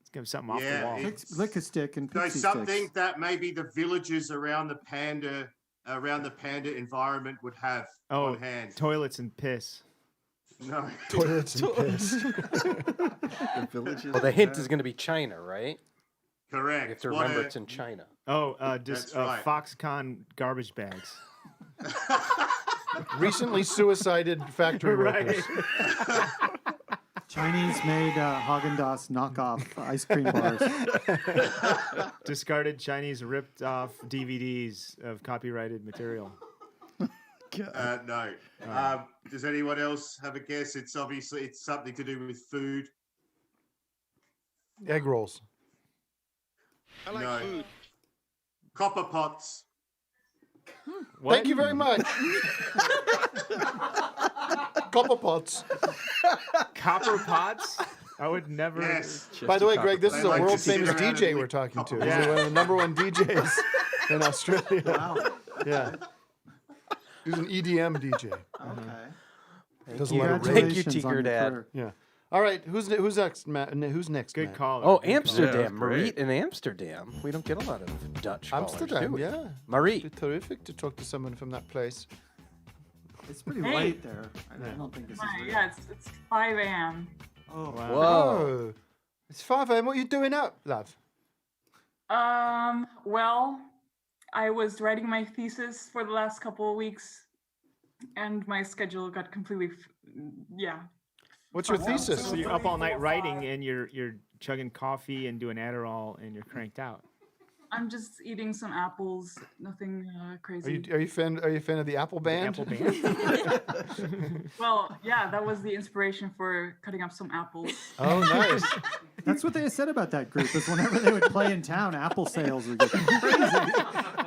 It's gonna be something off Yeah, the wall. it's- Lick a stick and No, pixie something sticks. that maybe the villagers around the panda environment would have Oh, on hand. toilets and piss. No. Toilets and piss. The villages. Well, the hint is going to be China, right? Correct. You have to What remember a- it's in China. Oh, That's right. Foxconn garbage bags. Recently suicided factory workers. Chinese made Haagen-Dazs knockoff ice cream bars. Discarded Chinese ripped off DVDs of copyrighted material. No. Does anyone else have a guess? It's something to do with food. Egg rolls. I like food. Copper pots. Thank you very much. Copper pots. Copper pots? I would never. Yes. By the way, Greg, this They is a like to world sit famous around and DJ lick we're talking to. copper He's pots. one of the number one DJs in Australia. Wow. Yeah. He's an EDM DJ. Okay. Does a lot of Thank you, Congratulations on Tinker your Dad. career. Yeah. All right. Who's next, Matt? Who's next? Good Matt? call. Oh, Good call. Amsterdam. Yeah, great. Mariet in Amsterdam. We don't get a lot of Dutch callers, do Amsterdam. we? Yeah. Mariet. It'd be terrific to talk to someone from that place. It's pretty Hey. late there. I don't think this is real. Yeah, it's 5 a.m. Oh, wow. Whoa. Oh, it's 5 a.m. What are you doing up, love? Well, I was writing my thesis for the last couple of weeks, and my schedule got completely, yeah. What's your fucked up. thesis? So you're up all night writing, and you're chugging coffee and doing Adderall, and you're cranked out. I'm just eating some apples, nothing crazy. Are you a fan of the Apple Band? Apple Band. Well, yeah, that was the inspiration for cutting up some apples. Oh, nice. That's what they said about that group. Is whenever they would play in town, apple sales would get crazy.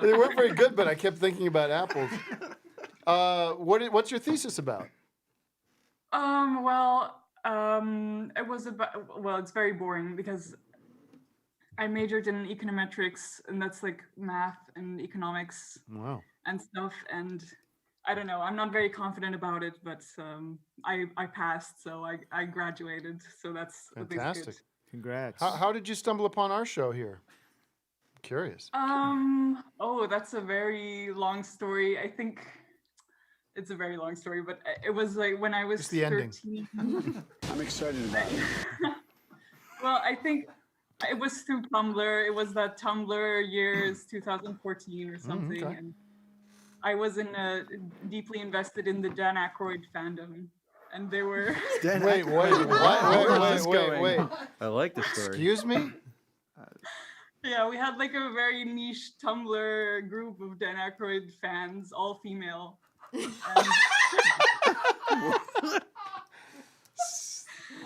They weren't very good, but I kept thinking about apples. What's your thesis about? It was about, well, it's very boring because I majored in econometrics, and that's like math and economics Wow. and stuff. And I don't know, I'm not very confident about it, but I passed, so I graduated. So that's at least Fantastic. good. Congrats. How did you stumble upon our show here? I'm curious. Oh, that's a very long story. I think it's a very long story, but it was like when I was Just the ending. 13. I'm excited about it. Well, I think it was through Tumblr. It was that Tumblr years 2014 or something. okay. And I was deeply invested in the Dan Aykroyd fandom. And there were... Dan Wait, wait. I like the story. Excuse me? Yeah, we had like a very niche Tumblr group of Dan Aykroyd fans, all female.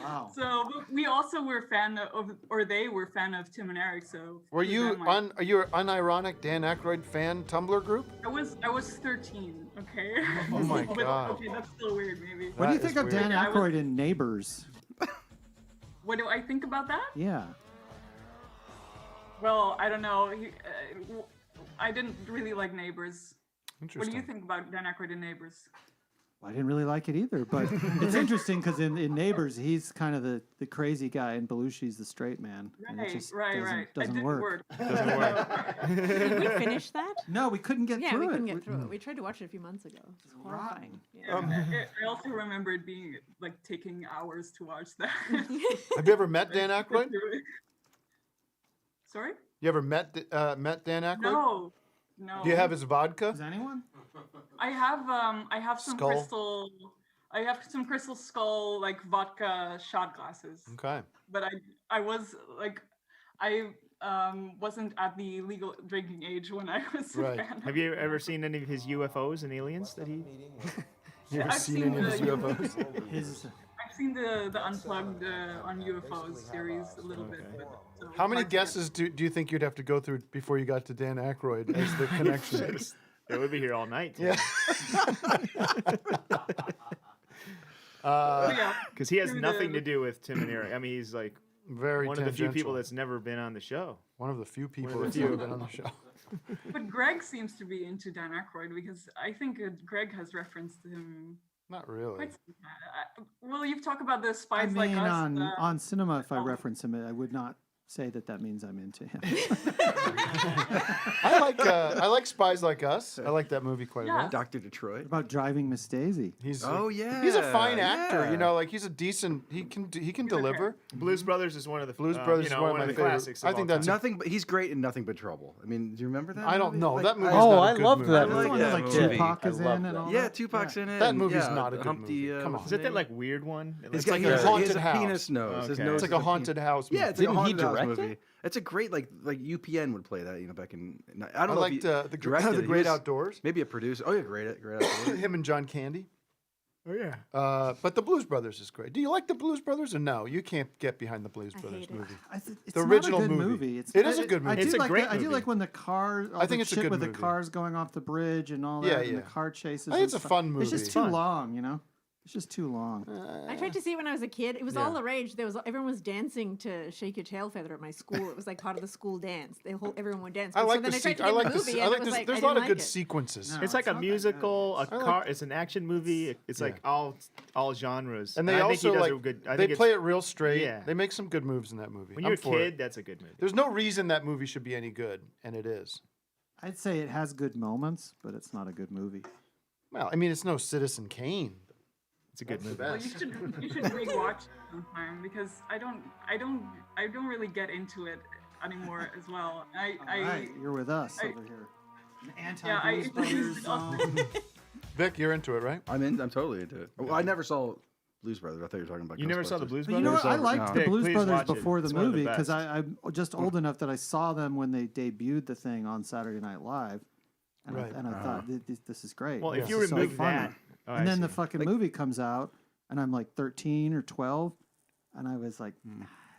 Wow. So we also were fan of, or they were fan of Tim and Eric. So Are you an unironic Dan Aykroyd fan Tumblr group? I was 13. Okay. Oh my But, God. Okay, that's still weird, maybe. What do you That think is of Dan weird. Aykroyd in Neighbors? What do I think about that? Yeah. Well, I don't know. I didn't really like Neighbors. What do you Interesting. think about Dan Aykroyd in Neighbors? I didn't really like it either, but it's interesting because in Neighbors, he's kind of the crazy guy, and Belushi's the straight man. And it just doesn't work. Did we finish that? No, we couldn't get Yeah, through we it. couldn't get through it. We tried to watch it a few months ago. It's horrifying. Yeah. I also remember it being like taking hours to watch that. Have you ever met Dan Aykroyd? Sorry? You ever met Dan Aykroyd? No. Do you have his vodka? Is anyone? I have some Skull? crystal skull like vodka shot glasses. Okay. But I was like I wasn't at the legal drinking age when I was a fan. Have you ever seen any of his UFOs and aliens that he? You ever I've seen any of his the UFOs? I've seen the Unplugged on UFOs series a little bit. But, so How many hard to- guesses do you think you'd have to go through before you got to Dan Aykroyd as the connection? They would be here all night. Yeah. Because he has Through nothing the- to do with Tim and Eric. I mean, he's like Very one of the few people tangential. that's never been on the show. One of the few people One of that's the ever few. been on the show. But Greg seems to be into Dan Aykroyd because I think Greg has referenced him. Not really. Quite well, you've talked about the I Spies mean, Like Us. on cinema, if I reference him, I would not say that means I'm into him. I like Spies Like Us. I like that movie quite a Yeah. bit. Dr. Detroit. What about Driving Miss Daisy? He's Oh, he's a fine yeah, actor. yeah. You know, like he's a decent. He can deliver. Blues Brothers is one of the Blues Brothers you is know, one of one my of the favorite. classics. I of think all that's time. Nothing, but he's great in Nothing But Trouble. I mean, do you remember that? I don't movie? know. Like, that movie's Oh, not a I good loved movie. that That's the movie. one Yeah, that like movie. Tupac I is in loved and that. all Yeah, that. Tupac's in it. That and, movie's yeah, not a good Humpty, movie. Come on. Is it that like weird one? It He's looks got, like he has a haunted he has house. penis nose. His Okay. nose It's like is a haunted house. Yeah, movie. it's like a Didn't he haunted house direct movie. it? It's a great like UPN would play that, you know, back in. I I don't know liked if he the directed it. He Great was Outdoors. Maybe a producer. Oh yeah, great outdoors. Him and John Candy. Oh yeah. But the Blues Brothers is great. Do you like the Blues Brothers or no? You can't get behind the Blues I Brothers hate it. movie. It's The not original a good movie. It's, It is a good I movie. do It's a like great I do movie. like when the car. I think the it's a shit good with movie. the cars going off the bridge and all that, Yeah, and yeah. the car chases. I think and it's a stuff. fun It's just movie. too Fun. long, you know. It's just too long. I tried to see it when I was a kid. It was Yeah. all the rage. Everyone was dancing to "Shake Your Tail Feather" at my school. It was like part of the school dance. Everyone would dance. I But like so the then I tried to I get like the movie, the. I and like it was this. like, There's I a lot didn't of good like it. sequences. No. It's like it's a not that musical, a good. I car. like- It's an action movie. It's like all genres. And they I also think he does like a good. I they think play it's- it real straight. Yeah. They make some good moves in that movie. When I'm you're a for it. kid, that's a good movie. There's no reason that movie should be any good, and it is. I'd say it has good moments, but it's not a good movie. Well, I mean, it's no Citizen Kane. It's a good That's the movie. Well, you should rewatch it sometime because I don't really get into it anymore as well. All right, you're with us I- over here. Yeah, I Anti-Blues Brothers song. Vic, you're into it, right? I'm totally into it. Well, I never saw Blues Brothers. I thought you were talking about. You never saw the Ghostbusters. Blues But you know Brothers? what? I liked the Dick, Blues please Brothers watch it. before the It's one of the movie because best. I'm just old enough that I saw them when they debuted the thing on Saturday Night Live, and Right. I thought this is great. Well, if This you is so remove funny." that- oh, I and then see. the fucking movie comes out, and I'm like 13 or 12, and I was like,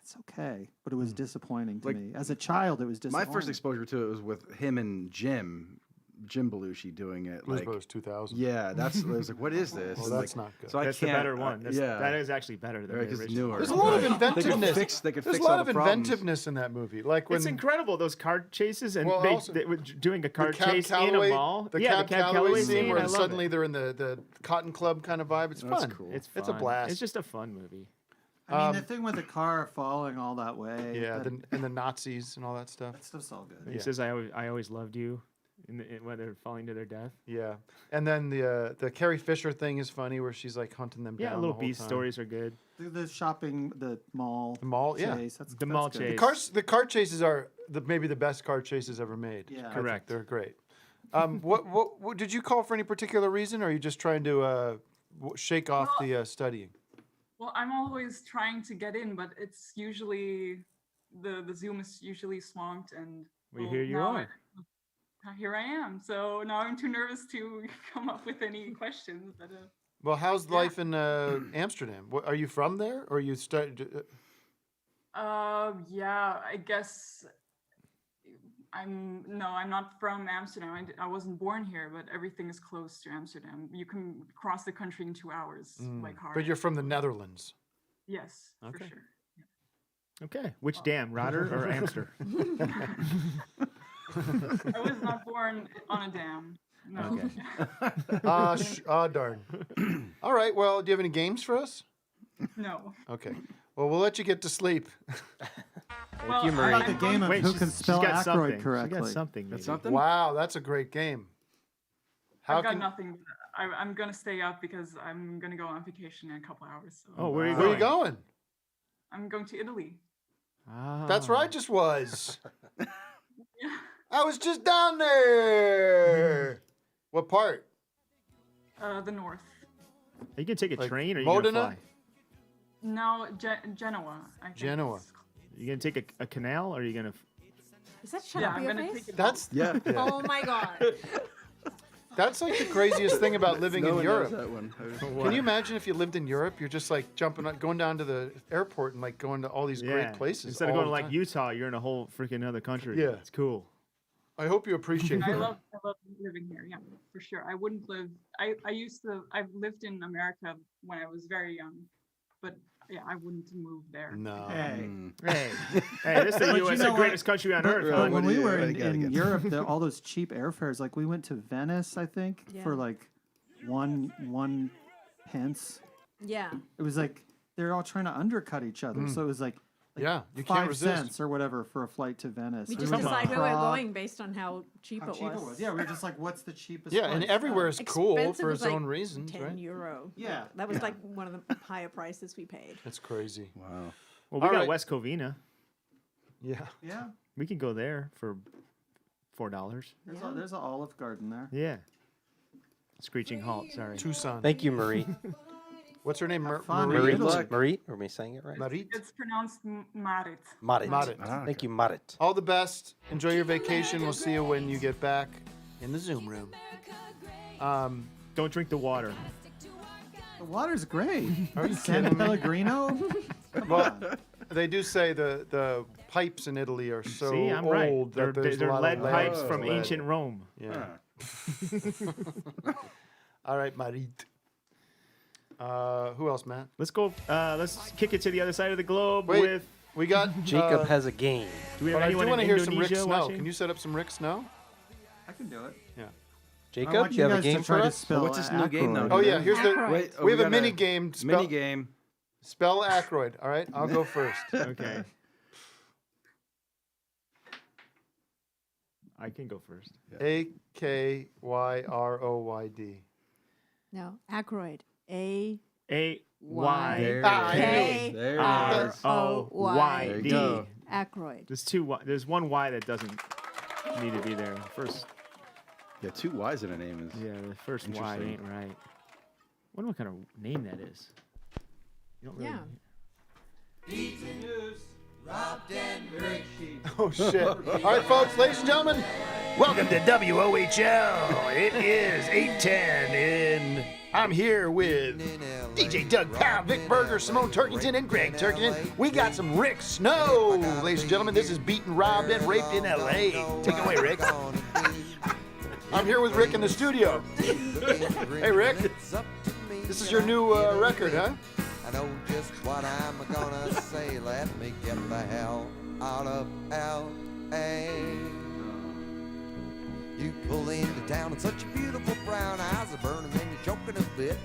it's okay, but it was disappointing to Like, me. As a child, it was My disappointing. first exposure to it was with him and Jim Belushi doing it. Blues like, Brothers 2000. Yeah, I was like, what is this? Well, And, that's like, not good. So I That's the can't, better one. That's, yeah, That is actually better than Right, the 'cause it's original. newer. There's a lot of They could inventiveness. fix There's all a lot the of problems. inventiveness in that movie. Like when It's incredible, those car chases, and Well, they, also- they were doing a car Cab chase in Calloway- a mall. The Yeah, Cab the Cab Calloway Calloway scene where I love suddenly it. they're in the Cotton Club kind of vibe. It's That's fun. cool. It's It's a fun. blast. It's just a fun movie. I mean, the thing with the car falling all that way. Yeah, that, and the Nazis and all that stuff. that stuff's all good. He says, "I always loved you," when they're falling to their death. Yeah, and then the Carrie Fisher thing is funny, where she's like hunting them down. Yeah, the little whole beast time. stories are good. The shopping, the mall. The mall, yeah. chase, that's, The that's mall good. chase. The car chases are maybe the best car chases ever made. Yeah. I think Correct. they're great. What did you call for any particular reason, or are you just trying to shake off the studying? Well, I'm always trying to get in, but it's usually the Zoom is usually swamped, and Well, here you now are. here I am. So now I'm too nervous to come up with any questions. But Well, how's life in Amsterdam? Are you from there, or you started? yeah, I guess I'm not from Amsterdam. I wasn't born here, but everything is close to Amsterdam. You can cross the country in 2 hours by car. But you're from the Netherlands. Yes, Okay. for sure. Okay, which dam, Rotter or Amster? I was not born on a dam. No. Okay. Darn. All right. Well, do you have any games for us? No. Okay. Well, we'll let you get to sleep. Thank you, Marie. How about the game of Wait, who she's- can she's spell got Aykroyd something. correctly? She got something. That's maybe. something. Wow, that's a great game. How I've got can? nothing. I'm gonna stay up because I'm gonna go on vacation in a couple hours. So. Oh, where are you Where are going? you going? I'm going to Italy. That's where I Ah. just was. Yeah. I was just down there. What part? The north. Are you gonna take a Like train or are you Modena? gonna fly? No, Genoa. I think Genoa. it's- You gonna take a canal or are you gonna? Is that shut Yeah, up I'm your gonna face? take it. That's Yeah. Oh my god. That's like the craziest thing about living No in one Europe. knows that one. Can you imagine if you lived in Europe? You're just like going down to the airport and like going to all these great places. Instead of all going to the like time. Utah, you're in a whole freaking other country. Yeah. It's cool. I hope you appreciate I that. love living here. Yeah, for sure. I wouldn't live. I've lived in America when I was very young, but yeah, I wouldn't move there. No. Hey. Hey, hey, this is the But you U.S. know the what? greatest country on earth. But hon. when we were what do you gotta in get? Europe, all those cheap airfares, like we went to Venice, I think, for Yeah. like one pence. Yeah. It was like they're all trying to undercut each other. So it was like Yeah, you can't 5 resist. cents or whatever for a flight to Venice. We Or just went to decided where we're Prague. going based on how cheap, How it, cheap was. Yeah, we were just like, what's the cheapest? Yeah, and place? everywhere is cool Expensive for was its like own reasons, 10 right? euro. Yeah, That was yeah. like one of the higher prices we paid. That's crazy. Wow. Well, we All got right. West Covina. Yeah. Yeah, We can go there for $4. there's an Olive Garden there. Yeah. Screeching halt. Sorry. Tucson. Thank you, Marie. What's her name? fun. Marie. Marie, Italy. Marie, are we saying it right? Marit. It's pronounced Marit. Marit. Marit. Thank you, Marit. All the best. Enjoy your vacation. We'll see you when you get back in the Zoom room. Don't drink the water. The water's great. Are you San kidding me? Pellegrino. Come Well, on. they do say the pipes in Italy are so See, I'm old right. that there's a They're lot lead of pipes lead. from Lead. ancient Rome. Yeah. All right, Marit. Who else, Matt? Let's go. Let's kick it to the other side of the globe Wait, with. we got Jacob has a game. Do we have But I do anyone want to in hear some Rick Indonesia Snow. watching? Can you set up some Rick Snow? I can do it. Yeah. I Jacob, want you have a guys to game try for to us? spell What's this new game now? Aykroyd. Oh yeah, here's the. Aykroyd. Wait, We have a got mini game. Mini game. Spell Aykroyd. All right, I'll go first. Okay. I can go first. Akyroyd. No, Aykroyd. A A Y Y Ah, K There it R is. O Y There you D. go. Aykroyd. There's two. There's one Y that doesn't need to be there. First. Yeah, 2 Y's in a name is. Yeah, the first Y interesting. ain't right. Wonder what kind of name that is. You don't really. Yeah. Oh shit! All right, folks, ladies and gentlemen, welcome to WOHL. It is 8:10, and I'm here with DJ Doug Powell, Vic Berger, Simone Turkington, and Gregg Turkington. We got some Rick Snow, ladies and gentlemen. This is Beaten, Robbed, and Raped in LA. Take it away, Rick. I'm here with Rick in the studio. Hey, Rick. This is your new record, huh? I know just what I'm gonna say. Let me get the hell out of L.A. You pull into town and such a beautiful brown eyes are burning and you're choking a bit.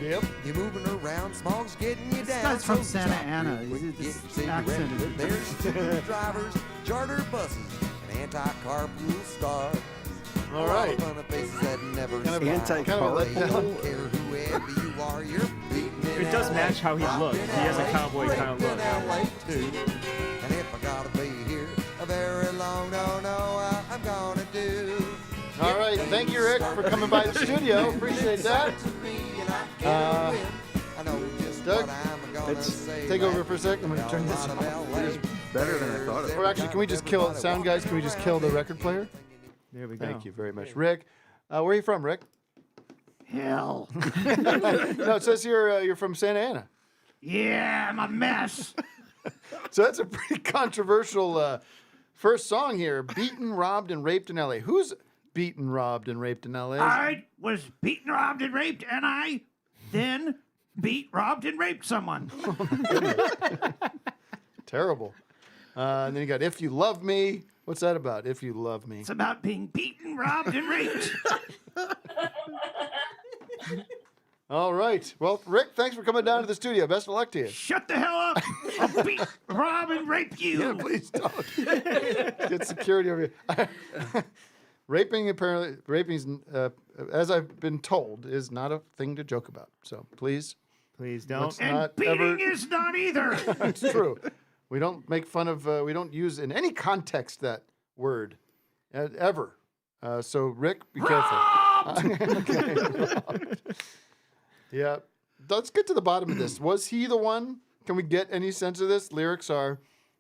Yep. You're moving around, smog's getting you This down. guy's from so Santa stop Ana. real quick, This get your accent cigarette. is- There's two drivers, charter buses, and anti-carpool stars. All right. Fun of faces that never Kind of smile. let down. Don't care whoever you are, you're beating It does match how he looks. He has a cowboy kind of look. And if I gotta be here a very long, no, I'm gonna do. All right, thank you, Rick, for coming by the studio. Appreciate that. Doug, let's take over for a second. I'm going to turn this off. Better than I thought it Or actually, can we just kill sound guys? Can we just kill the record player? There we go. Thank you very much, Rick. Where are you from, Rick? Hell. No, it says here you're from Santa Ana. Yeah, I'm a mess. So that's a pretty controversial first song here. Beaten, robbed, and raped in L.A. Who's beaten, robbed, and raped in L.A.? I was beaten, robbed, and raped, and I then beat, robbed, and raped someone. Terrible. And then you got If You Love Me. What's that about, If You Love Me? It's about being beaten, robbed, and raped. All right. Well, Rick, thanks for coming down to the studio. Best of luck to you. Shut the hell up. I'll beat, rob, and rape you. Yeah, please don't. Get security over here. Raping, apparently, raping's, as I've been told, is not a thing to joke about. So please. Please don't. Let's And not beating ever... is not either. It's true. We don't make fun of, we don't use in any context that word ever. So, Rick, be careful. Okay. Yeah. Let's get to the bottom of this. Was he the one? Can we get any sense of this? Lyrics are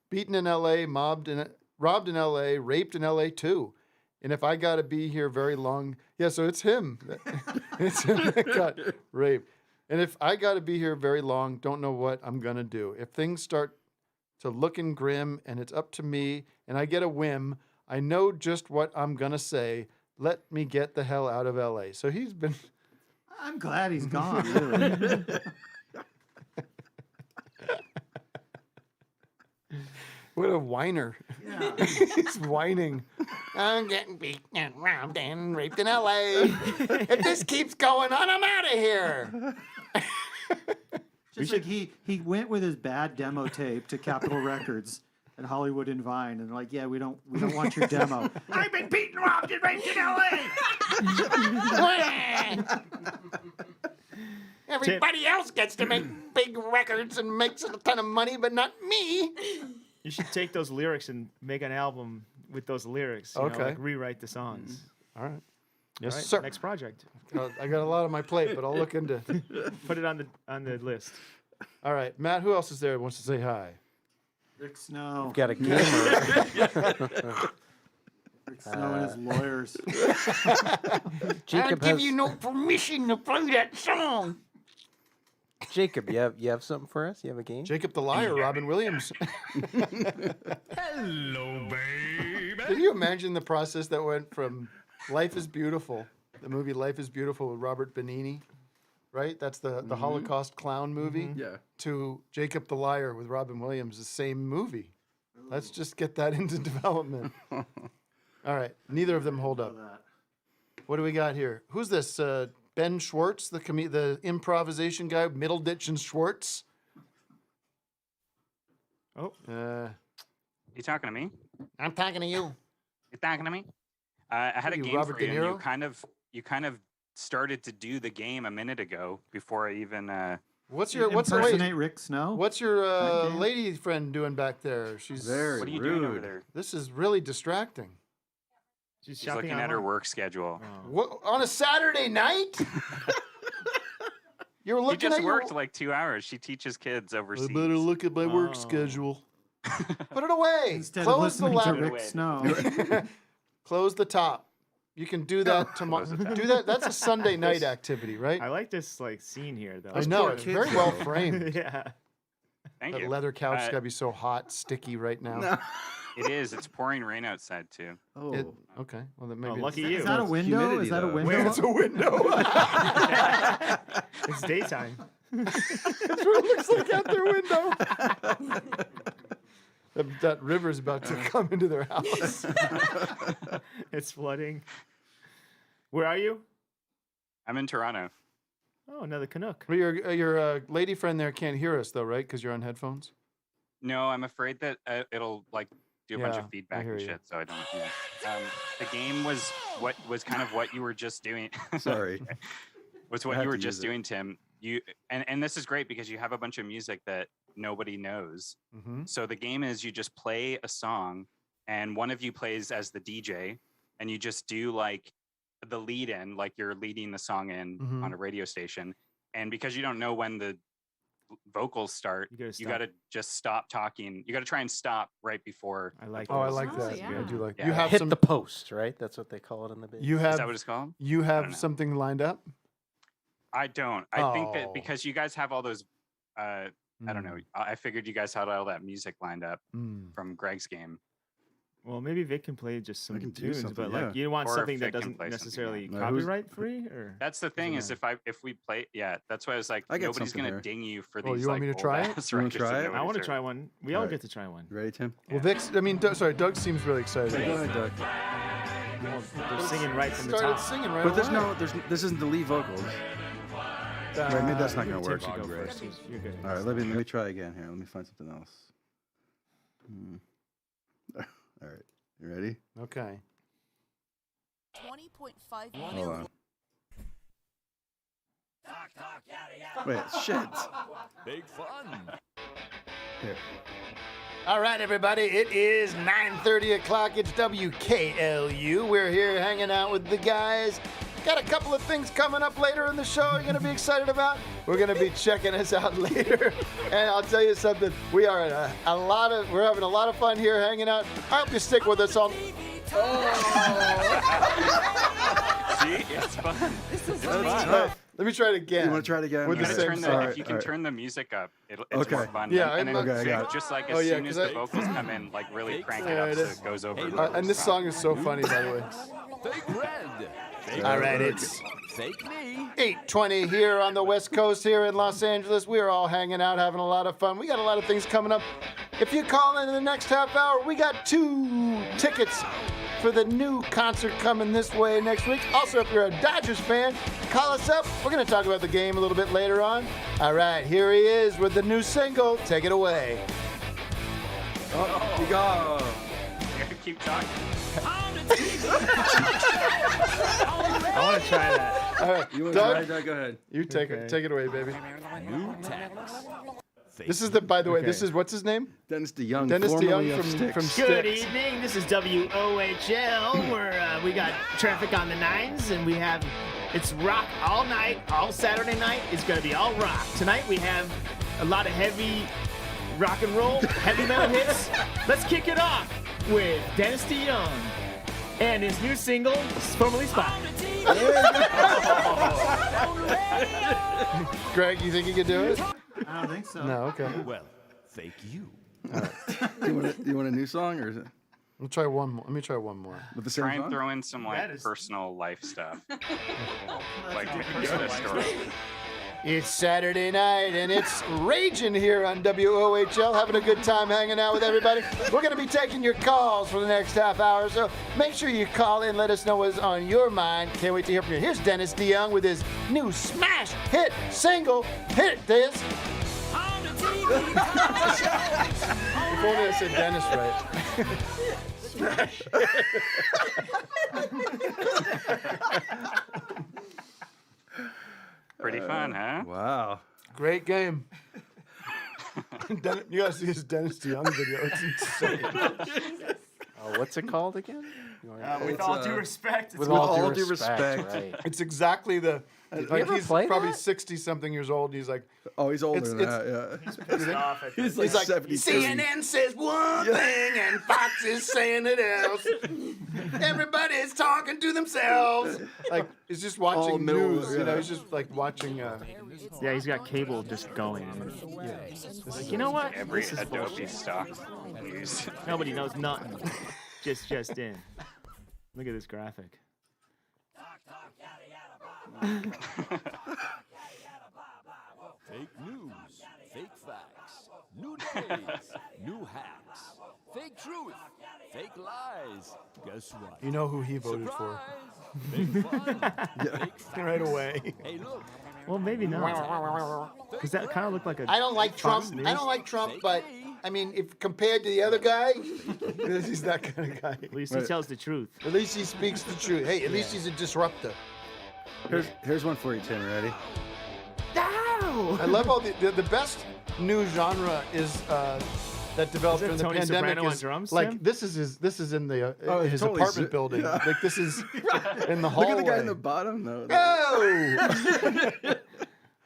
beaten in L.A., robbed in L.A., raped in L.A. too. And if I got to be here very long, yeah, so it's him. It's him that got raped. And if I got to be here very long, don't know what I'm going to do. If things start to looking grim and it's up to me and I get a whim, I know just what I'm going to say. Let me get the hell out of L.A. So he's been... I'm glad he's gone, really. What a whiner. Yeah. He's whining. I'm getting beaten and robbed and raped in L.A. If this keeps going on, I'm out of here. Just like he went with his bad demo tape to Capitol Records and Hollywood and Vine, and like, yeah, we don't want your demo. I've been beaten, robbed, and raped in L.A. Everybody else gets to make big records and makes a ton of money, but not me. You should take those lyrics and make an album with those lyrics. You know, Okay. like rewrite the songs. All right. Yes, All right, sir. Next project. I got a lot on my plate, but I'll look into it. Put it on the list. All right. Matt, who else is there that wants to say hi? Rick Snow. We've got a gamer. Rick Snow and his lawyers. Jacob I'll give has- you no permission to play that song. Jacob, you have something for us? You have a game? Jacob the Liar, Robin Williams. Hello, baby. Can you imagine the process that went from Life is Beautiful, the movie Life is Beautiful with Robert Benigni, right? That's the Holocaust clown movie. Yeah. To Jacob the Liar with Robin Williams, the same movie. Let's just get that into development. All right. Neither of them hold up. What do we got here? Who's this? Ben Schwartz, the improvisation guy, Middleditch and Schwartz. Oh. You talking to me? I'm talking to you. You talking to me? I had a You, game Robert for you, De and Niro? you kind of started to do the game a minute ago before I even. What's You impersonate Rick Snow? What's your That game? lady friend doing back there? She's Very What are you doing over there? This is really distracting. She's looking at her work schedule. What, on a Saturday night? You're She looking just at worked like 2 hours. She teaches kids overseas. I better look at my work schedule. Put it away. Instead Close of the listening to laptop. Rick Snow. Close the top. You can do that tomorrow. Do that. That's a Sunday night activity, right? I like this like scene here though. I know it's very well framed. Yeah. Thank That you. leather couch is gotta be so hot, sticky right now. No. It is. It's pouring rain outside too. Oh, Okay. Well, then maybe. lucky it's- you. Is that a window? humidity, Is that a though. window? It's a window. It's daytime. That's what it looks like out their window. That river's about to come into their house. It's flooding. Where are you? I'm in Toronto. Oh, another Canuck. Well, your lady friend there can't hear us though, right? Because you're on headphones. No, I'm afraid that it'll like do a bunch Yeah, of I feedback hear and you. shit. So I don't. Yeah. The game was kind of what you were just doing. Sorry. Was I what have you were to just use it. doing, Tim. And this is great because you have a bunch of music that nobody knows. Mm-hmm. So the game is you just play a song, and one of you plays as the DJ, and you just do like the lead in, like you're leading the song in Mhm. on a radio station. And because you don't know when the vocals start, you got to just stop talking. You got to try and stop right before. I like. Oh, I this. like Oh, that. yeah. I do like. Yeah. You have Hit some. the post, right? That's what they call it in the biz. You Is have. that what it's called? You I have don't know. something lined up. I don't. I think Oh. that because you guys have all those, I don't know. I figured you guys had all that music lined up Mm. from Greg's game. Well, maybe Vic can play just some can do tunes, something, but like yeah. you want Or if something that Vic can doesn't play something, necessarily yeah. Who's- copyright free, or That's the thing is matter? if we play, yeah, that's why I was like, I got nobody's something gonna here. ding you for Oh, these. you want like, me to try it? old-ass You wanna records try that it? I nobody's want to heard. try one. We all Alright. get to try one. You ready, Tim? Well, Vic's. I mean, sorry. Doug seems really excited. Go ahead, Doug. Well, they're singing right from the Started top. singing right But there's away. no, this isn't the lead vocals. Right, maybe that's not gonna Tim work. should go Great. first. You're good. All right, let me try again here. Let me find something else. All right, you ready? Okay. 20.5 Hold on. Wait, shit. Big fun. Here. All right, everybody. It is 9:30 o'clock. It's WKLU. We're here hanging out with the guys. Got a couple of things coming up later in the show you're going to be excited about. We're going to be checking us out later. And I'll tell you something. We are we're having a lot of fun here hanging out. I hope you stick with us all. See, it's fun. That's tough. Let me try it again. You want to try it again? With You the gotta same turn song. if you can turn the music up, it's Okay. more fun. Yeah, and then okay, I got it. just like as Oh, yeah, soon as 'cause the vocals come in, like really crank it There up it so is. it goes over. And this song is so funny, by the way. Fake red. Fake All right, it's fake me. 8:20 here on the West Coast here in Los Angeles. We are all hanging out, having a lot of fun. We got a lot of things coming up. If you call in the next half hour, we got 2 tickets for the new concert coming this way next week. Also, if you're a Dodgers fan, call us up. We're going to talk about the game a little bit later on. All right, here he is with the new single. Take it away. Oh, you go. You gotta keep talking. I want to try that. All right, You want to try Doug, it, Doug? Go ahead. you take Okay. it. Take it away, baby. New tax. This is the. By the way, Okay. this is what's his name? Dennis DeYoung. Dennis formerly DeYoung of from Styx. Good Styx. evening. This is WOHL, where we got traffic on the 9s, and we have it's rock all night, all Saturday night. It's gonna be all rock. Tonight we have a lot of heavy rock and roll, heavy metal hits. Let's kick it off with Dennis DeYoung and his new single, formerly Spot. Greg, you think you could do it? I don't think so. No. Okay. Well, fake you. You want a new song or is it Let me try one more. Let me try one more. with the same Try and song? throw in some like That is- personal life stuff. Like a make a personal life story. It's Saturday night and it's raging here on WOHL. Having a good time hanging out with everybody. We're going to be taking your calls for the next half hour, so make sure you call in. Let us know what's on your mind. Can't wait to hear from you. Here's Dennis DeYoung with his new smash hit single. Hit it, Dennis. If only I said Dennis right. Smash. Pretty fun, huh? Wow. Great game. You gotta see this Dennis DeYoung video. It's insane. Oh, what's it called again? With all due respect. With all due respect, right. It's exactly the. Did Like you ever he's play probably that? 60-something years old. He's like, Oh, he's older than that. Yeah. He's pissed off. He's like 72. CNN says one thing and Fox is saying it else. Everybody's talking to themselves. Like he's just watching middle, news. You know, yeah. he's just like watching. Yeah, he's got cable just going. It's like, you know what? Every This is Adobe bullshit. stock news. Nobody knows nothing. just in. Look at this graphic. Fake news, fake facts, new days, new hacks, fake truth, fake lies. Guess what? You know who he voted for? Fake fun, fake Right away. Hey, look. Well, maybe not. Because that kind of looked like a. I don't like Fox Trump. News. I don't like Trump, but I mean, if compared to the other guy, he's that kind of guy. At least he tells the truth. At least he speaks the truth. Hey, at least he's a disruptor. Here's one for you, Tim. Ready? I love all the best new genre is that developed Is that during the Tony pandemic. Soprano on Is drums, like Tim? this is in the his totally apartment zo- building. yeah. Like this is in the hallway. Look at the guy in the bottom, though. Oh!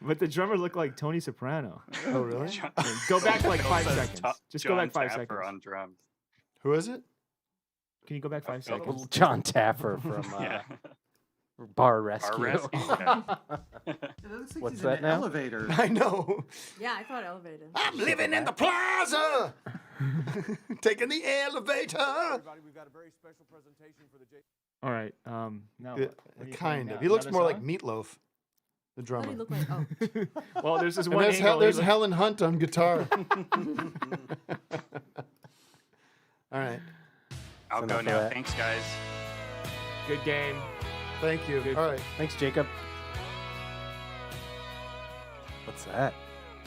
But the drummer looked like Tony Soprano. Oh, really? Go back like 5 Says seconds. Just go John back 5 Tapper seconds. on drums. Who is it? Can you go back 5 seconds? John Taffer from Yeah. Bar Rescue. Rescue, It looks like What's he's that in an now? elevator. I know. Yeah, I thought elevated. I'm living in the plaza. Taking the elevator. We've got a very special presentation for the All right. Now what? What are you Kind playing of. now? He looks Another more like song? Meatloaf, the What drummer. did he look like? Oh, Well, there's this And one there's angle. there's he look- Helen Hunt on guitar. All right. I'll Enough go of now. that. Thanks, guys. Good game. Thank you. All right. Thanks, Jacob. What's that?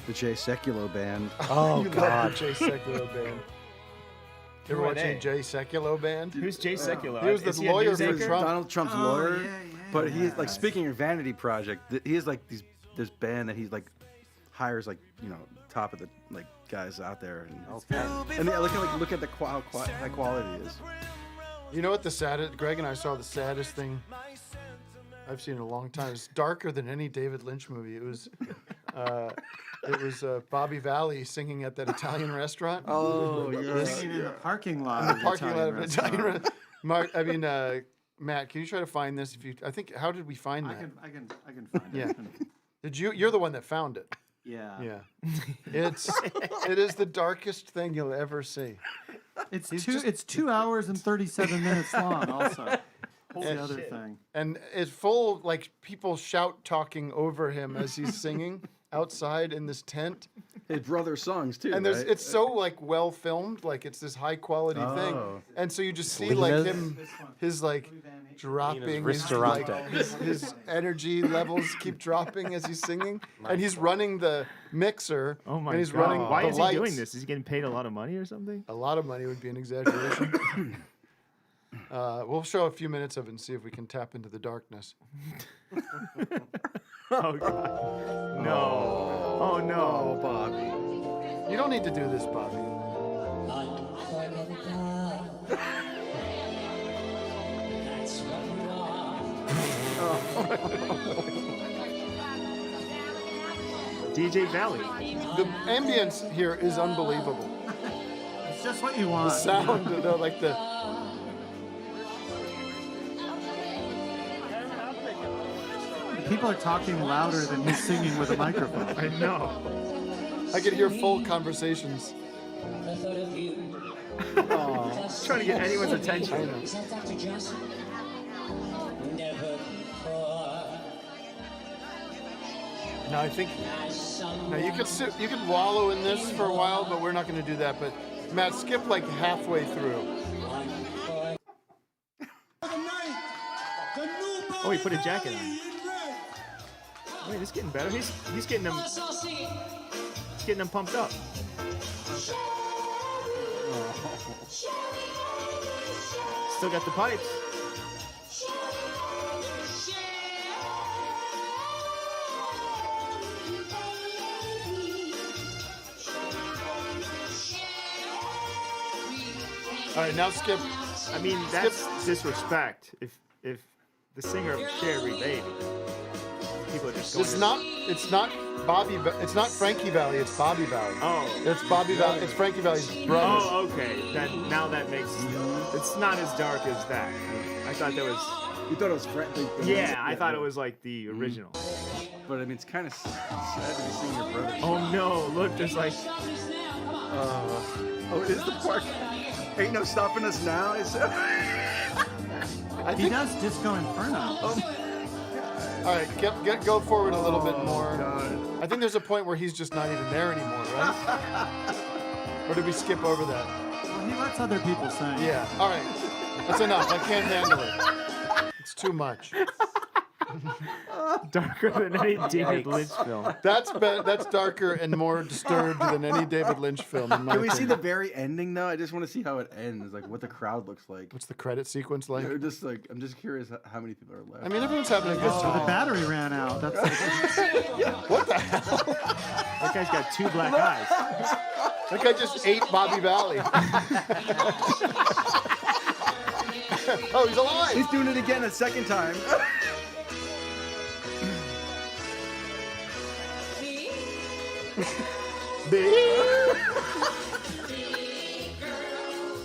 The Jay Sekulow band. Oh, you God. love the Jay Sekulow band. You ever Who are watching they? Jay Sekulow band? Who's Jay Sekulow? He was Is the he a lawyer news for anchor? Trump. Donald Trump's Oh, lawyer. yeah, But he's like speaking of Vanity Project. He has like this band that he's like hires like top of the like guys out there and look at the high quality it is. You know what the saddest? Greg and I saw the saddest thing I've seen in a long time. It's darker than any David Lynch movie. It was Bobby Valley singing at that Italian restaurant. Oh, Singing in the parking lot. In of the the parking lot of an restaurant. Italian restaurant. Mark, I mean, Matt, can you try to find this? I think, how did we find that? I can find Yeah. it. Did you? You're the one that found it. Yeah. Yeah. It is the darkest thing you'll ever see. It's 2 hours and 37 minutes long. Also, that's the other thing. And it's full of, like, people shout talking over him as he's singing outside in this tent. His brother's songs too. And there's right? it's so like well filmed, like it's this high quality thing. Oh. And so you just see like Lena's- him, his like dropping, his, Ristorante. like, his energy levels keep dropping as he's singing, and he's running the mixer. Oh my and he's God. running Why the is lights. he doing this? Is he getting paid a lot of money or something? A lot of money would be an exaggeration. We'll show a few minutes of it and see if we can tap into the darkness. Oh God. No. Oh no. Oh, Bobby. You don't need to do this, Bobby. DJ Valley. The ambience here is unbelievable. It's just what you The want. sound, like the. People are talking louder than he's singing with a microphone. I know. I could hear full conversations. Trying to get anyone's attention. I know. No, I think. No, you could sit, you could wallow in this for a while, but we're not going to do that. But Matt, skip like halfway through. Oh, he put a jacket on. Wait, it's getting better. He's getting them. He's getting them pumped up. Still got the pipes. All right, now skip I mean, that's disrespect. If the singer of Cherry Baby, people are just going. It's not It's not Frankie Valley. It's Bobby Valley. Oh, it's Bobby Valley. It's Frankie Valley's brother. Oh, okay. Now that makes. It's not as dark as that. I thought that was. You thought it was Frankie? Yeah, I thought it was like the original. But I mean, it's kind of sad to be seeing your brother. Oh no! Look, there's like. Oh, it is the park. Ain't no stopping us now. Is He does Disco Inferno. All right, go forward a little bit more. I think there's a point where he's just not even there anymore, right? Or did we skip over that? Well, he lets other people sing. Yeah. All right. That's enough. I can't handle it. It's too much. Darker than any David Lynch film. That's darker and more disturbed than any David Lynch film. In my Can we see the opinion. very ending though? I just want to see how it ends, like what the crowd looks like. What's the credit sequence like? They're just like, I'm just curious how many people are left. I mean, everyone's having a good So time. the battery ran out. That's What the hell? That guy's got 2 black eyes. That guy just ate Bobby Valley. Oh, he's alive. He's doing it again a second time.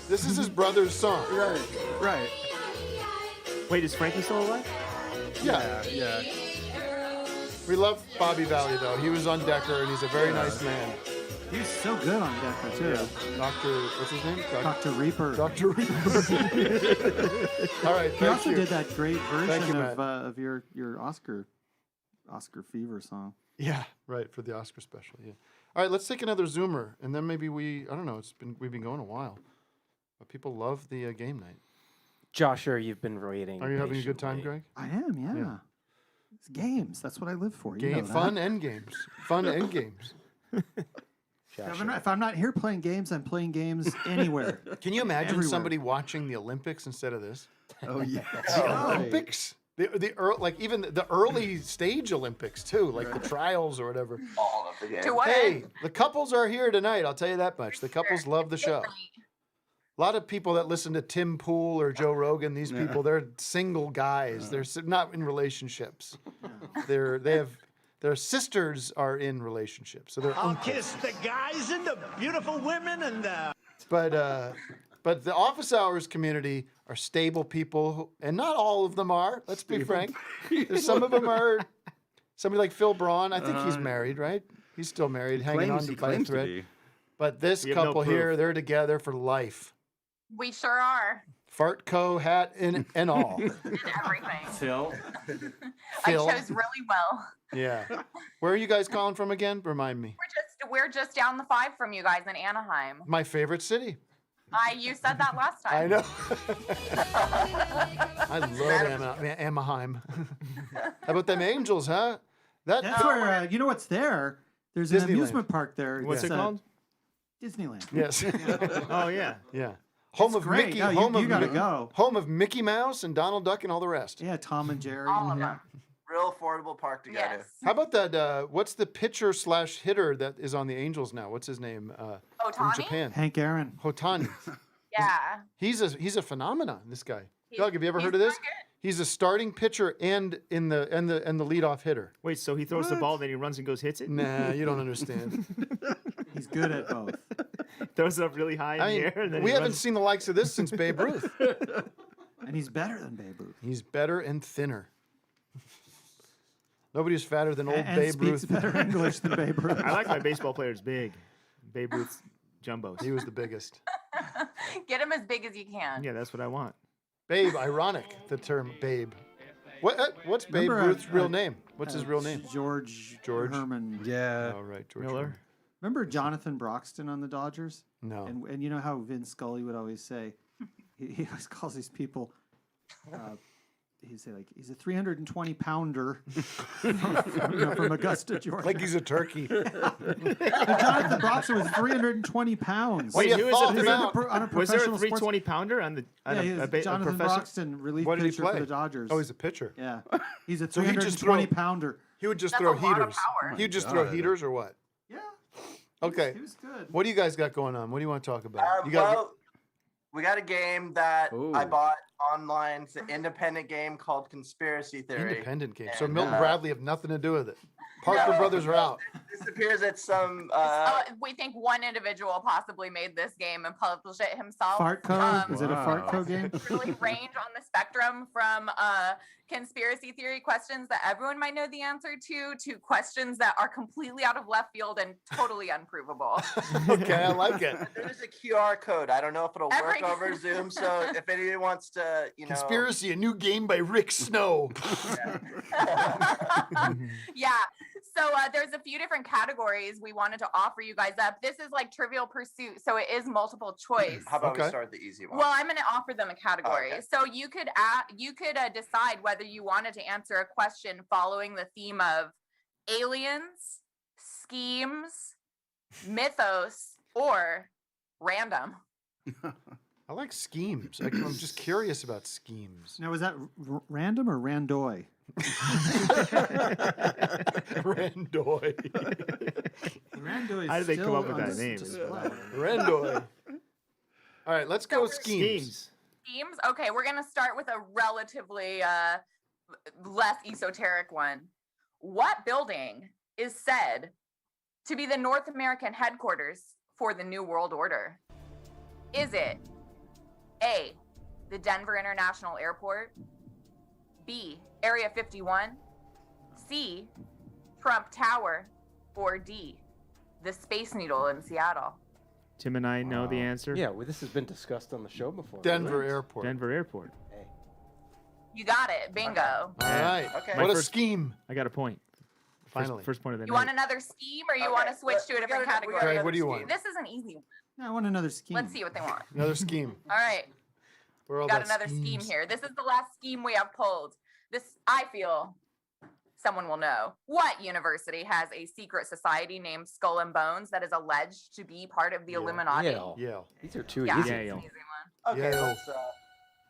This is his brother's song. Right. Wait, is Frankie still alive? Yeah. We love Bobby Valley, though. He was on Decker, and he's a very nice man. He was so good on Decker too. What's his name? Dr. Reaper. Dr. Reaper. All right, He thank also you. did that great Thank you, version Matt. of your Oscar Fever song. Yeah, right, for the Oscar special, yeah. All right, let's take another Zoomer, and then maybe we've been going a while. But people love the game night. Josher, you've been waiting. Are you having a good time, Greg? I am, yeah. It's games. That's what I live for. You know that. Fun and games. Fun and games. If I'm not here playing games, I'm playing games anywhere. Can you imagine Everywhere. somebody watching the Olympics instead of this? Oh yeah. The Olympics. Even the early stage Olympics too, like the trials or whatever. All of the games. To what Hey, end? the couples are here tonight. I'll tell you that much. The couples love the show. A lot of people that listen to Tim Pool or Joe Rogan, these people, they're single guys. They're not in relationships. Their sisters are in relationships, so they're I'll uncles. kiss the guys and the beautiful women and the. But the office hours community are stable people, and not all of them are. Let's be frank. There's some of them are. Somebody like Phil Braun, I think he's married, right? He's still married, hanging on He by a claims to thread. be. But this We have no couple here, proof. they're together for life. We sure are. Fart co hat and all. And everything. Phil. I Phil. chose really well. Yeah. Where are you guys calling from again? Remind me. We're just down the 5 from you guys in Anaheim. My favorite city. You said that last time. I know. I love Anaheim. How about them Angels, huh? That's where you know what's there. There's an Disneyland. amusement park there. What's It's, it called? Disneyland. Yes. Oh yeah. Yeah. Home of great. Mickey. No, home you of gotta Mi- go. Home of Mickey Mouse and Donald Duck and all the rest. Yeah, Tom and Jerry. All of yeah. them. Real affordable park to go Yes. How about that? What's the pitcher / hitter that is on the Angels now? What's his name? From Otani? Japan. Hank Aaron. Hotani. Yeah. He's a phenomenon. This guy. He's- Doug, have you ever he's heard of this? so good. He's a starting pitcher and in the leadoff hitter. Wait, so he throws the ball, then he runs and goes hits it? Nah, you don't understand. He's good at both. Throws it up really high in I the mean, air, and then we he haven't runs. seen the likes of this since Babe Ruth. And he's better than Babe Ruth. He's better and thinner. Nobody's fatter than old And Babe speaks Ruth. better English than Babe Ruth. I like my baseball players big. Babe Ruth's jumbos. He was the biggest. Get him as big as you can. Yeah, that's what I want. Babe, ironic, the term Babe. What's Babe Remember, Ruth's real name? What's his real name? George George? Herman. Yeah. Oh, right, George Miller. Herman. Remember Jonathan Broxton on the Dodgers? No. And you know how Vin Scully would always say, he always calls these people, he'd say like, he's a 320 pounder from Augusta, Georgia. Like he's a turkey. And Jonathan Broxton was 320 pounds. Wait, who is He it? was on a Was there a professional sports- 320 pounder on the on Yeah, a, he was a, ba- a Jonathan professional? Broxton, relief What did he pitcher for play? the Dodgers. Oh, he's a pitcher. Yeah. He's a So he'd just 320 throw- pounder. He would just That's throw a lot of heaters. power. He'd just throw God. heaters or what? Yeah. Okay. He was good. What do you guys got going on? What do you want to talk about? Our You got boat. We got a game that I Ooh. bought online. It's an independent game called Conspiracy Theory. Independent game. So And, Milton Bradley have nothing to do with it. Parker No. Brothers are out. This appears at some. We think one individual possibly made this game and published it himself. Fart code? Is it a fart code game? Really range on the spectrum from conspiracy theory questions that everyone might know the answer to questions that are completely out of left field and totally unprovable. Okay, I like it. There's a QR code. I don't know if it'll Every- work over Zoom. So if anyone wants to, Conspiracy, a new game by Rick Snow. Yeah. So there's a few different categories we wanted to offer you guys up. This is like Trivial Pursuit, so it is multiple choice. How about we start with the easy one? Well, I'm going to offer them a category. Okay. So you could decide whether you wanted to answer a question following the theme of aliens, schemes, mythos, or random. I like schemes. I'm just curious about schemes. Now, was that random or randoy? Randoy. Randoy. How did they come still up with on that name? display. Randoy. All right, let's go schemes. Schemes? Okay, we're going to start with a relatively less esoteric one. What building is said to be the North American headquarters for the New World Order? Is it A, the Denver International Airport, B, Area 51, C, Trump Tower, or D, the Space Needle in Seattle? Tim and I know the answer. Yeah, well, this has been discussed on the show before. Denver right? Airport. Denver Airport. You got it. Bingo. All right. Okay. What a first- scheme. I got a point. Finally. First point of the You night. want another scheme or you want to switch to a different category? Greg, what do you want? This is an easy one. Yeah, I want another scheme. Let's see what they want. Another scheme. All right. We're all Got about another scheme schemes. here. This is the last scheme we have pulled. This, I feel, someone will know. What university has a secret society named Skull and Bones that is alleged to be part of the Illuminati? Yale. These are two Yeah, easy. it's an easy one. Okay, Yale. let's.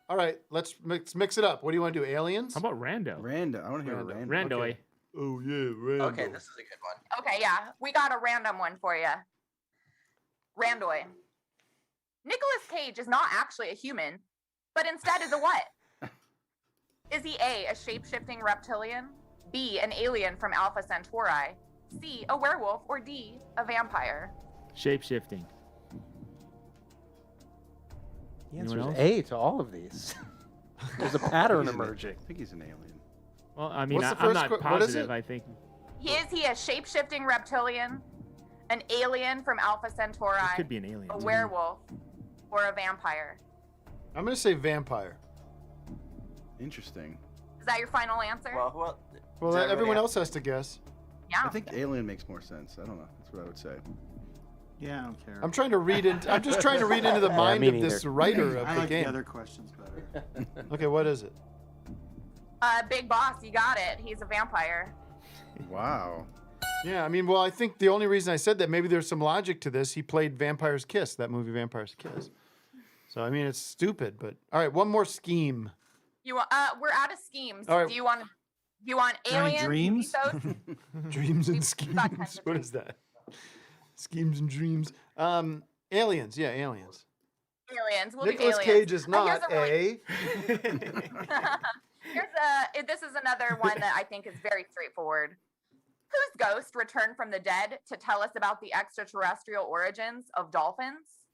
All right, let's mix it up. What do you want to do? Aliens? How about rando? Random. I want to hear Random. random. Randoy. Oh yeah, random. Okay, this is a good one. Okay, yeah. We got a random one for you. Randoy. Nicolas Cage is not actually a human, but instead is a what? Is he A, a shape-shifting reptilian, B, an alien from Alpha Centauri, C, a werewolf, or D, a vampire? Shape shifting. The answer Anyone is else? A to all of these. There's a pattern emerging. I think he's an alien. Well, I mean, What's the I'm first not what is positive. it? I think Is he a shape-shifting reptilian, an alien from Alpha Centauri, it could be an alien. a too. werewolf, or a vampire? I'm gonna say vampire. Interesting. Is that your final answer? Well, Well, Does everyone everybody else has to guess. yeah. I think alien makes more sense. I don't know. That's what I would say. Yeah, I don't care. I'm trying to read into. I'm just trying to read into the mind me of this neither. writer of I the like game. the other questions better. Okay, what is it? Big Boss, you got it. He's a vampire. Wow. Yeah, I mean, well, I think the only reason I said that, maybe there's some logic to this. He played Vampire's Kiss, that movie Vampire's Kiss. So I mean, it's stupid, but all right, one more scheme. You we're out of schemes. All right. Do you want Giant aliens? dreams? mythos? Dreams and We've schemes. got kinds of What is that? Schemes and dreams. Aliens. Yeah, aliens. Aliens. We'll Nicolas do aliens. Cage is not Here's a. this is another one that I think is very straightforward. Whose ghost returned from the dead to tell us about the extraterrestrial origins of dolphins?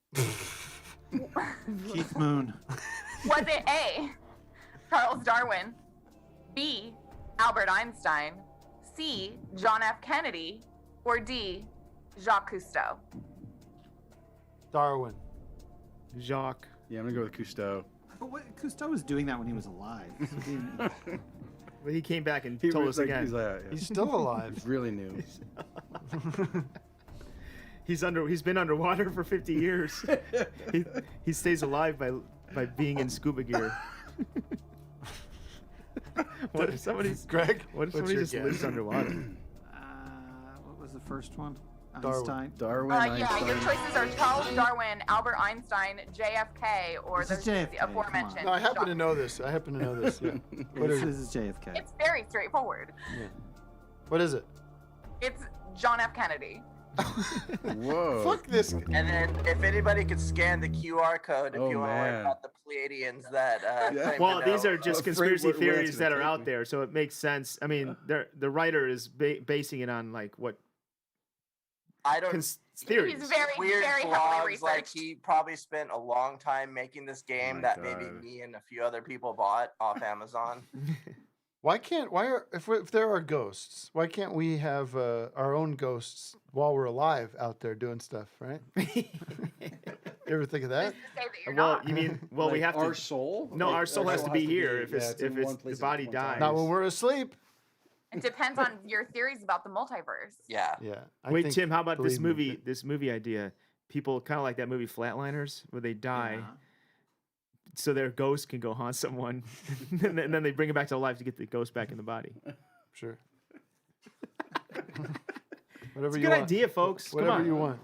Keith Moon. Was it A, Charles Darwin, B, Albert Einstein, C, John F. Kennedy, or D, Jacques Cousteau? Darwin. Jacques. Yeah, I'm gonna go with Cousteau. But what, Cousteau was doing that when he was alive. So he didn't- But he came back and He told was us like- again. He's, like, yeah. He's still alive. He's really new. He's been underwater for 50 years. he stays alive by being in scuba gear. What if somebody's Greg? What if what's somebody your just guess? lives underwater? what was the first one? Darwin. Einstein. Darwin, Yeah, Einstein. your choices are Charles Darwin, Albert Einstein, JFK, or This is the JFK, come on. aforementioned. No, I happen to Jacques. know this. I happen to know this. Yeah. What This is it? is JFK. It's very straightforward. What is it? It's John F. Kennedy. Whoa. Fuck this. And then if anybody could scan the QR code if Oh, you want to learn man. about the Pleiadians that claim to Well, these know, are just afraid conspiracy where it's theories gonna that are take out me. there, so it makes sense. I mean, the writer is basing it on like what I don't theories. He's very, weird very heavily blogs, like researched. he probably spent a long time making this game my that maybe God. me and a few other people bought off Amazon. If there are ghosts, why can't we have our own ghosts while we're alive out there doing stuff, right? You ever think of that? Well, you mean we Like have our to. soul? No, Like, our soul has to be here if yeah, it's in if one it's place the at body one time. dies. Not when we're asleep. It depends on your theories about the multiverse. Yeah. Yeah. Wait, Tim, how about this believe me, movie? This movie idea. People kind of like that movie Flatliners, where they die, so their ghost can go haunt someone, and then they bring it back to life to get the ghost back in the body. Sure. It's Whatever a you good want. idea, folks. Come Whatever on. you want.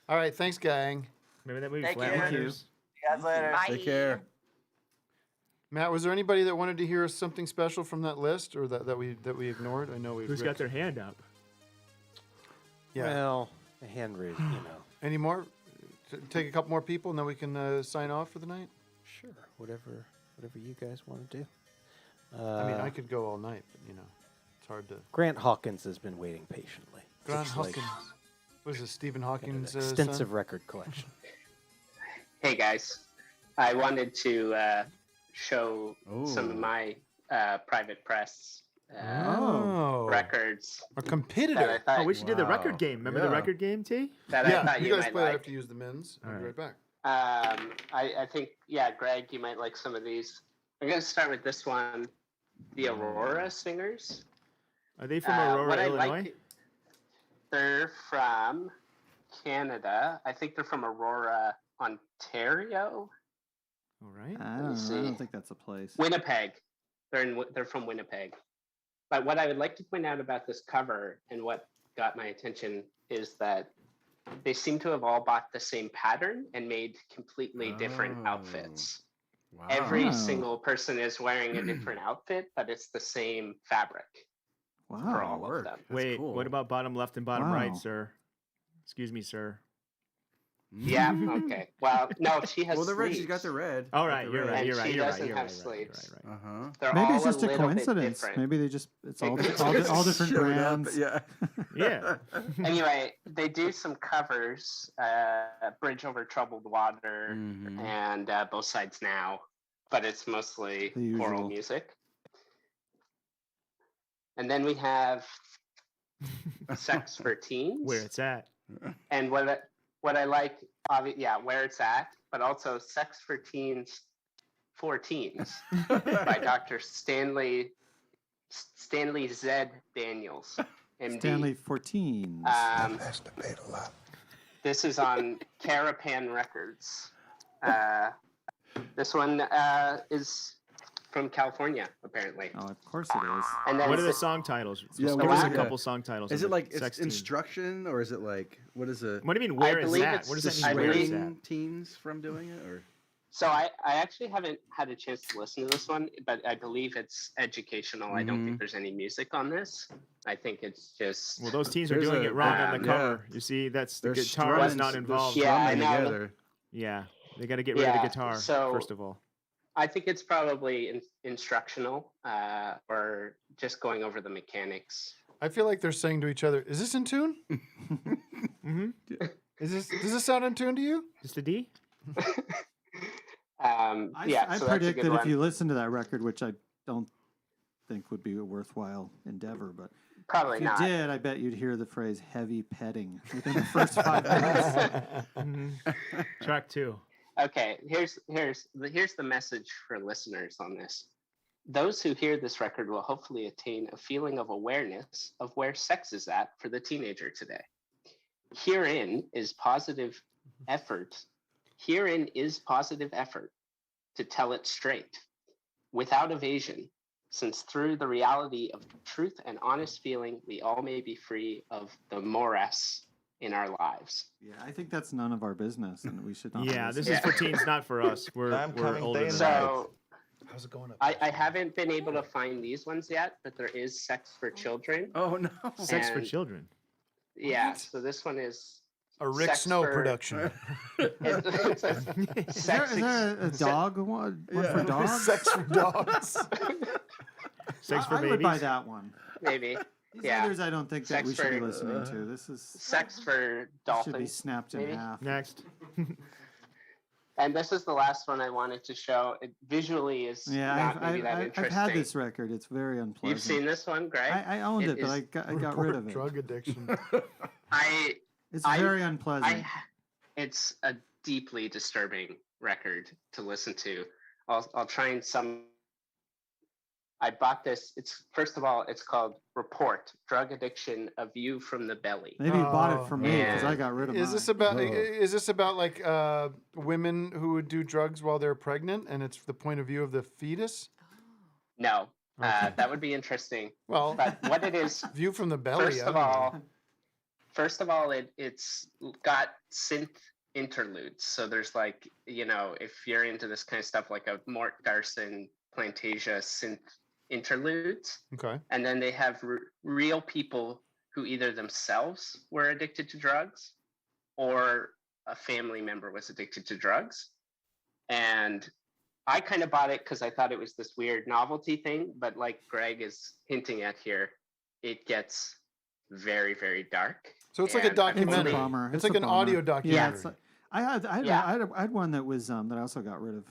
All right. Thanks, gang. Remember that movie Thank you. Flatliners? See you guys later. Bye. Take care. Matt, was there anybody that wanted to hear something special from that list, or that we ignored? I know we've. Who's got their hand up? Yeah. Well, a hand raise, Any more? Take a couple more people, and then we can sign off for the night. Sure. Whatever you guys want to do. I mean, I could go all night, but it's hard to. Grant Hawkins has been waiting patiently. Grant Looks like Hawkins. What is this, Stephen an Hawking's extensive son? record collection. Hey guys, I wanted to show some of my private press records. A that I competitor. thought- We should do the record game. Remember the record game, T? That I Yeah, thought you you guys might play. I like. have to use the men's. I'll be right back. I think, yeah, Greg, you might like some of these. I'm going to start with this one, the Aurora Singers. Are they from Aurora, what I Illinois? like, they're from Canada. I think they're from Aurora, Ontario. All right. I me don't see. think that's a place. Winnipeg. They're from Winnipeg. But what I would like to point out about this cover and what got my attention is that they seem to have all bought the same pattern and made completely different outfits. Wow. Every single person is wearing a different outfit, but it's the same fabric for all of them. Wait, what about bottom left and bottom right, Wow. sir? Excuse me, sir. Yeah, okay. Well, no, she has Well, the red. She's sleeves. got the red. All right, you're right. And You're right. she You're right. doesn't You're have right. sleeves. Uh-huh. They're Maybe all it's just a little bit coincidence. different. Maybe they just it's all It all different showed up, brands. yeah. Yeah. Anyway, they do some covers, Bridge Over Troubled Water and Both Sides Now, but it's mostly The usual. choral music. And then we have Sex for Teens. Where it's at. And what I like, where it's at, but also Sex for Teens for Teens by Dr. Stanley Z. Daniels, MD. Stanley 14. That's debated a lot. This is on Carapan Records. This one is from California, apparently. Oh, of course it is. And then What are the it's- song titles? Yeah, Give what us is a it? couple song titles. Is of it the like it's sex team. instruction or is it like what is it? What do you mean, where I is believe that? it's What does that Just mean, where is swaying that? teens from doing it, or So I actually haven't had a chance to listen to this one, but I believe it's educational. I don't think there's any music on this. I think it's just. Well, those teens are doing it wrong on the cover. You see, that's the They're guitar is strumming- not they're involved. Yeah, I strumming know. together. Yeah, they got to get rid of the guitar so first of all. I think it's probably instructional or just going over the mechanics. I feel like they're saying to each other, "Is this in tune? Mm-hmm. Does this sound in tune to you? Just a D?" I So predict that's a good that if one. you listen to that record, which I don't think would be a worthwhile endeavor, but Probably if you not. did, I bet you'd hear the phrase "heavy petting" within the first 5 minutes. Mhm. Track 2. Okay, here's the message for listeners on this. Those who hear this record will hopefully attain a feeling of awareness of where sex is at for the teenager today. Herein is positive effort. Herein is positive effort to tell it straight, without evasion, since through the reality of truth and honest feeling, we all may be free of the morass in our lives. Yeah, I think that's none of our business, and we should not. Yeah, listen. this is for teens, not for us. We're older than that. So how's it going up? I haven't been able to find these ones yet, but there is Sex for Children. Oh no, Sex for And- children. Yeah. So this one is A Rick Sex Snow for- production. it says Is there a dog one for dogs? Sex for dogs. Sex for I would buy babies? that one. maybe. These Yeah. others I don't think that Sex we should be for- listening to. This is Sex for this dolphins. should be snapped in maybe? half. Next. And this is the last one I wanted to show. It visually is Yeah, not maybe that I've interesting. had this record. It's very unpleasant. You've seen this one, Greg? I owned it, but is- I got rid of it. Drug addiction. It's I- very unpleasant. It's a deeply disturbing record to listen to. I'll try and sum. I bought this. It's first of all, it's called Report: Drug Addiction: A View from the Belly. Maybe you bought it for me because I And- got rid of mine. Is this about? Is this about like women who would do drugs while they're pregnant, and it's the point of view of the fetus? No, that would be interesting. Well, but what it is, view from the belly. First I of don't know. all, it's got synth interludes. So there's like, if you're into this kind of stuff, like a Mort Garson, Plantasia synth interludes. Okay. And then they have real people who either themselves were addicted to drugs or a family member was addicted to drugs. And I kind of bought it because I thought it was this weird novelty thing. But like Greg is hinting at here, it gets very, very dark. So it's like a And I documentary. believe- It's a bummer. It's like an audio documentary. Yeah, it's like, I had one that was that I also got rid of,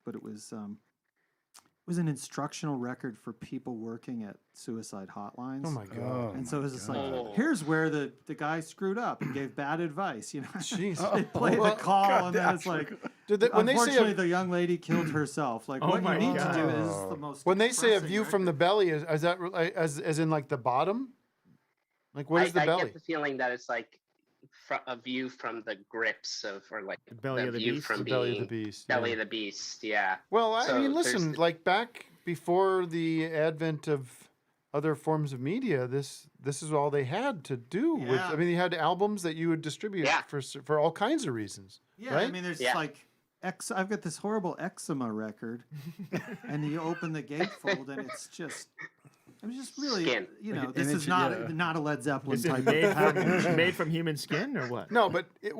but it was an instructional record for people working at suicide hotlines. Oh my God. And so it was just like, God. here's where the guy screwed up and gave bad advice. Jeez. They play the call and then it's like, when they say unfortunately, the young lady killed herself. Like, what you need to do is the most. when they say a depressing view from the belly, is that as in like the bottom? Like what is the I belly? get the feeling that it's like a view from the grips of, or like the belly of the view beast? from The being belly of the beast, belly yeah. of the beast. Yeah. Well, I So mean, there's listen, like back before the advent of other forms of media, this is all they had to do with. Yeah. I mean, you had albums that you would distribute for all kinds of reasons. Yeah, right? I mean, there's like I've got this horrible eczema record, and you open the gatefold, and it's just. I'm just really, Skin. this is not a Led Zeppelin Is it type made of from, package. made from human skin or what? No, but it's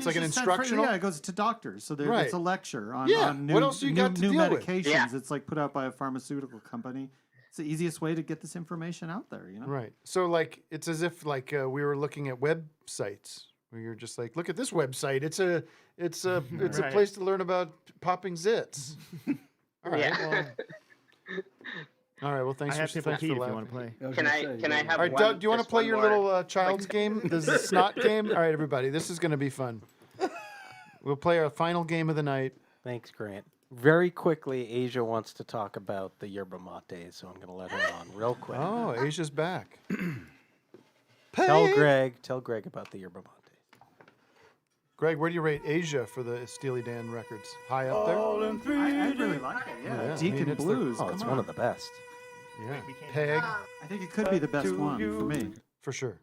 like an instructional. Yeah, it goes to doctors, so Right. it's a lecture on, Yeah, on new, what else you new, got to new deal with? medications. Yeah. It's like put out by a pharmaceutical company. It's the easiest way to get this information out there. Right. So like it's as if like we were looking at websites where you're just like, look at this website. It's a Right. place to learn about popping zits. All right. Yeah. Well, all right. Well, thanks I have for Triple thanks Key for if you laughing. want to play. Can I have All right, one, Doug, do you want to just play one your more? little child's game? This is a snot game. All right, everybody, this is going to be fun. We'll play our final game of the night. Thanks, Grant. Very quickly, Asia wants to talk about the yerba mate, so I'm going to let her on real quick. Oh, Asia's back. Tell Greg about the yerba mate. Greg, where do you rate Asia for the Steely Dan records? High up there? I really like it. Yeah, I mean, Deacon it's Blues. Oh, it's come one on. of the best. Yeah. Peg, I think it could be the best one for me. for sure.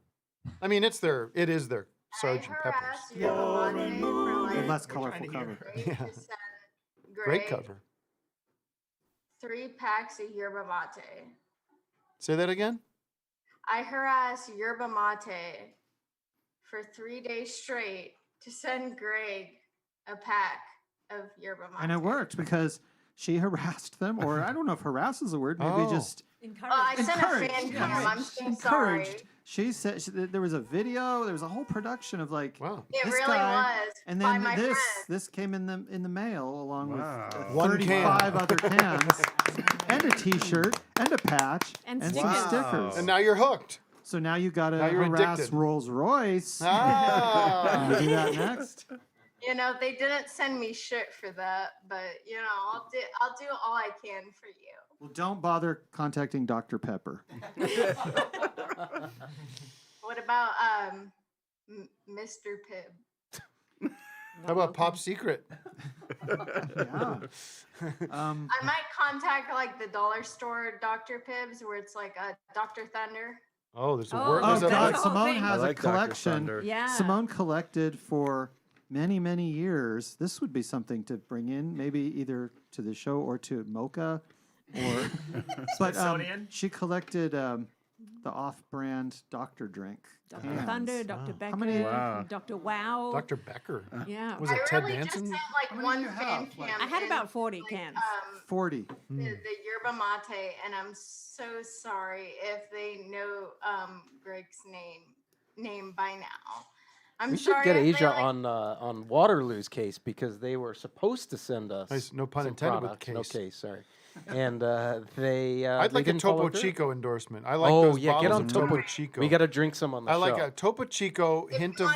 I mean, it is their Sgt. Pepper's. The less colorful cover. Yeah. Great cover. 3 packs of yerba mate. Say that again? I harassed yerba mate for 3 days straight to send Greg a pack of yerba mate. And it worked because she harassed them, or I don't know if harass is a word, maybe Oh. just I sent a fan encouraged. cam. I'm so sorry. Encouraged. She said there was a video, there was a whole production of like It this really guy, was. and by then my this friend. this came in the mail along with One 35 can. other cans and a T-shirt and a patch And some stickers. stickers. And now you're hooked. So now you got to Now you're harass addicted. Rolls Royce. Ah. You do that next. They didn't send me shit for that, but I'll do all I can for you. Well, don't bother contacting Dr. Pepper. What about Mr. Pibb? How about Pop Secret? Yeah. I might contact like the dollar store Dr. Pibbs, where it's like a Dr. Thunder. Oh, there's a Oh, word. Oh, there's a- God, whole Simone thing. has I like a Dr. collection. Thunder. Yeah. Simone collected for many, many years. This would be something to bring in, maybe either to the show or to Mocha, or. But Smithsonian? she collected the off-brand Dr. drink. Dr. cans. Thunder, Dr. Becker, many- Wow. Dr. Wow. Dr. Becker. Yeah. Was I it Ted really just Danson? sent like one fan cam. I had in, about 40 cans. 40. The yerba mate, and I'm so sorry if they know Greg's name by now. I'm We should sorry get if they, Asia like, on Waterloo's case because they were supposed to send us. Nice, no pun some intended with products. case. No case, sorry. And they. I'd they like a didn't follow Topo through. Chico endorsement. I like Oh those yeah, get bottles on of Topo Topo Chico. We got to drink some on the I show. like a Topo Chico hint of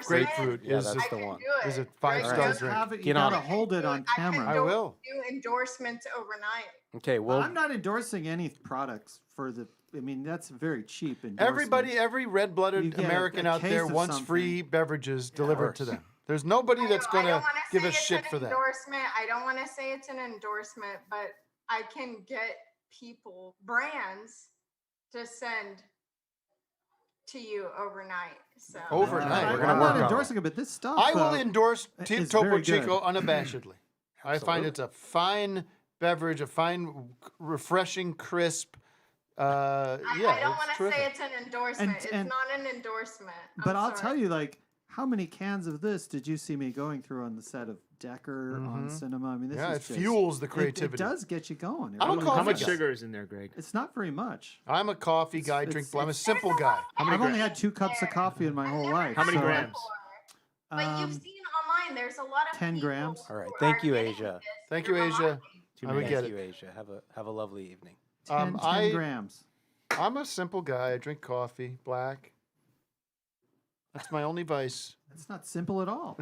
grapefruit. Yeah, is that's a, the one. Is a 5-star drink. Have it, you Get on gotta it. hold it on camera. I will. do endorsements overnight. Okay, well, I'm not endorsing any products for the. I mean, that's very cheap. Everybody, every You red-blooded get American a out there case of wants something. free beverages delivered to them. There's nobody that's I going don't to wanna give say a it's shit an for that. endorsement. I don't want to say it's an endorsement, but I can get people, brands, to send to you overnight. So Overnight. I'm not endorsing it, but this stuff. I will endorse is Topo very good. Chico unabashedly. I find it's a fine beverage, a fine, refreshing, crisp. I don't it's want to terrific. say it's an endorsement. It's and- not an endorsement. But I'm I'll sorry. tell you, like, how many cans of this did you see me going through on the set of Decker on Mhm. cinema? I mean, this Yeah, is it just, fuels the It creativity. does get you going. It I'm a really coffee How much does. guy. sugar is in there, Greg? It's not very much. I'm a coffee guy. Drink. I'm a simple guy. I've only had 2 cups of coffee in my whole life. How many so, grams? But you've seen online, there's a lot of 10 people grams. All right, who thank are you, getting Asia. this Thank you, yerba Asia. mate. I would Thank get you, it. Asia. Have a lovely evening. 10 grams. I'm a simple guy. I drink coffee, black. That's my only vice. It's not simple at all.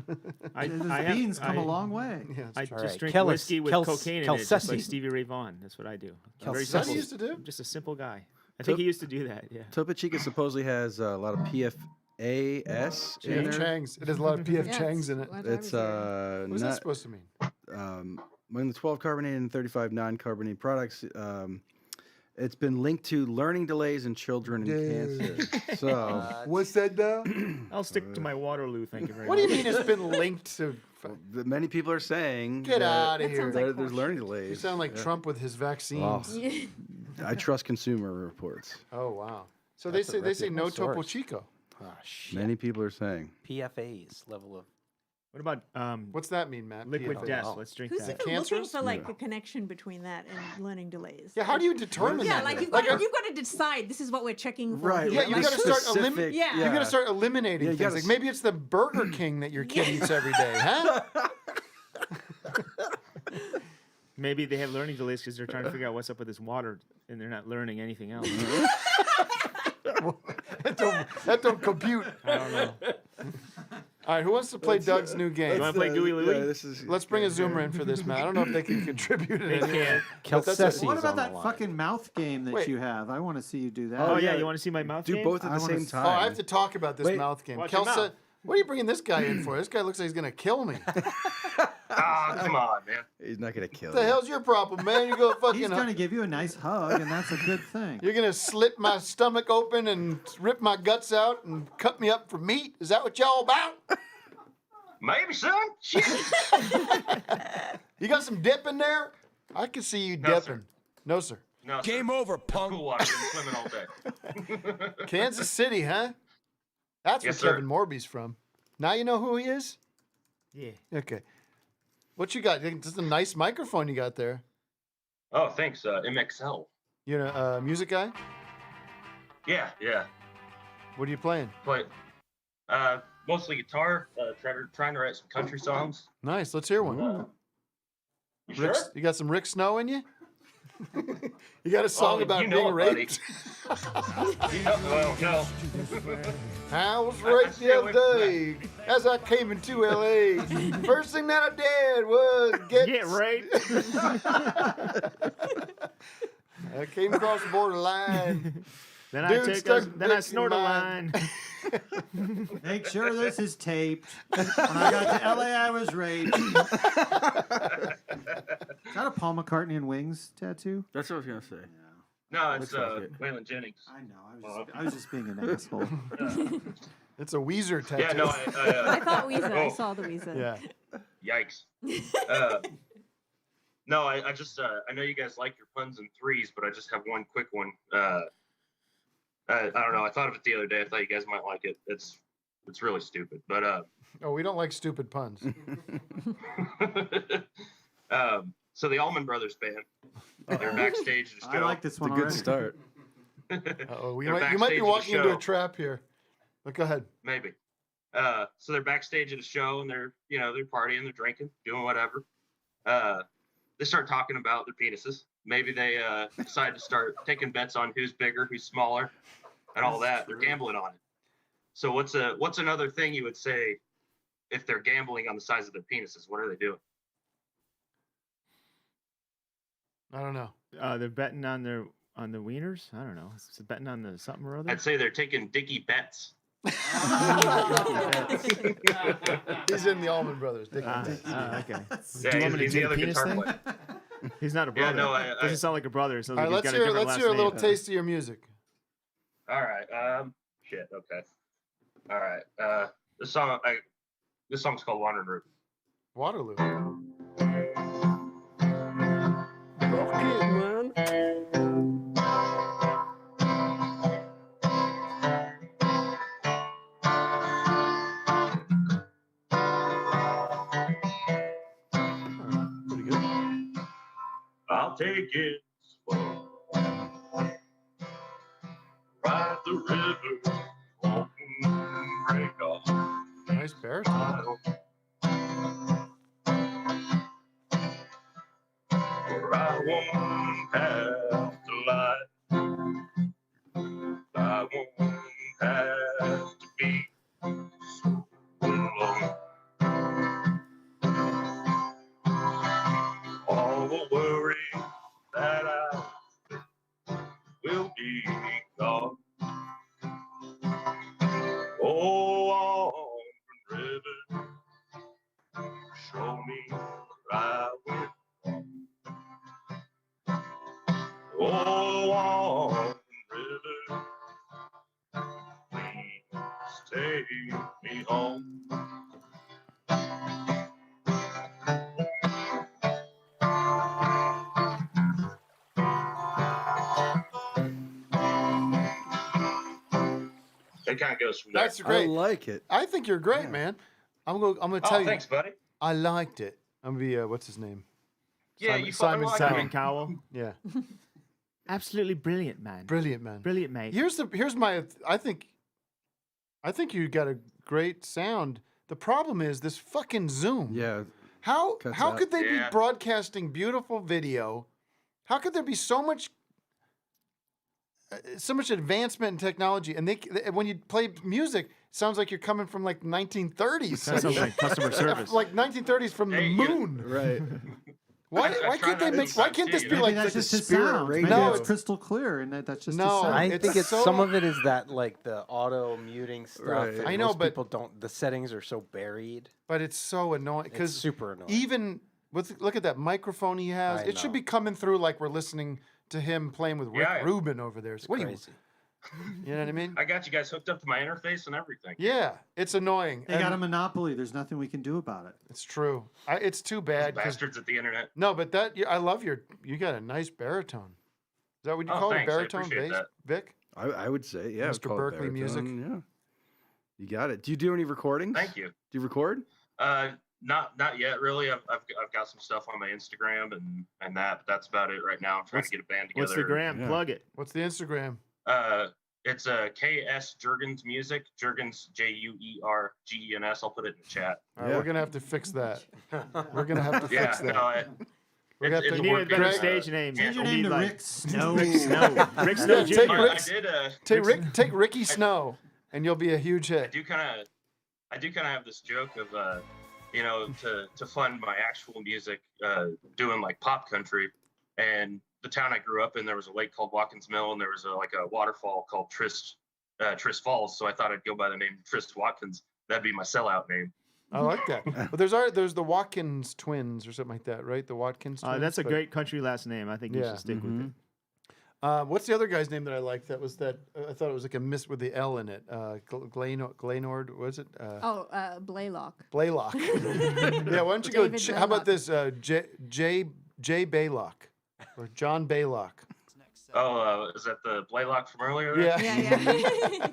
I Those have- beans come I- a long way. Yeah, I it's true. just Alright, drink Kellis- whiskey with Kels- cocaine in it, just like Kelsesi. Stevie Ray Vaughan. That's what I do. I'm very Is that what simple. you used to do? I'm just a simple guy. I think he used to do that. Yeah. Topo Chico supposedly has a lot of PFAS in PF there. Chang's. It has a lot of PF Yeah, Chang's in it. what I It's was What's that not supposed to mean? when the 12 carbonated and 35 non-carbonated products. It's been linked to learning delays in children and cancer. So What's that now? I'll stick to my Waterloo. Thank you very What do much. you mean it's been linked to? many people are saying Get that outta That here. sounds like there's learning You delays. sound like Yeah. Trump with his vaccines. Well, I trust consumer reports. Oh wow. So That's a they say no reputable Topo source. Chico. Oh shit. Many people are saying. PFA's level of. What about What's that mean, Matt? liquid PFA? death? Let's drink Who's that. even looking Cancerous? for like Yeah. the connection between that and learning delays? Yeah, how do you determine Yeah, that? like you've Like, got to decide this is what we're checking for. Right, here. yeah, you Like, got to start specific- Yeah. You got to start eliminating Yeah, you things. gotta Like maybe it's the Burger King that your kid eats every day, huh? Maybe they have learning delays because they're trying to figure out what's up with this water and they're not learning anything else. that don't compute. I don't know. All right, who wants to play Doug's new game? You want to play Gooey Louie? Yeah, this is. Let's bring a zoomer in for this, man. I don't know if they can contribute in They it. can. But that's Kelsesi. a- What He's about on the that line. fucking mouth game that Wait. you have? I want to see you do that. Oh, yeah, yeah. you want to see my mouth Do game? both at I the wanna same s- time. Oh, I have to talk about this Wait, mouth game. watch your Kelsa, mouth. what are you bringing this guy in for? This guy looks like he's gonna kill me. Ah, come on, man. He's not gonna kill What the you. hell's your problem, man? You're gonna fucking. He's going to give you a nice hug, and that's a good thing. You're gonna slit my stomach open and rip my guts out and cut me up for meat? Is that what y'all about? Maybe, son. Shit. You got some dip in there? I can see you No, dipping. sir. No, sir. No, Game over, It's punk. cool water. Been swimming all day. Kansas City, huh? That's Yes, where sir. Kevin Morby's from. Now you know who he is? Yeah. Okay. What you got? This is a nice microphone you got there. Oh, thanks. MXL. You a music guy? Yeah, yeah. What are you playing? Play mostly guitar. Trying to write some country songs. Nice. Let's hear one. You sure? You got some Rick Snow in you? You got a song Oh, about you know being it, buddy. raped? You know, well, no. I was I raped stay the away other from day as I came into LA. First thing that I did was Get raped. I came across the borderline. Then Dude I stuck then I dick snort a in line. Make sure this is taped. When I got to LA, I was raped. Is that a Paul McCartney and Wings tattoo? That's what I was gonna say. No, it's Looks like it. Waylon Jennings. I know. I was just being an asshole. It's a Weezer tattoo. Yeah, no, I thought Weezer. I Oh. saw the Weezer. Yeah. Yikes. No, I just I know you guys like your puns and threes, but I just have one quick one. I don't know. I thought of it the other day. I thought you guys might like it. It's really stupid, but Oh, we don't like stupid puns. so the Allman Brothers Band, they're backstage at a show. I like this one. It's a good already. start. Oh, you They're might be backstage at a walking into a show. trap here. But go ahead. Maybe. So they're backstage at a show and they're partying, they're drinking, doing whatever. They start talking about their penises. Maybe they decide to start taking bets on who's bigger, who's smaller, and all that. They're gambling on it. So what's another thing you would say if they're gambling on the size of their penises? What are they doing? I don't know. They're betting on the wieners. I don't know. Is it betting on the something or other? I'd say they're taking dicky bets. He's in the Allman Brothers. Dick. Yeah, Do you want me to he's do the the other penis guitar thing? player. He's not a Yeah, brother. no, Doesn't sound like a brother. It sounds All right, like let's he's got hear a different let's last hear a little name. taste of your music. All right. Shit. Okay. All right. This song's called Waterloo. Waterloo. Pretty good. I'll take it slow. Ride the river. Break off. Nice baritone. Where I won't have to lie. I won't have to be so alone. All the worry that I will be gone. Oh, Auburn River, show me where I went wrong. Oh, Auburn River, please take me home. It kind of goes from there. That's great. I like it. I think you're great, man. I'm gonna tell you. Thanks, buddy. I liked it. I'm gonna be what's his name? Yeah, Simon, you Simon fucking like Cowell. me. Cowell. Yeah. Absolutely brilliant, man. Brilliant, man. Brilliant, mate. Here's my. I think you got a great sound. The problem is this fucking Zoom. Yeah. How Cuts how out. could they be Yeah. broadcasting beautiful video? How could there be so much advancement in technology? And when you play music, it sounds like you're coming from like 1930s. That sounds like customer service. Like 1930s from the moon. Right. Why I can't try they not to make? Why can't this be see, like Maybe that's the just his spirit sound. radio? Maybe No, it's crystal clear, and that's just No, his sound. I it's think it's so- some of it is that like the auto muting stuff. Right. and I know, most but- people don't. The settings are so buried. but it's so annoying It's because super annoying. even look at that microphone he has. I It should know. be coming through like we're listening to him playing with Rick Yeah. Rubin over there. What do crazy. you know what I mean? I got you guys hooked up to my interface and everything. Yeah, it's annoying. They got a And monopoly. There's nothing we can do about it. it's true. It's too bad. 'Cause- Bastards at the internet. No, but I love you got a nice baritone. Is that what you Oh, call thanks, it? I Baritone appreciate bass, that. Vic? I would say, yeah. Mr. call it Berkeley music. baritone, Yeah. You got it. Do you do any recordings? Thank you. Do you record? Not yet, really. I've got some stuff on my Instagram and that, but that's about it right now. I'm trying to get a band together. What's the gram? Yeah. Plug it. What's the Instagram? It's KS Jurgens Music. Jurgens Jurgens. I'll put it in the chat. All right, we're gonna have to fix that. We're gonna have to Yeah, fix that. no, We're gonna have it's to You need a working. better Uh, stage name. Change your We'll name need, to like, Rick Snow. Rick Snow. Rick Snow Yeah, Jr. take I Rick's- did. Take Ricky Snow, and you'll be a huge I hit. do kind of have this joke of to fund my actual music, doing like pop country. And the town I grew up in, there was a lake called Watkins Mill, and there was a waterfall called Trist Falls. So I thought I'd go by the name Trist Watkins. That'd be my sellout name. I like that. But there's the Watkins twins or something like that, right? The Watkins twins. That's a but- great country last name. I think you Yeah. should stick with it. What's the other guy's name that I liked? That was that. I thought it was like a miss with the L in it. Glenord, was it? Blaylock. Blaylock. Yeah, why don't you go? David How about Blaylock. this? J Baylock or John Baylock. Oh, is that the Blaylock from earlier? there? Yeah.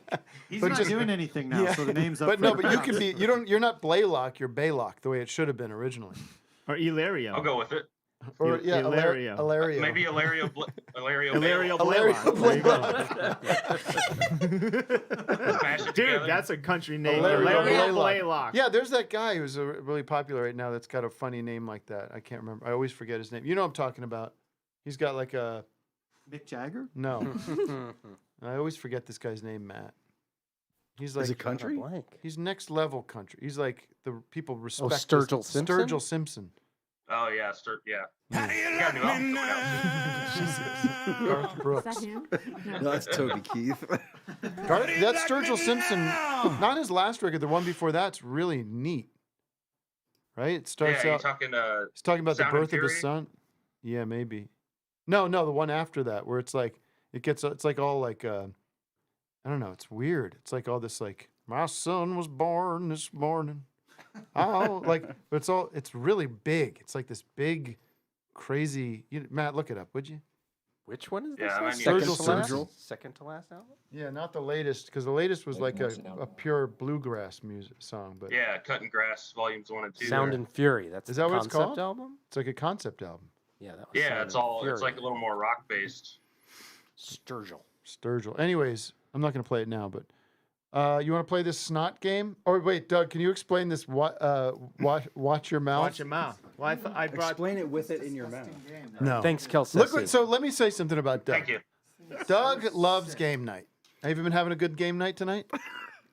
He's But not just- doing anything now, so the name's up. But for no, but you grabs. can be. You're not Blaylock. You're Baylock, the way it should have been originally. Or Ilario. I'll go with it. Or yeah, Ilario. Ilario. Maybe Ilario Ilario Blaylock. Blaylock. Smash it Dude, together. that's a country name. Ilario Ilario Blaylock. Blaylock. Yeah, there's that guy who's really popular right now. That's got a funny name like that. I can't remember. I always forget his name. You know what I'm talking about? He's got like a Mick Jagger? no. I always forget this guy's name, Matt. He's like Is it country? He's next level country. He's like the people respect. this- Sturgill Simpson? Sturgill Simpson. Oh yeah, yeah. You got a new album coming out. Garth Brooks. Is that him? No, that's Toby Keith. That's Sturgill Simpson. Not his last record. The one before that's really neat. Right? It starts Yeah, you're out. talking. He's talking about the Sound and birth of the Fury? sun. Yeah, maybe. No, the one after that, where it's like it's like all like I don't know. It's weird. It's like all this like my son was born this morning. Oh, like but it's really big. It's like this big, crazy. Matt, look it up, would you? Which one is this? Yeah, one? I mean- Second Sturgill to last? Simpson. Second to last album? Yeah, not the latest, because the latest was like a pure bluegrass music song. But Yeah, Cutting Grass Volumes 1 and 2. Sound and Fury. That's is the that what it's concept called? album? It's like a concept album. Yeah, that was Yeah, Sound it's and all. It's Fury. like a little more rock based. Sturgill. Anyways, I'm not going to play it now, but you want to play this snot game? Or wait, Doug, can you explain this? Watch your mouth. Watch your mouth. Well, I brought. Explain it with it in your mouth. No. Thanks, Kelsey. So let me say something about Doug. Thank you. Doug loves game night. Have you been having a good game night tonight?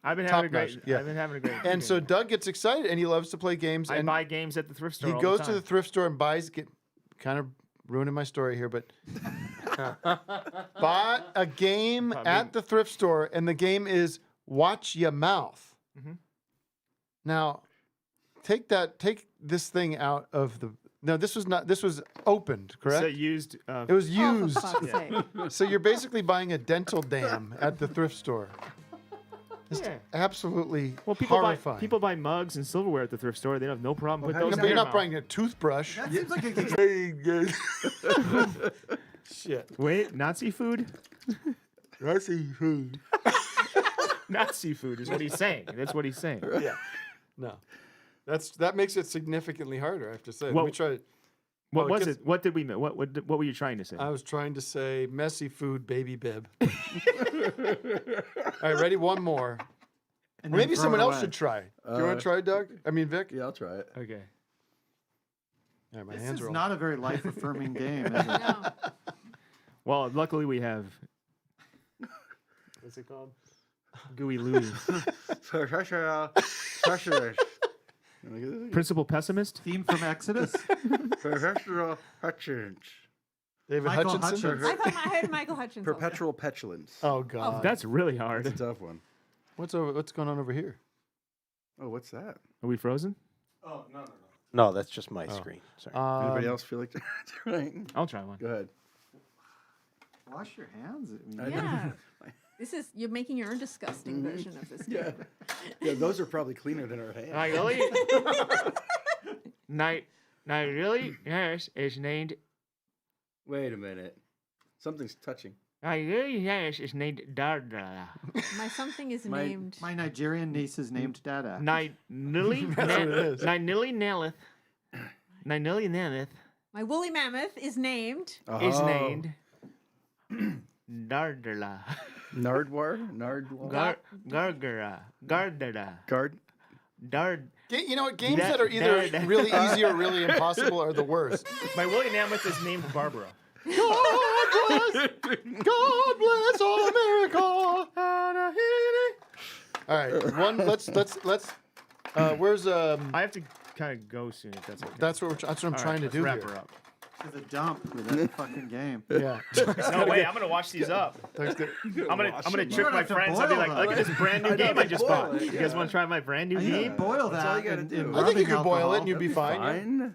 I've been Top having a great. notch, yeah. I've been having a great. And so game. Doug gets excited and he loves to play games. I and buy games at the thrift store. he all goes the to the time. thrift store and buys. Kind of ruining my story here, but bought a game at the thrift store, and the game is Watch Your Mouth. Mhm. Now, take this thing out of the. No, this was opened, correct? So used. It was Oh, used. for fuck's sake. So you're basically buying a dental dam at the thrift store. It's Yeah. absolutely Well, horrifying. people buy mugs and silverware at the thrift store. They have no problem with how do those. you But in you're their not mouth. buying a toothbrush. That seems like a Shit. Wait, Nazi food? Nazi food. Nazi food is what he's saying. That's what he's saying. Yeah. No. That makes it significantly harder, I have to say. Let Well, me try. What Oh, was gets- it? What did we? What were you trying to say? I was trying to say messy food, baby bib. All right, ready? One more. And Maybe then throw someone it else away. should try. Do you want to try, Doug? I mean, Vic? Yeah, I'll try it. Okay. All right, my This hands is are all. not a very life-affirming game, is it? No. Well, luckily we have. What's it called? Gooey Louie. Principal pessimist. Theme from Exodus. Professional Hutchins. David Michael Hutchinson? Hutchins. I heard Michael Hutchins. also. Perpetual petulance. Oh, God. That's really hard. That's a tough one. What's going on over here? Oh, what's that? Are we frozen? Oh, no. No, that's just my Oh. screen. Sorry. Anybody else feel like trying? I'll try one. Go ahead. Wash your hands. I mean, Yeah. You're making your own disgusting version of this game. Yeah, those are probably cleaner than our hands. Night really? Night really? Yes, is named. Wait a minute. Something's touching. Night really? Yes, is named Dardala. My something is my, named. my Nigerian niece is named Dada. Night nilly. That's what it is. Night nilly nelleth. Night nilly nelleth My woolly mammoth is named. is Oh. named Dardala. Nardwar? Nardwar? Gargara. Gardara. Guard? Dard. You know what? Games That- that are either that- really easy or really impossible are the worst. My woolly mammoth is named Barbara. God bless all America. All right, let's. Where's I have to kind of go soon if that's okay. That's what I'm All right, trying to let's do wrap here. her up. To the dump with that fucking game. Yeah. No way, I'm gonna watch these up. Doug's good. I'm gonna You trick don't my have to friends. I'll be boil like, them. look at this brand new I know, game I they just boil bought. it, You guys yeah. want to try my brand new You game? can boil That's all that you gotta and do. I think you rubbing could boil it alcohol. and you'd be fine. yeah.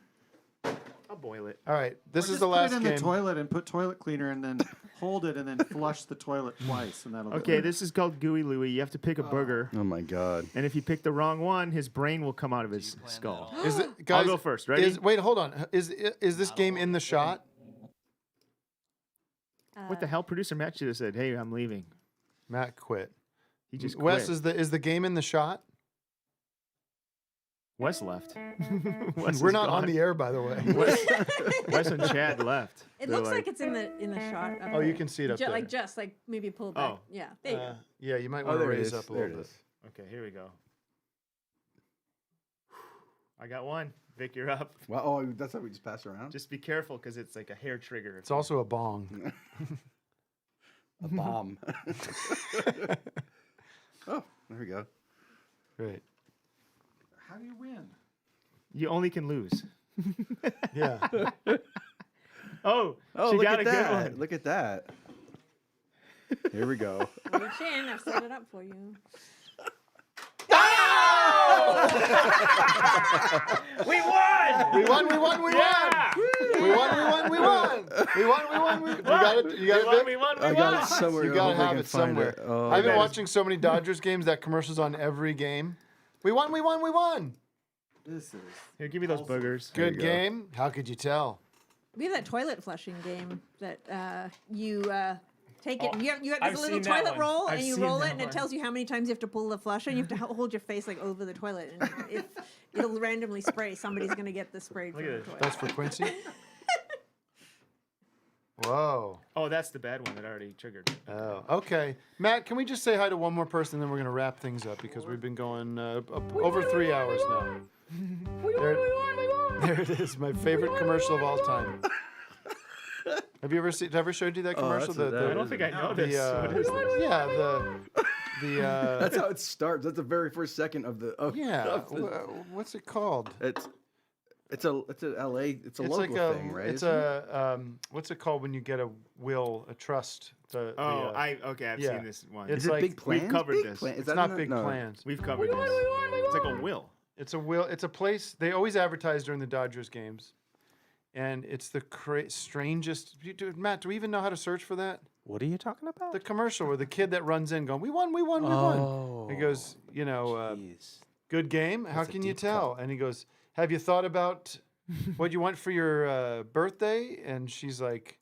Fine. I'll boil it. All right, this Or is just the last put it in game. the toilet and put toilet cleaner and then hold it and then flush the toilet twice and that'll Okay, this is called Gooey Louie. You have to pick a burger, Oh my god. and if you pick the wrong one, his brain will come out of his skull. Is it, guys, I'll go first. Ready? Wait, hold on. Is this game in the shot? What the hell? Producer Matt should have said, "Hey, I'm leaving." Matt quit. He just Wes, quit. is the game in the shot? Wes left. We're not on the air, by the way. Wes and Chad left. It They're looks like it's in the shot. Up Oh, you there. can see it up there. Like maybe pull back. Oh. Yeah, there you go. Yeah, you might Oh, want to there it raise is. up a There little it bit. is. Okay, here we go. I got one. Vic, you're up. Well, oh, that's how we just pass around. Just be careful because it's like a hair trigger. It's also a bong. A bomb. Oh, there we go. Great. How do you win? You only can lose. Yeah. Oh, she look got at a that. good one. Look at that. Here we go. Reach in. I've set it up for you. We won! We won! We won! We Yeah! won! We won! We won! We won! We won! We won! You got it. You got it. Vic? We won! I got it somewhere. You I gotta hope I have can it find somewhere. it. Oh, I've been that is- watching so many Dodgers games that commercials on every game. We won! We won! We won! This is Here, give me those boogers. Good you go. game. How could you tell? We have that toilet flushing game that you take it. Oh, And you have I've this little seen that toilet one. roll, I've and you seen roll that it, and one. it tells you how many times you have to pull the flusher, and you have to hold your face like over the toilet, and if it'll randomly spray, somebody's gonna get the sprayed from Look the at this. toilet. That's for Quincy. Whoa. Oh, that's the bad one that already triggered. Oh, okay. Matt, can we just say hi to one more person, then we're gonna wrap things up because we've been going over 3 hours now. There it is, my favorite commercial of all time. Have you ever seen? Did I ever showed you that Oh, commercial? that's a- I don't think I know this. What is this? Yeah, the That's how it starts. That's the very first second of the. yeah. of the- What's it called? It's a LA. It's a It's local like a thing, right? it's isn't it? a what's it called when you get a will, a trust? Oh, I've yeah. seen this one. It's Is it like Big Plans? we've covered Big this. Plan- is it's that not in big no. plans. We've covered this. It's like a will. It's a will. It's a place they always advertise during the Dodgers games, and it's the strangest. Matt, do we even know how to search for that? What are you talking about? The commercial where the kid that runs in going, "We won, we won, we won." He goes, you know, Jeez. good game. How That's a can you deep tell? cut. And he goes, "Have you thought about what you want for your birthday?" And she's like,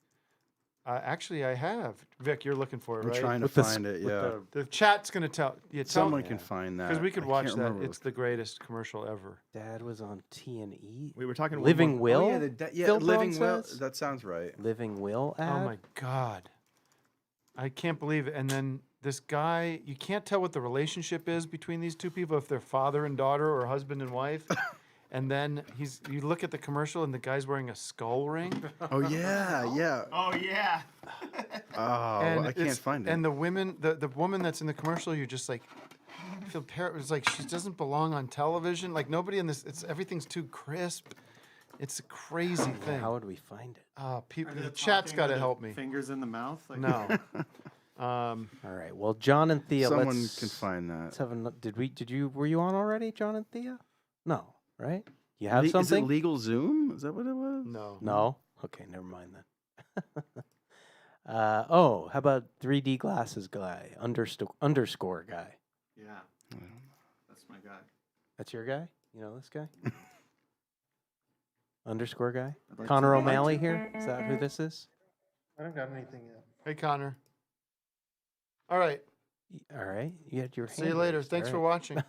"Actually, I have." Vic, you're looking for it, I'm right? trying to With the find it. Yeah. The chat's gonna tell. Yeah, Someone can find that. because we could I watch can't that. remember what It's the greatest commercial ever. Dad was on T&E. We were talking Living Will. Oh, yeah, Phil Living Braun Will. says? That sounds right. Living Will ad. Oh my God. I can't believe it. And then this guy, you can't tell what the relationship is between these two people, if they're father and daughter or husband and wife. And then you look at the commercial and the guy's wearing a skull ring. Oh yeah, yeah. Oh yeah. Oh, I can't find it. And the women, the woman that's in the commercial, you're just like, it's like she doesn't belong on television. Like nobody in this, everything's too crisp. It's a crazy thing. How would we find it? People, Are they the chat's talking got to with help their me. Fingers in the mouth. Like No. All right. Well, John and Thea. Someone let's, can find that. Let's have were you on already, John and Thea? No, right? You have Is something? it Legal Zoom? Is that what it was? No. No. Okay, never mind then. How about 3D glasses guy, underscore guy? Yeah. That's my guy. That's your guy? You know this guy? Underscore guy? I'd like Connor to- O'Malley here? Is that who this is? I don't got anything yet. Hey, Connor. All right. All right. You had your See you hand later. raised. Thanks All for right. watching.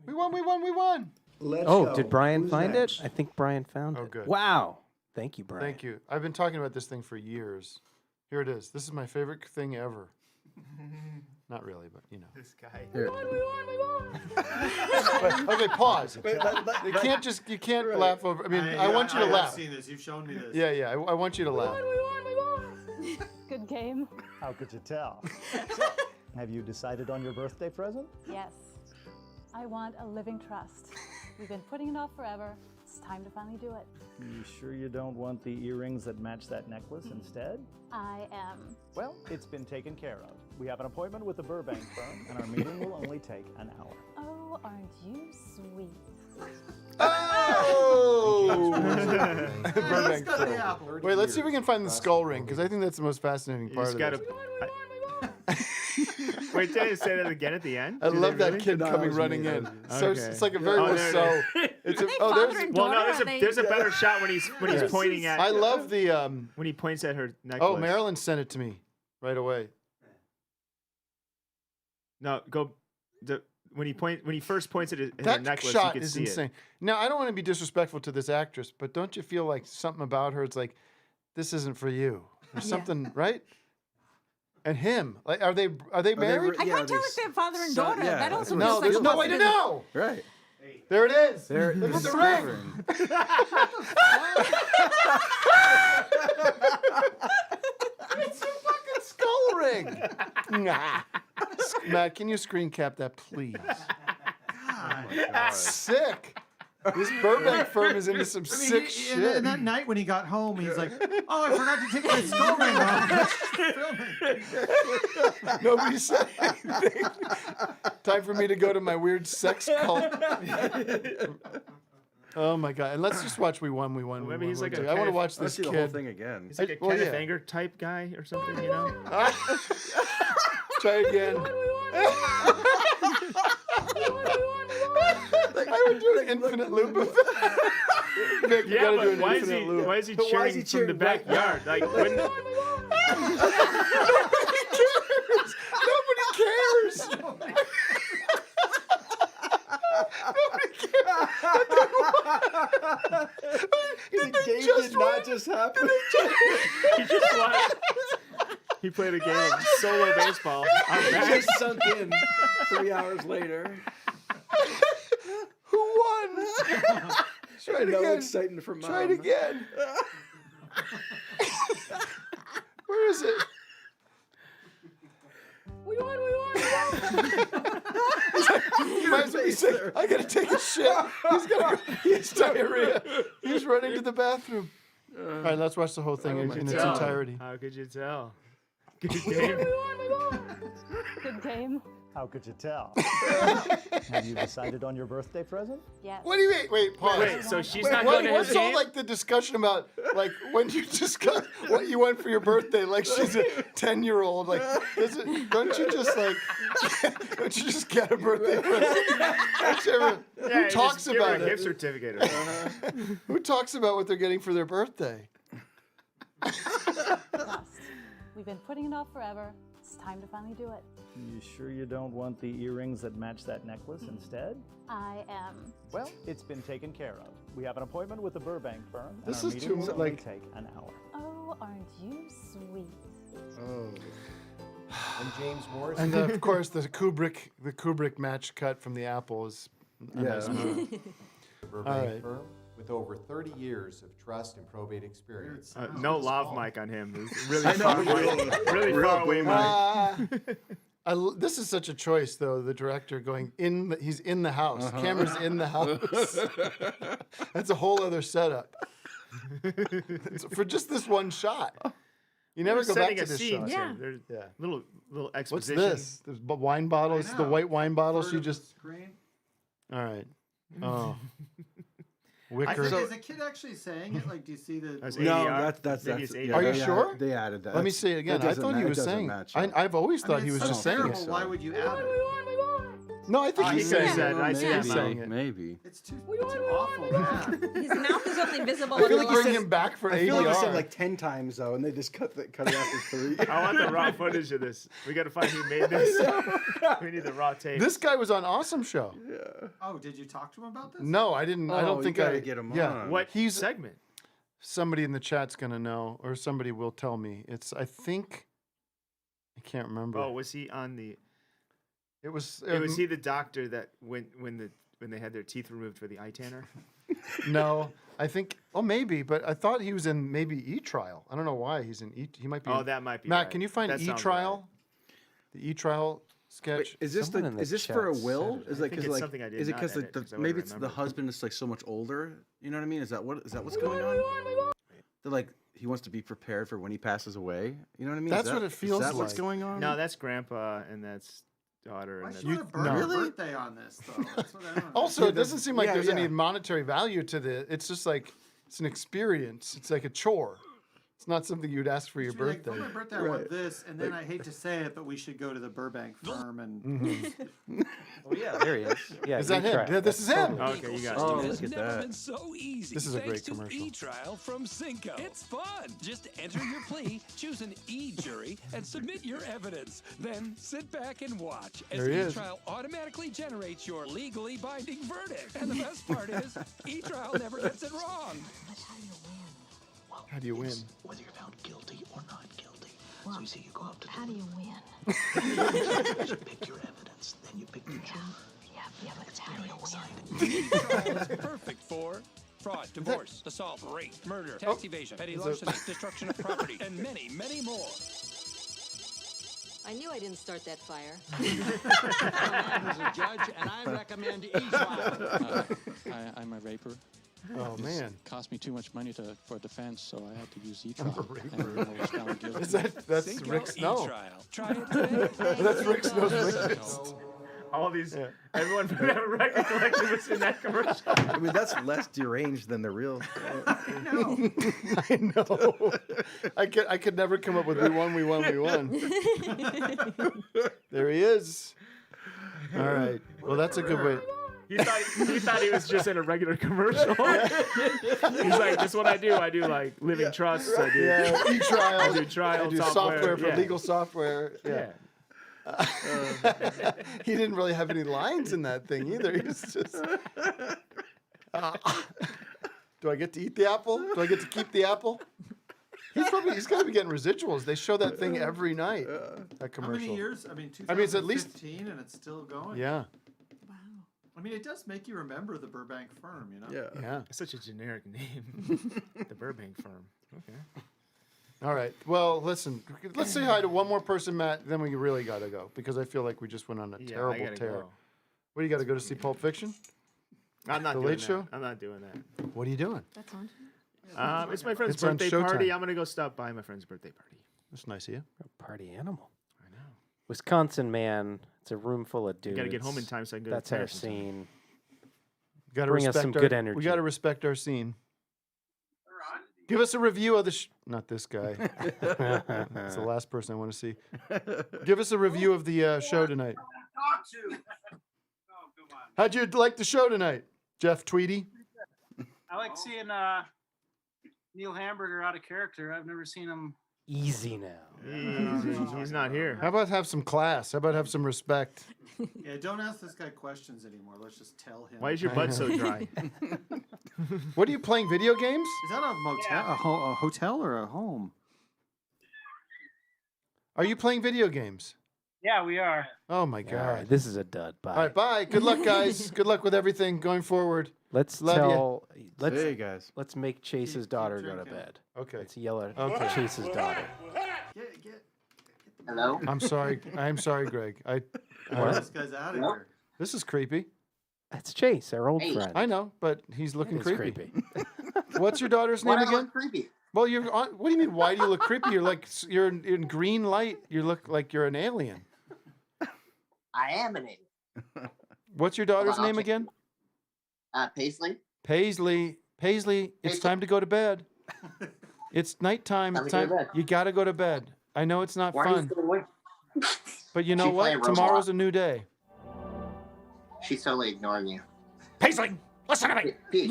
We won, we won, we won. Did Brian find it? I think Brian found it. Oh, good. Wow. Thank you, Brian. Thank you. I've been talking about this thing for years. Here it is. This is my favorite thing ever. Not really, but you know. This guy. Here. Okay, pause. You can't laugh over. I mean, I want you to laugh. I've seen this. You've shown me this. Yeah. I want you to laugh. Good game. How could you tell? So, have you decided on your birthday present? Yes. I want a living trust. We've been putting it off forever. It's time to finally do it. You sure you don't want the earrings that match that necklace instead? I am. Well, it's been taken care of. We have an appointment with the Burbank firm, and our meeting will only take an hour. Oh, aren't you sweet? Oh! Burbank got the Film. apple. Wait, let's see if we can find the skull ring because I think that's the most fascinating You part just of gotta. this. Wait, did I say that again at the end? I Did love they that really? kid No, it coming was running me, that in. was me. So Okay. it's like a very Oh, well there it so. is. It's Are they father and Well, no, daughter? there's a better shot when he's pointing at. I love the when he points at her necklace. Oh, Marilyn sent it to me right away. No, go. When he first points at her That necklace, shot you can is see insane. Now, I don't want to be disrespectful to this actress, but don't you feel like something about her? It's like, this isn't for you, or something, right? And him, like, are they married? I can't tell if they're father and daughter. That also No, feels there's like no way to know. Right. There it is. There, Look at he's the ring. discovering. It's a fucking skull ring. Nah. Matt, can you screen cap that, please? God. Sick. This Burbank firm is into some sick shit. And that night when he got home, he's like, "Oh, I forgot to take my skull ring off." Nobody said anything. Time for me to go to my weird sex cult. Oh my god! And let's just watch We Won. Maybe he's like I want to watch I this see the kid. whole thing again. He's like a Well, Kenneth yeah. Anger type guy or something, you know? Try again. I would do an infinite loop of that. Vic, you Yeah, gotta but do an why is infinite he loop. why is he But why cheering is he from cheering the right backyard? Like when Nobody cares. The game did not just happen. he just he played a game of solo baseball. It just sunk in 3 hours later. Who won? Try it No again. excitement from Mom. Try it again. Where is it? We won. He might as well be saying, I gotta take a shit. He's gonna go. He has diarrhea. He's running to the bathroom. All right, let's watch the whole thing in its entirety. How could you tell? Good game. Good game. How could you tell? Have you decided on your birthday present? Yes. What do you mean? Wait, pause. Wait, so she's not going to his What's all game? like the discussion about like when you discuss what you want for your birthday? Like she's a 10-year-old. Like, don't you just get a birthday present? Who talks about a it? gift certificate or something. Who talks about what they're getting for their birthday? Trust. We've been putting it off forever. It's time to finally do it. You sure you don't want the earrings that match that necklace instead? I am. Well, it's been taken care of. We have an appointment with the Burbank firm, and This our is meeting too, will only like- take an hour. Oh, aren't you sweet? Oh. And James Morris. And of course, the Kubrick match cut from the Apple is a nice move. Burbank All right. firm with over 30 years of trust and probate experience. No lav mic on him. It's really I know, far away. real Far away mic. This is such a choice, though. The director going in, he's in the house. Camera's in the house. That's a whole other setup. For just this one shot. You never go back Setting to a this scene, shot. Tim. There's little What's exposition. this? There's wine bottles. The white wine bottles. You just. Screen. All right. Oh. I Wicker. think, is the kid actually saying it? Like, do you see the? That's No, ADR. that's Maybe it's ADR. Are you they sure? They added that. Let me say it again. That I doesn't thought he ma- it was doesn't saying. match I, up. I've always thought he it's was so just saying terrible. it. Why would you add it? No, I think I he's think he saying said- it. I see him He's saying it. Maybe. It's too awful. Bad. His mouth is only visible. I feel on like the bring last- him back for I feel like he said ADR. like 10 times though, and they just cut it after 3. I want the raw footage of this. We got to find who made this. We need the raw tape. This guy was on Awesome Show. Oh, did you talk to him about this? No, I didn't. I Oh, don't you think gotta I get him Yeah, on. What he's segment? somebody in the chat's gonna know, or somebody will tell me. It's. I think. I can't remember. Oh, was he on the? It was. Was he the doctor that when they had their teeth removed for the eye tanner? No, I think. Oh, maybe, but I thought he was in maybe E-Trial. I don't know why he's in E. He might be. Oh, in- that might be. Matt, right. can you find That sounds E-Trial? The E-Trial sketch. Wait, is this Someone in the is this for a chat will? said it. Is I like think because it's like something I did is it not because edit, 'cause I maybe would've it's the remembered. husband is like so much older? You know what I mean? Is that what's going on? They're like he wants to be prepared for when he passes away. You know what I mean? That's Is what that- it feels Is that what's like. going on? No, that's grandpa and that's daughter. Why And should that's, I burn your Really? birthday on this though? That's what I don't know. Also, Yeah, it doesn't seem like yeah, there's yeah. any monetary value to the. It's just like it's an experience. It's like a chore. It's not something you'd ask for your Should be like, birthday. for my birthday, I want this, and then I hate to say it, but we should go to the Burbank firm and. Oh yeah, there he is. Yeah, Is that him? E-Trial. Yeah, this is him. Okay, you got it. Oh, Look look at never that. been so easy. This is a thanks great commercial. To e-trial from Cinco. It's fun. Just enter your plea, choose an e-jury, and submit your evidence. Then sit back and watch as There he is. e-trial automatically generates your legally binding verdict. And the best part is, e-trial never gets it wrong. How do you win? Whether you're found guilty or not guilty. So you see, you go up to How do you win? you pick your evidence, then you pick the jury. Yeah, but how do you E-trial is perfect for fraud, divorce, assault, rape, murder, tax evasion, petty larceny, destruction of property, and many, many more. I knew I didn't start that fire. I'm a judge, and I recommend e-trial. I'm a raper. Oh, man. It cost me too much money for defense, so I had to use I'm e-trial. a raper. And I was found guilty. That's Cinco Rick Snow. E-trial. Try it today. That's Rick Snow's rapist. All these, everyone from that record collection was in that commercial. I mean, that's less deranged than the real. I know. I could never come up with we won. There he is. All right. Well, that's a good way. He thought he was just in a regular commercial. He's like, this is what I do. I do like living trusts. I do e-trial. I do trial I do software for yeah. legal software. Yeah. He didn't really have any lines in that thing either. He was just. Do I get to eat the apple? Do I get to keep the apple? He's got to be getting residuals. They show that thing every night. That How commercial. many years? I mean, it's at least 2015 and it's still going. Yeah. I mean, it does make you remember the Burbank firm, you know? Yeah. It's such a generic name. The Burbank firm. Okay. All right. Well, listen. Let's say hi to one more person, Matt. Then we really got to go because I feel like we just went on a I terrible gotta tear. go. What do you got to go to see Pulp Fiction? I'm not The doing Late that. Show? I'm not doing that. What are you doing? That's on. It's my friend's It's on birthday Showtime. party. I'm gonna go stop by my friend's birthday party. That's nice of you. A party animal. I know. Wisconsin man. It's a room full of dudes. You gotta get home in time so I can go to That's our tennis in time. scene. Gotta Bring us respect some our, good energy. We got to respect our scene. Give us a review of the. Not this guy. That's the last person I want to see. Give us a review of the show tonight. Talk to. Oh, come on. How'd you like the show tonight, Jeff Tweedy? I like seeing Neil Hamburger out of character. I've never seen him. Easy now. He's not here. How about have some class? How about have some respect? Yeah, don't ask this guy questions anymore. Let's just tell him. Why is your butt so dry? What are you playing? Video games? Is that a motel, a hotel, or a home? Are you playing video games? Yeah, we are. Oh my All God! right, this is a dud. Bye. All right, bye. Good luck, guys. Good luck with everything going forward. Let's Love ya. tell. Let's Hey, guys. let's make Chase's daughter go to drinking. bed. Okay. Let's yell at Okay. Chase's daughter. Hello? I'm sorry. I'm sorry, Greg. This guy's out of here. This is creepy. That's Chase, our old Hey. friend. I know, but he's looking That is creepy. What's your daughter's Why name do I look again? creepy? Well, you're on. What do you mean? Why do you look creepy? You're like you're in green light. You look like you're an alien. I am an alien. What's your daughter's I'll name check- again? Paisley. Paisley. Paisley. It's time to go to bed. It's nighttime. Time It's to go to time. bed. You gotta go to bed. I know it's not Why are you fun, still awake? but you know She what? playing Tomorrow's Roblox. a new day. She's totally ignoring you. Paisley, listen to me. Pete,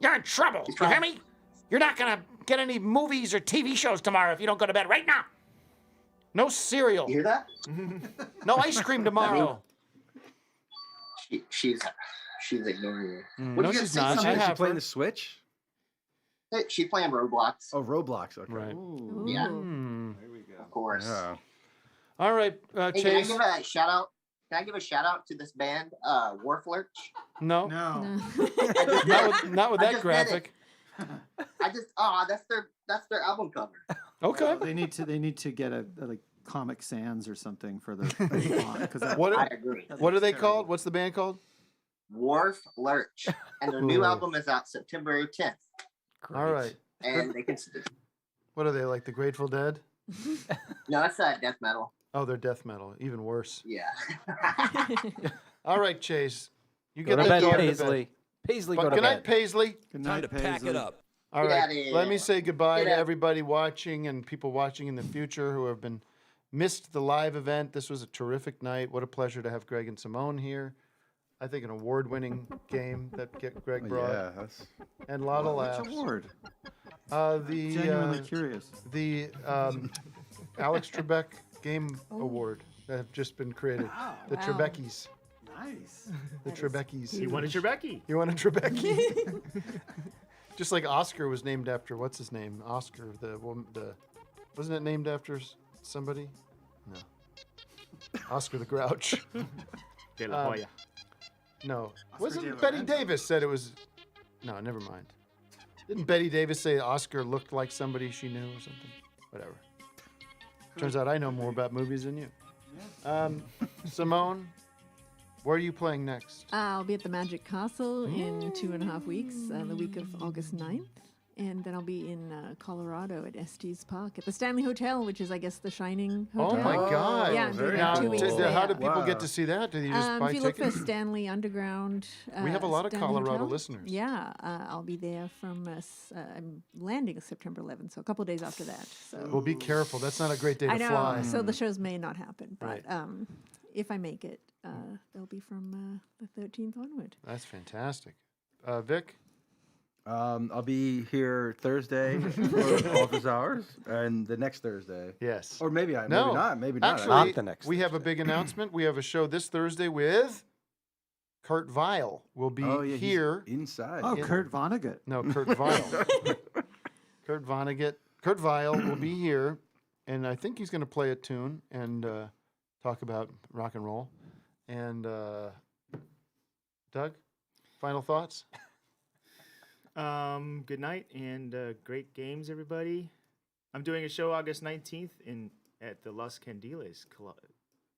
You're in trouble. You hear me? You're not gonna get any movies or TV shows tomorrow if you don't go to bed right now. No cereal. you hear that? No ice cream tomorrow. She's ignoring you. Mm, What no, did you she's say? not. Something? I Is she have playing her. the Switch? She's playing Roblox. Oh, Roblox. Okay. Right. Yeah, Hmm. There we go. of course. Yeah. All right, Hey, can I Chase. give a shout out? Can I give a shout out to this band, Wharf Lurch? No, No. not with I that just did graphic. That's their album cover. Okay. They need to get a like Comic Sans or something for the font, because that, What? I agree. What are they terrible. called? What's the band called? Wharf Lurch, and their new Ooh. album is out September 10th. All right. And they can. What are they, like the Grateful Dead? No, that's death metal. Oh, they're death metal. Even worse. Yeah. All right, Chase. You Go get to that bed, daughter to Paisley. Paisley, go to Good night, bed. Paisley. Good Time night, to pack Paisley. it up. All Get right. outta here. Let me say goodbye Get to out. everybody watching and people watching in the future who have been missed the live event. This was a terrific night. What a pleasure to have Gregg and Simone here. I think an award-winning game that Gregg brought. Yeah, that's And a lot of laughs. Which award? The curious. The Alex Trebek Game Award that have just been created. The Wow. Trebekis. Nice. The Trebekis. He won a Trebeki. You won a Trebeki. Just like Oscar was named after what's his name? Oscar, the woman. Wasn't it named after somebody? No. Oscar the Grouch. De La Hoya. No. Oscar Wasn't de la Betty Renta. Davis said it was? No, never mind. Didn't Betty Davis say Oscar looked like somebody she knew or something? Whatever. Turns out I know more about movies than you. Simone, where are you playing next? I'll be at the Magic Castle in 2.5 weeks, the week of August 9th. And then I'll be in Colorado at Estes Park at the Stanley Hotel, which is, I guess, the Shining Oh Hotel. my God! Yeah, I'm doing Now, 2 weeks there. how do people get to see that? Do you just buy if you look tickets? for Stanley Underground. We have a lot of Stanley Colorado Hotel. listeners. Yeah, I'll be there from. I'm landing September 11th, so a couple of days after that. So Well, be careful. That's not a great day to I know. fly. So the shows may not happen, but Right. if I make it, they'll be from the 13th onward. That's fantastic. Vic? I'll be here Thursday for office hours, and the next Thursday. Yes. Or maybe No, maybe not. Maybe not. Actually, we have a big announcement. We have a show this Thursday with Kurt Vile. Will be Oh, yeah, he's here inside. Oh, Kurt Vonnegut. No, Kurt Vile. Kurt Vonnegut. Kurt Vile will be here, and I think he's going to play a tune and talk about rock and roll. And Doug, final thoughts? Good night and great games, everybody. I'm doing a show August 19th at the Los Candiles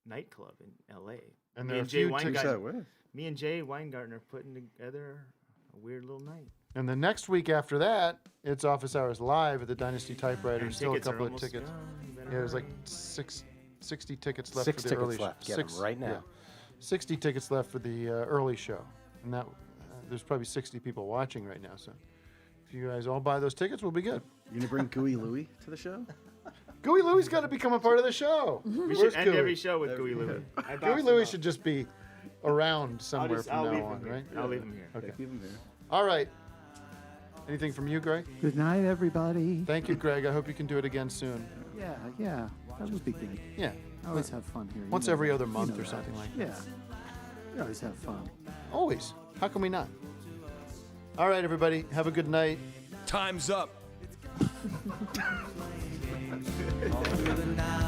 nightclub in LA. And me there are and a Jay few tickets- Who's that Weingartner. Me and Jay Weingartner are putting together a weird little night. And the next week after that, it's Office Hours Live at the Dynasty Typewriter. And Still a tickets are couple of almost tickets. gone. You better Yeah, there's like hurry. 60 tickets left 6 for the tickets early left. show. Get 'em right now. 60 tickets left for the early show. And that there's probably 60 people watching right now. So if you guys all buy those tickets, we'll be good. You gonna bring Gooey Louie to the show? Gooey Louie's got to become a part of the show. We Where's should end Gooey? every show with Gooey Louie. I box Gooey him Louie out. should just be around somewhere I'll from leave now him on, here. right? I'll leave him here. Okay. Yeah, keep him here. All right. Anything from you, Greg? Good night, everybody. Thank you, Greg. I hope you can do it again soon. Yeah, that would be good. Yeah. I always have fun here. Once every other month or something like that. Yeah. We always have fun. Always. How can we not? All right, everybody. Have a good night. Time's up. All through the night.